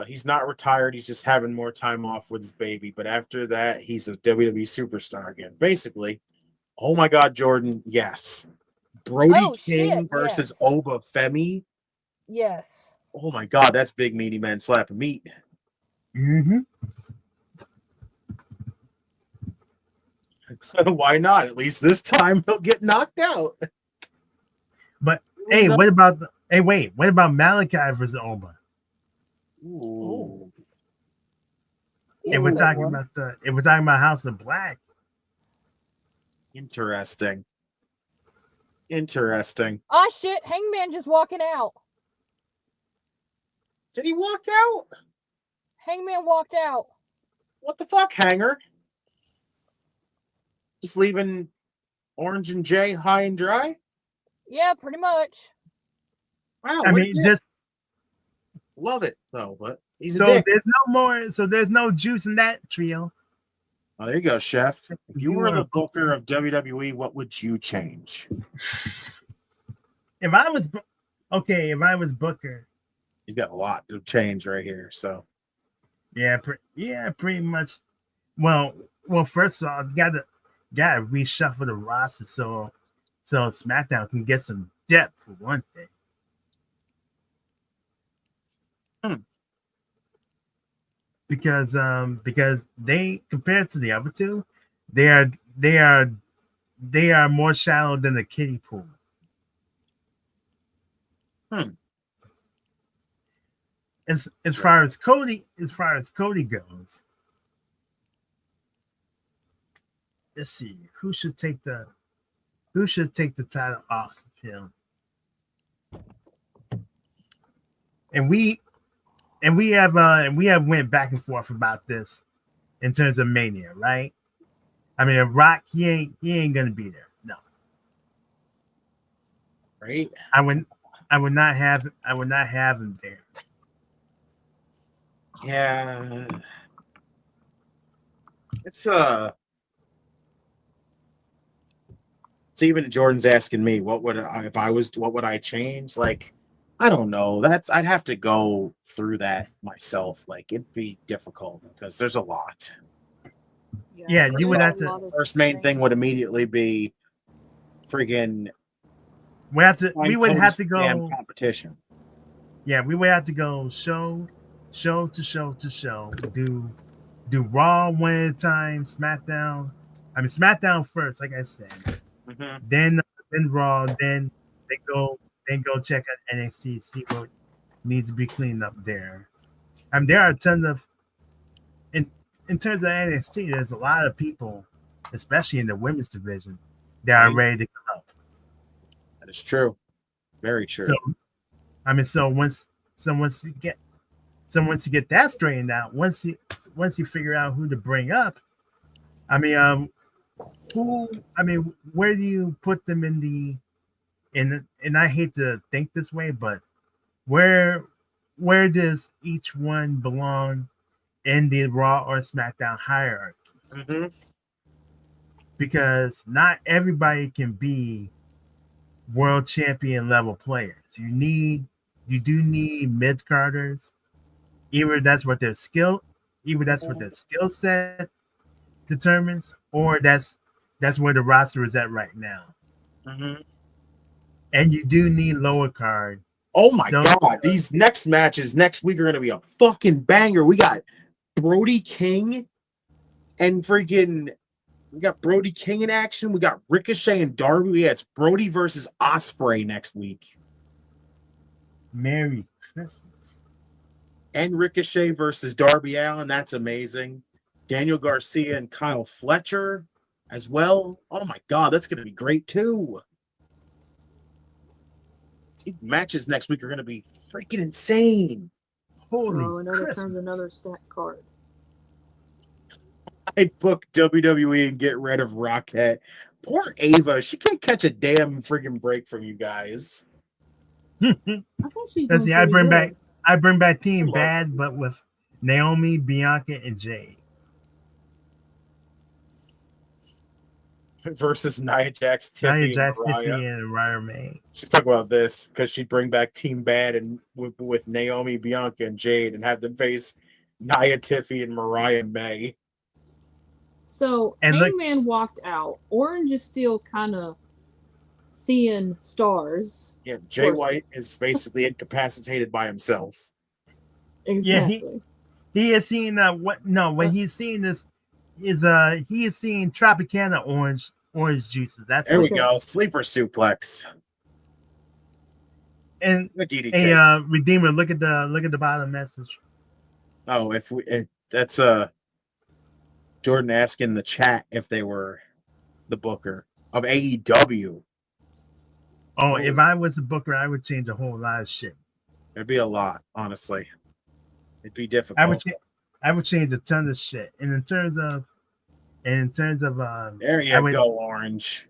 he's not retired. He's just having more time off with his baby. But after that, he's a WWE superstar again. Basically, oh my God, Jordan, yes. Brody King versus Oba Femi. Yes. Oh my God, that's big meaty man slapping meat. Mm-hmm. Why not? At least this time he'll get knocked out. But hey, what about Malachi versus Oba? Ooh. If we're talking about House of Black, Interesting. Interesting. Oh shit! Hangman just walking out. Did he walk out? Hangman walked out. What the fuck, Hanger? Just leaving Orange and Jay high and dry? Yeah, pretty much. Wow. I what a mean, dick. just Love it though, but he's a so dick. there's no more. So there's no juice in that trio. Oh, there you go, Chef. If you You were the are- booker of WWE, what would you change? If I was if I was Booker, He's got a lot to change right here. So yeah, pretty much. Well, first of all, gotta reshuffle the roster so SmackDown can get some depth for one thing. Because they, compared to the other two, they are more shallow than the kiddie pool. As far as Cody goes, let's see who should take the title off of him. And we have went back and forth about this in terms of Mania, right? I mean, Rock, he ain't gonna be there. No, right? I would not have him there. Yeah. It's even Jordan's asking me what would I change? Like, I don't know. I'd have to go through that myself. Like, it'd be difficult because there's a lot. Yeah, you would have to. First main thing would immediately be freaking. We would have to damn go competition. Yeah, we would have to go show to show. Do Raw one at a time, SmackDown. I mean SmackDown first, like I said. Mm-hmm. Then Raw, then go check out NXT, see what needs to be cleaned up there. I mean, there are a ton of in terms of NXT, there's a lot of people, especially in the women's division, that are ready to come up. That is true. Very true. So, I mean, once you get that straightened out, once you figure out who to bring up, I mean, where do you put them and I hate to think this way, but where does each one belong in the Raw or SmackDown hierarchy? Mm-hmm. Because not everybody can be world champion level players. You do need mid carders. Either that's what their skill set determines, or that's where the roster is at right now. Mm-hmm. And you do need lower card. Oh my God. These next matches next week are going to be a fucking banger. We got Brody King and we got Brody King in action. We got Ricochet and Darby. Yeah, it's Brody versus Ospreay next week. Merry Christmas. And Ricochet versus Darby Allin. That's amazing. Daniel Garcia and Kyle Fletcher as well. Oh my God, that's going to be great too. These matches next week are going to be freaking insane. Holy another stack card. I'd book WWE and get rid of Rockette. Poor Ava. She can't catch a damn freaking break from you guys. I think she's Let's see, I bring back Team Love Bad, her. but with Naomi, Bianca, and Jade. Versus Nia Jax, Tiffany, and Mariah May. She talk about this because she'd bring back Team Bad and with Naomi, Bianca, and Jade and have them face Nia, Tiffany, and Mariah May. So Hangman walked out. Orange is still kind of seeing stars. Yeah, Jay White is basically incapacitated by himself. Exactly. Yeah, he is seeing what he's seeing is he is seeing Tropicana orange juices. That's There we Okay. go. Sleeper suplex. And A DDT. hey, Redeemer, look at the bottom message. Oh, that's Jordan asking the chat if they were the booker of AEW. Oh, if I was a booker, I would change a whole lot of shit. It'd be a lot, honestly. It'd be difficult. I would change a ton of shit. And in terms of there you go, Orange.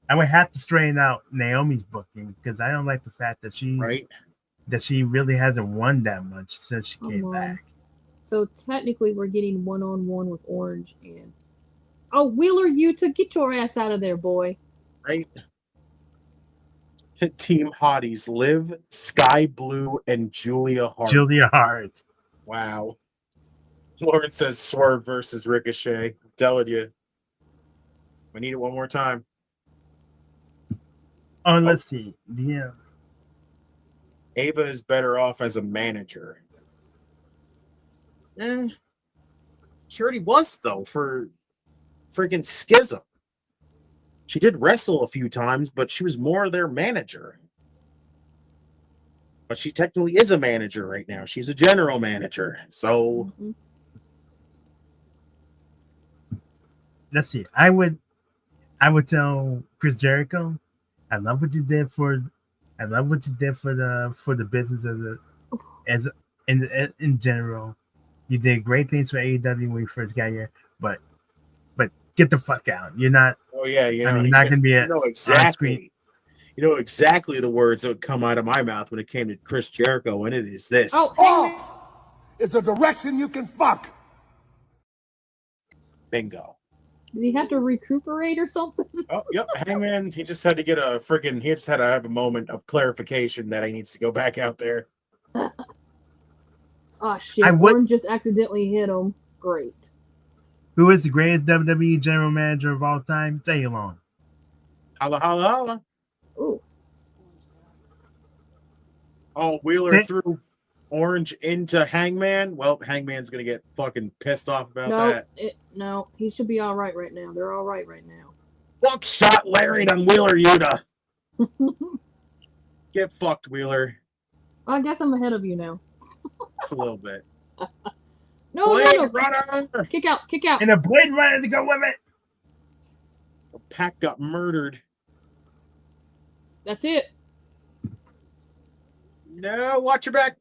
I would have to straighten out Naomi's booking because I don't like the fact that she really hasn't won that much since she came back. So technically, we're getting one-on-one with Orange and Wheeler Yuta, get your ass out of there, boy. Right. Team Hotties, Liv, Sky Blue, and Julia Hart. Julia Hart. Wow. Lauren says Swerve versus Ricochet. I'm telling you. We need it one more time. Oh, let's see. Yeah. Ava is better off as a manager. She already was, though, for freaking Schism. She did wrestle a few times, but she was more their manager. But she technically is a manager right now. She's a general manager. So let's see. I would tell Chris Jericho, I love what you did for the business in general. You did great things for AEW when you first got here, but get the fuck out. You're not. Oh yeah, you're not going to be exactly. You know exactly the words that would come out of my mouth when it came to Chris Jericho, and it is this. Off is a direction you can fuck. Bingo. Did he have to recuperate or something? Oh, yep. Hangman, he just had to get he just had to have a moment of clarification that he needs to go back out there. Oh, shit. Orange just accidentally hit him. Great. Who is the greatest WWE general manager of all time? Teddy Long. Holla, holla, holla. Ooh. Oh, Wheeler threw Orange into Hangman. Well, Hangman's going to get fucking pissed off about that. No, he should be all right now. They're all right now. Buckshot Lariat on Wheeler Yuta. Get fucked, Wheeler. I guess I'm ahead of you now. Just a little bit. No. Runner. Kick out. And a Blade Runner to go with it. Pac got murdered. That's it. No, watch your back.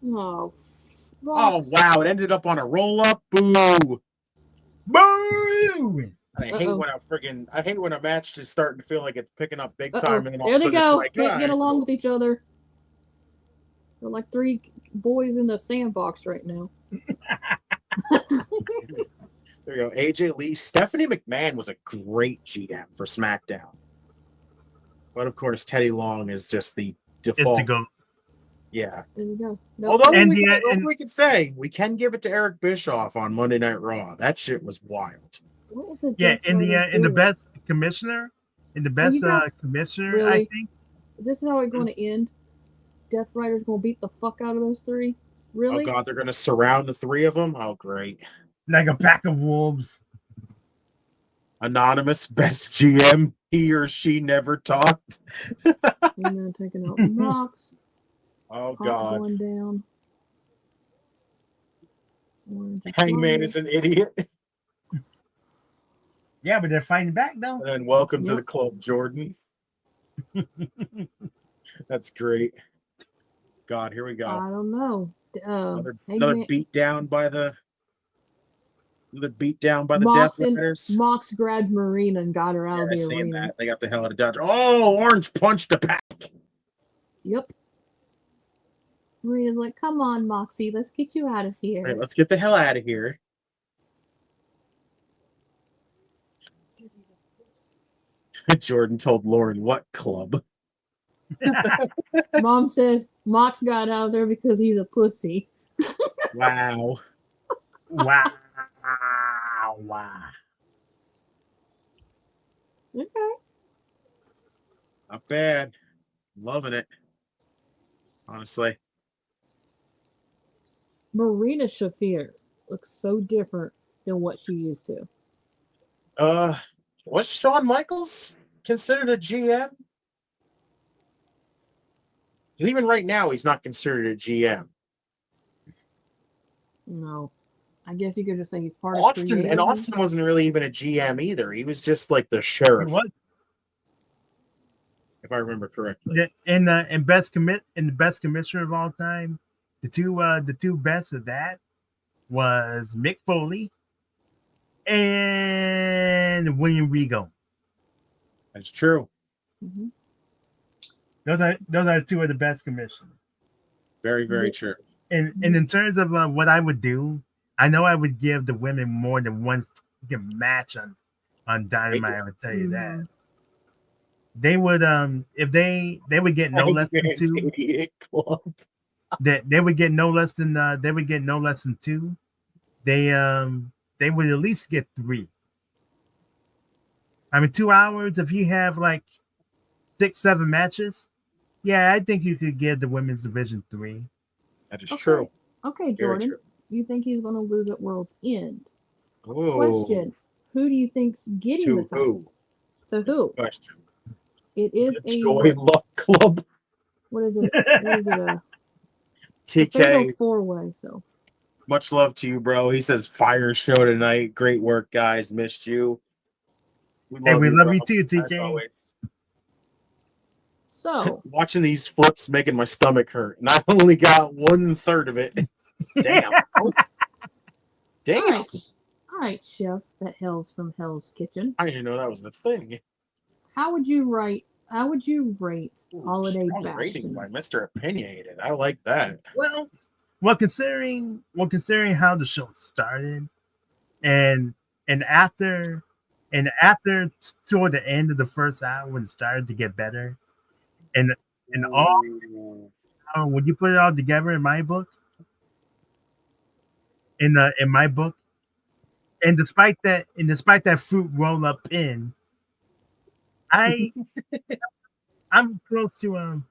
Oh. Oh, wow. It ended up on a roll-up. Boo. Boo. I hate when a match is starting to feel like it's picking up big time. And then all there they go. Like, Can't get along with each other. They're like three boys in the sandbox right now. There you go. AJ Lee. Stephanie McMahon was a great GM for SmackDown. But, of course, Teddy Long is just the default. It's the GOAT. Yeah. There you go. Nope. Although we can say, we can give it to Eric Bischoff on Monday Night Raw. That shit was wild. In the best commissioner, commissioner, really? I think. Is this how it's going to end? Death Rider's going to beat the fuck out of those three? Really? Oh, God, they're going to surround the three of them? Oh, great. Like a pack of wolves. Anonymous, best GM, he or she never talked. And taking out the box. Oh, God. Going down. Hangman is an idiot. Yeah, but they're fighting back, though. And then welcome to the club, Jordan. That's great. God, here we go. I don't know. Another beat down by the Death Riders. Mox grabbed Marina and got her out of the arena. That. They got the hell out of Dodge. Oh, Orange punched the Pac. Yep. Marina's like, come on, Moxie, let's get you out of here. Right, let's get the hell out of here. Jordan told Lauren, what club? Mom says Mox got out of there because he's a pussy. Wow. Wow. Okay. Not bad. Loving it. Honestly. Marina Shafir looks so different than what she used to. Was Shawn Michaels considered a GM? Even right now, he's not considered a GM. No. I guess you could just say he's part of Austin, and creative. Austin wasn't really even a GM either. He was just like the He sheriff, was if I remember correctly. in the best commissioner of all time. The two best of that was Mick Foley and William Regal. That's true. Mhm. Those are two of the best commissioners. Very, very true. And in terms of what I would do, I know I would give the women more than one match on Dynamite. I would tell you that. They would if they would get no less than 2. 88 Club. They would get no less than 2. They would at least get 3. I mean, 2 hours. If you have like 6-7 matches, yeah, I think you could give the women's division 3. That is true. Okay, Very Jordan. true. You think he's going to lose at World's End? Ooh. Question: who do you think's getting the To title? who? To That's the who? question. It is The Joy Luck Club. what is it? What is it? A TK. fatal 4-way. So Much love to you, bro. He says, fire show tonight. Great work, guys. Missed you. Hey, we love bro, you too, as TK. always. so Watching these flips making my stomach hurt, and I only got 1/3 of it. Damn. Damn. all right, chef. That hails from Hell's Kitchen. I didn't know that was the thing. How would you rate Holiday Strong Bash? rating by Mr. Opinionated. I like that. Well, considering how the show started, and after toward the end of the first hour when it started to get better, and all when you put it all together in my book, in my book, and despite that fruit roll up pin, I'm close to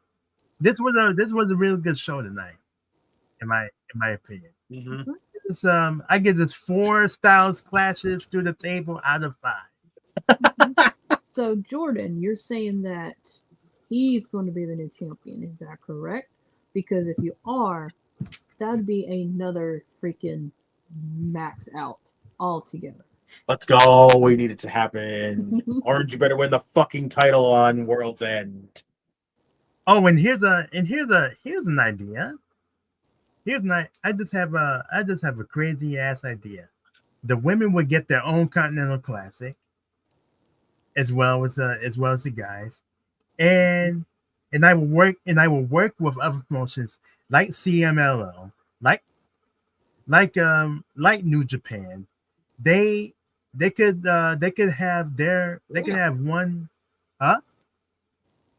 this was a really good show tonight, in my opinion. Mm-hmm. It's, I give this 4 styles clashes through the table out of 5. So Jordan, you're saying that he's going to be the new champion. Is that correct? Because if you are, that'd be another freaking max out altogether. Let's go. We need it to happen. Orange, you better win the fucking title on World's End. Oh, and here's an idea. I just have a crazy ass idea. The women would get their own Continental Classic, as well as the guys, and I will work with other promotions like CMLL, like New Japan. They could have one. Huh?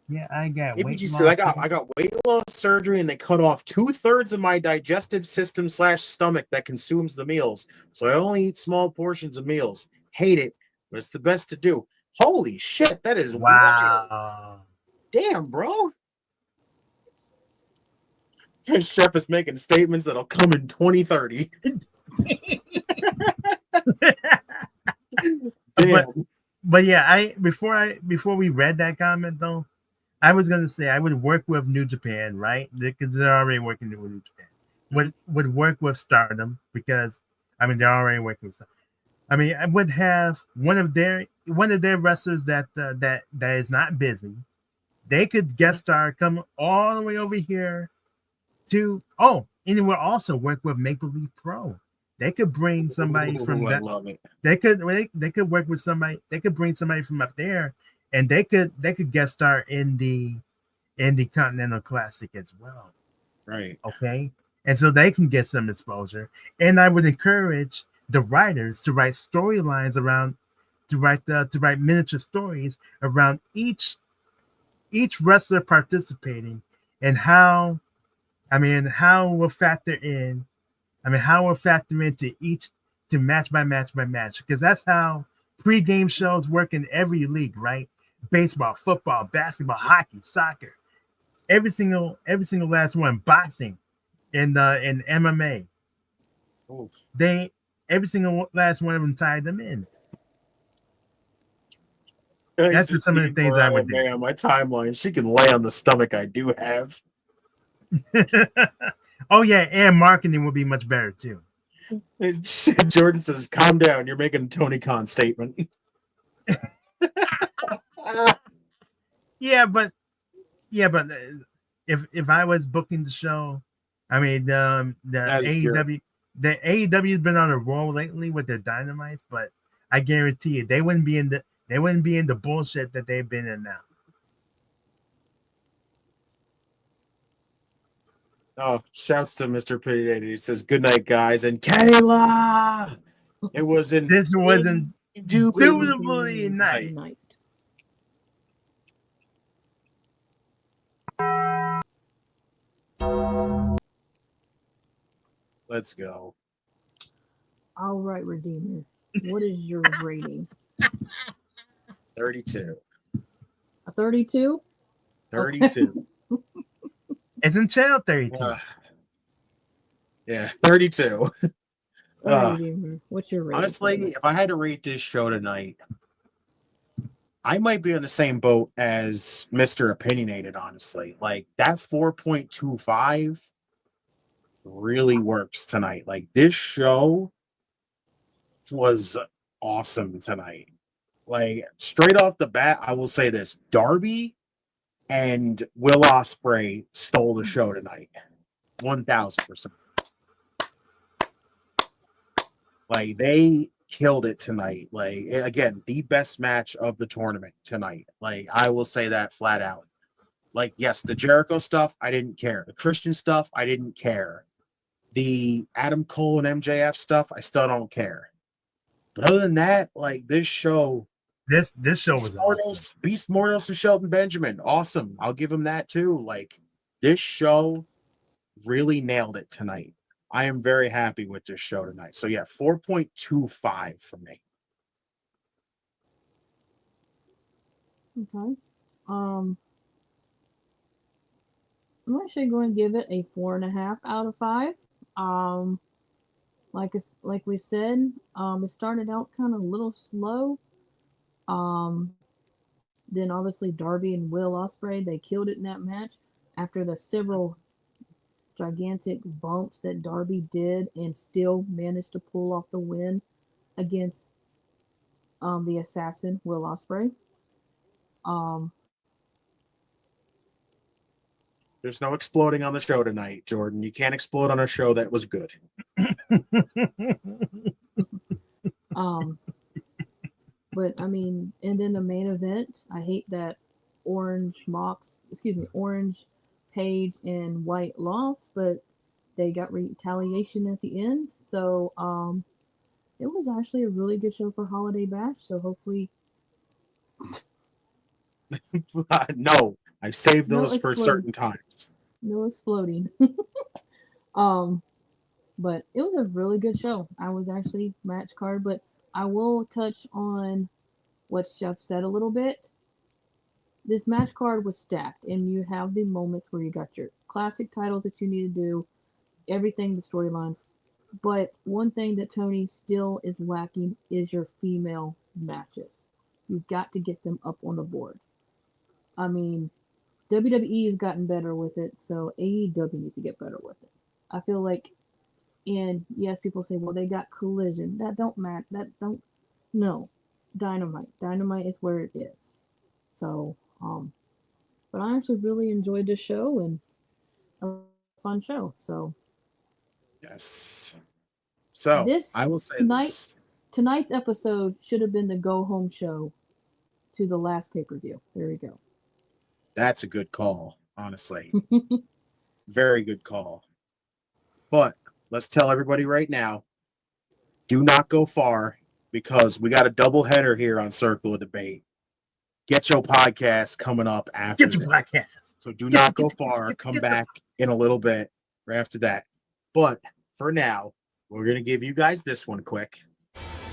Yeah, I got weight loss. I got weight loss surgery, and they cut off 2/3 of my digestive system / stomach that consumes the meals. So I only eat small portions of meals. Hate it, but it's the best to do. Holy shit, that is wild. Wow. Damn, bro. This chef is making statements that'll come in 2030. Damn. But yeah, before we read that comment though, I was gonna say I would work with New Japan, right? Because they're already working with New Japan. Would work with Stardom because they're already working with Stardom. I would have one of their wrestlers that is not busy. They could guest star, come all the way over here to and it would also work with Maple Leaf Pro. They could bring somebody from that. I love it. They could work with somebody. They could bring somebody from up there, and they could guest star in the Continental Classic as well. Right. Okay. And so they can get some exposure. And I would encourage the writers to write storylines to write miniature stories around each wrestler participating, and how we'll factor in. How we'll factor into to match by match by match, because that's how pre-game shows work in every league, right? Baseball, football, basketball, hockey, soccer, every single last one, boxing, in MMA. Oof. Every single last one of them tied them in. That's just some of the things I would do. On my timeline, she can lay on the stomach I do have. Oh yeah, and marketing will be much better too. Jordan says, "Calm down. You're making a Tony Khan statement." Yeah, but if I was booking the show, I mean the That is AEW the AEW's been on a roll lately with their Dynamites, but I guarantee you they wouldn't be in the bullshit that they've been in now. Oh, shouts to Mr. Pity Daddy. He says, "Good night, guys." And Kayla, it was an This wasn't indubitably night. Night. Let's go. All right, Redeemer. What is your rating? 32. A 32? 32. It's in channel 32. Yeah, 32. All right, Redeemer. What's your rating? Honestly, if I had to rate this show tonight, I might be on the same boat as Mr. Opinionated, honestly. Like, that 4.25 really works tonight. Like, this show was awesome tonight. Like, straight off the bat, I will say this. Darby and Will Ospreay stole the show tonight. 1,000%. Like, they killed it tonight. Like, again, the best match of the tournament tonight. Like, I will say that flat out. Like, yes, the Jericho stuff, I didn't care. The Christian stuff, I didn't care. The Adam Cole and MJF stuff, I still don't care. But other than that, like, this show, this show was awesome. Beast Mortals and Shelton Benjamin, awesome. I'll give him that too. Like, this show really nailed it tonight. I am very happy with this show tonight. So yeah, 4.25 for me. Okay. I'm actually going to give it a 4.5 out of 5. Like we said, it started out kind of a little slow. Then obviously Darby and Will Ospreay, they killed it in that match after the several gigantic bumps that Darby did and still managed to pull off the win against the assassin Will Ospreay. There's no exploding on the show tonight, Jordan. You can't explode on a show that was good. But I mean, and then the main event, I hate that Orange Page and White lost, but they got retaliation at the end. So it was actually a really good show for Holiday Bash. So hopefully, No, I saved No those for explode. certain times. no exploding. But it was a really good show. I was actually match card, but I will touch on what Chef said a little bit. This match card was stacked, and you have the moments where you got your classic titles that you need to do, everything, the storylines. But one thing that Tony still is lacking is your female matches. You've got to get them up on the board. I mean, WWE has gotten better with it, so AEW needs to get better with it. I feel like, and yes, people say, well, they got Collision. That don't matter. No. Dynamite. Dynamite is where it is. So, but I actually really enjoyed the show and a fun show. So, Yes. So This I will say tonight- this. tonight's episode should have been the go home show to the last pay per view. There we go. That's a good call, honestly. Very good call. But let's tell everybody right now, do not go far because we got a double header here on Circle of Debate. GETCHO podcast coming up after Get your this. podcast. So do not go far. Come back in a little bit right after that. But for now, we're going to give you guys this one quick.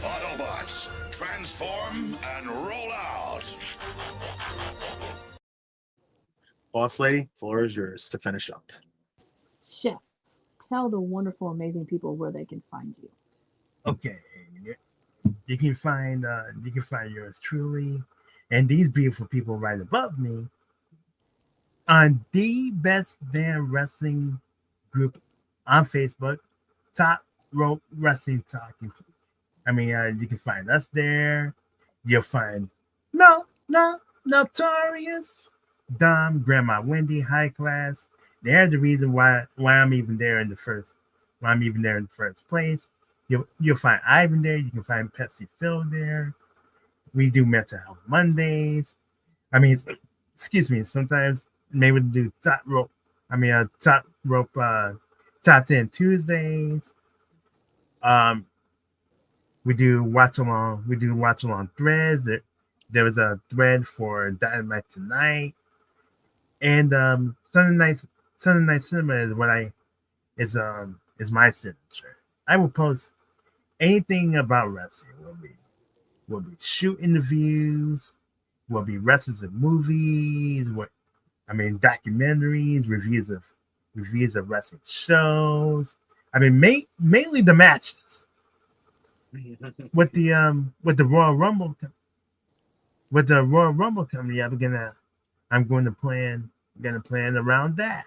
Autobots, transform and roll out. Boss lady, floor is yours to finish up. Chef, tell the wonderful, amazing people where they can find you. Okay, you can find yours truly and these beautiful people right above me on the Best Damn Wrestling group on Facebook, top rope wrestling talking. I mean, you can find us there. You'll find Notorious, Dom, Grandma Wendy, High Class. They're the reason why I'm even there in the first. Why I'm even there in the first place. You'll find Ivan there. You can find Pepsi Phil there. We do Mental Health Mondays. I mean, excuse me. Sometimes maybe we do top rope. Top rope. Top 10 Tuesdays. We do watch along. We do watch along threads. There was a thread for Dynamite tonight, and Sunday night cinema is my signature. I will post anything about wrestling. Will be shoot interviews. Will be wrestlers of movies. Documentaries, reviews of wrestling shows. Mainly the matches. With the Royal Rumble coming, I'm going to plan around that.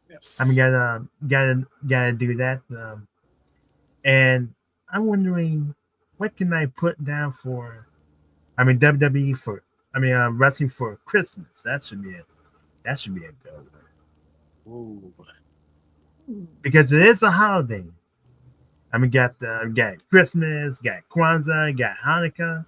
Yes. Gotta do that. And I'm wondering, what can I put down for? WWE for. Wrestling for Christmas. That should be a good one. Ooh. Because it is a holiday. Got Christmas, got Kwanzaa, got Hanukkah.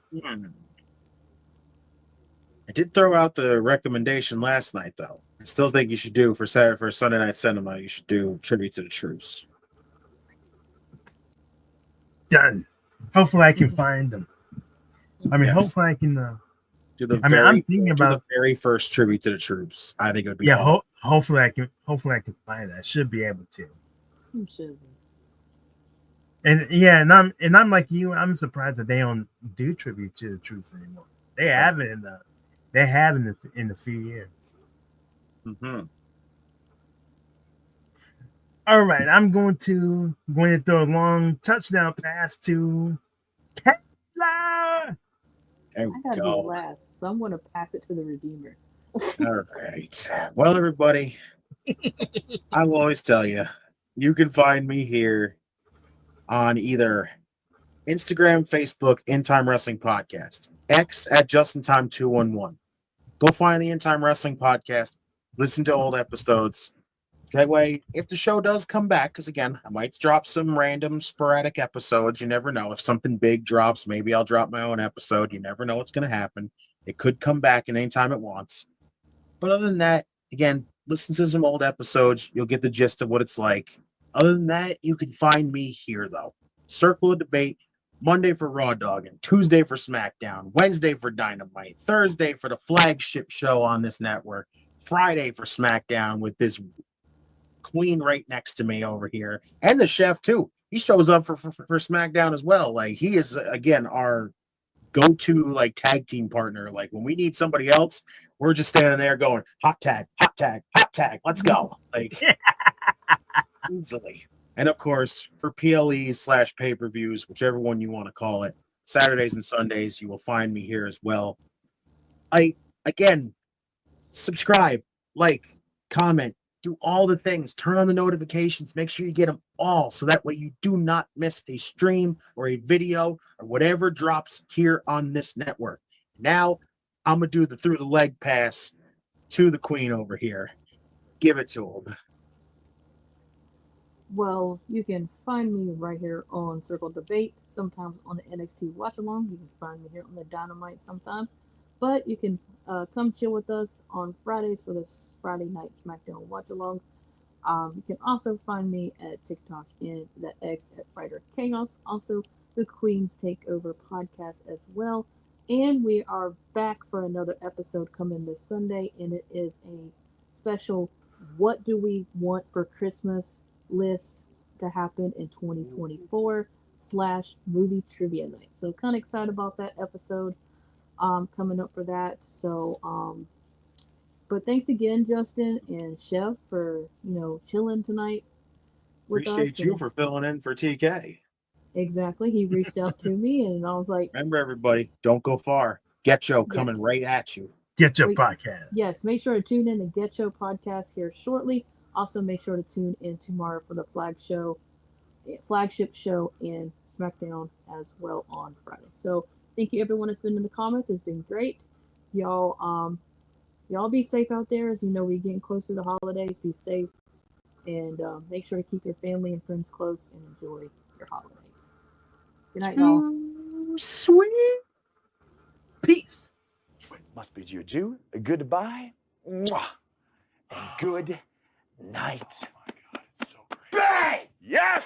I did throw out the recommendation last night, though. I still think you should do for Sunday Night Cinema. You should do Tribute to the Troops. Done. Hopefully, I can find them. Yes. Hopefully, I can. Do the I'm thinking about the very first Tribute to the Troops. I think it would be. Yeah. Hopefully, I can find that. I should be able to. You should. And yeah, and I'm like you. I'm surprised that they don't do Tribute to the Troops anymore. They haven't in a few years. Mm-hmm. All right, I'm going to throw a long touchdown pass to Kayla. I gotta be last. Someone to pass it to the Redeemer. All right. Well, everybody, I will always tell you, you can find me here on either Instagram, Facebook, In Time Wrestling Podcast, X at JustinTime211. Go find the In Time Wrestling Podcast. Listen to old episodes. That way, if the show does come back, because again, I might drop some random sporadic episodes. You never know. If something big drops, maybe I'll drop my own episode. You never know what's going to happen. It could come back at any time it wants. But other than that, again, listen to some old episodes. You'll get the gist of what it's like. Other than that, you can find me here, though. Circle of Debate, Monday for Raw Dogging, Tuesday for SmackDown, Wednesday for Dynamite, Thursday for the flagship show on this network, Friday for SmackDown with this queen right next to me over here, and the chef too. He shows up for SmackDown as well. Like, he is again our go-to like tag team partner. Like, when we need somebody else, we're just standing there going hot tag, let's go. Like, easily. And of course, for PLEs / pay-per-views, whichever one you want to call it, Saturdays and Sundays, you will find me here as well. Again, subscribe, like, comment, do all the things, turn on the notifications, make sure you get them all, so that way you do not miss a stream or a video or whatever drops here on this network. Now, I'm going to do the through the leg pass to the queen over here. Give it to him. Well, you can find me right here on Circle Debate, sometimes on the NXT Watch Along. You can find me here on the Dynamite sometimes. But you can come chill with us on Fridays for this Friday night SmackDown Watch Along. You can also find me at TikTok and the X at Fighter Chaos. Also, the Queen's Takeover podcast as well. And we are back for another episode coming this Sunday, and it is a special What Do We Want for Christmas list to happen in 2024 / movie trivia night. So kind of excited about that episode coming up for that. So but thanks again, Justin and Chef, for chilling tonight with us. Appreciate you for filling in for TK. Exactly. He reached out to me and I was like, Remember, everybody, don't go far. GETCHO coming right at you. GETCHO podcast. Yes, make sure to tune in to GETCHO podcast here shortly. Also, make sure to tune in tomorrow for the flagship show in SmackDown as well on Friday. So thank you everyone that's been in the comments. It's been great. Y'all be safe out there. As you know, we're getting close to the holidays. Be safe and make sure to keep your family and friends close and enjoy your holidays. Good night, y'all. Sweet. Peace. Must bid you adieu, a goodbye, mwah, and good night. Oh my God, it's so great. Bang! Yes!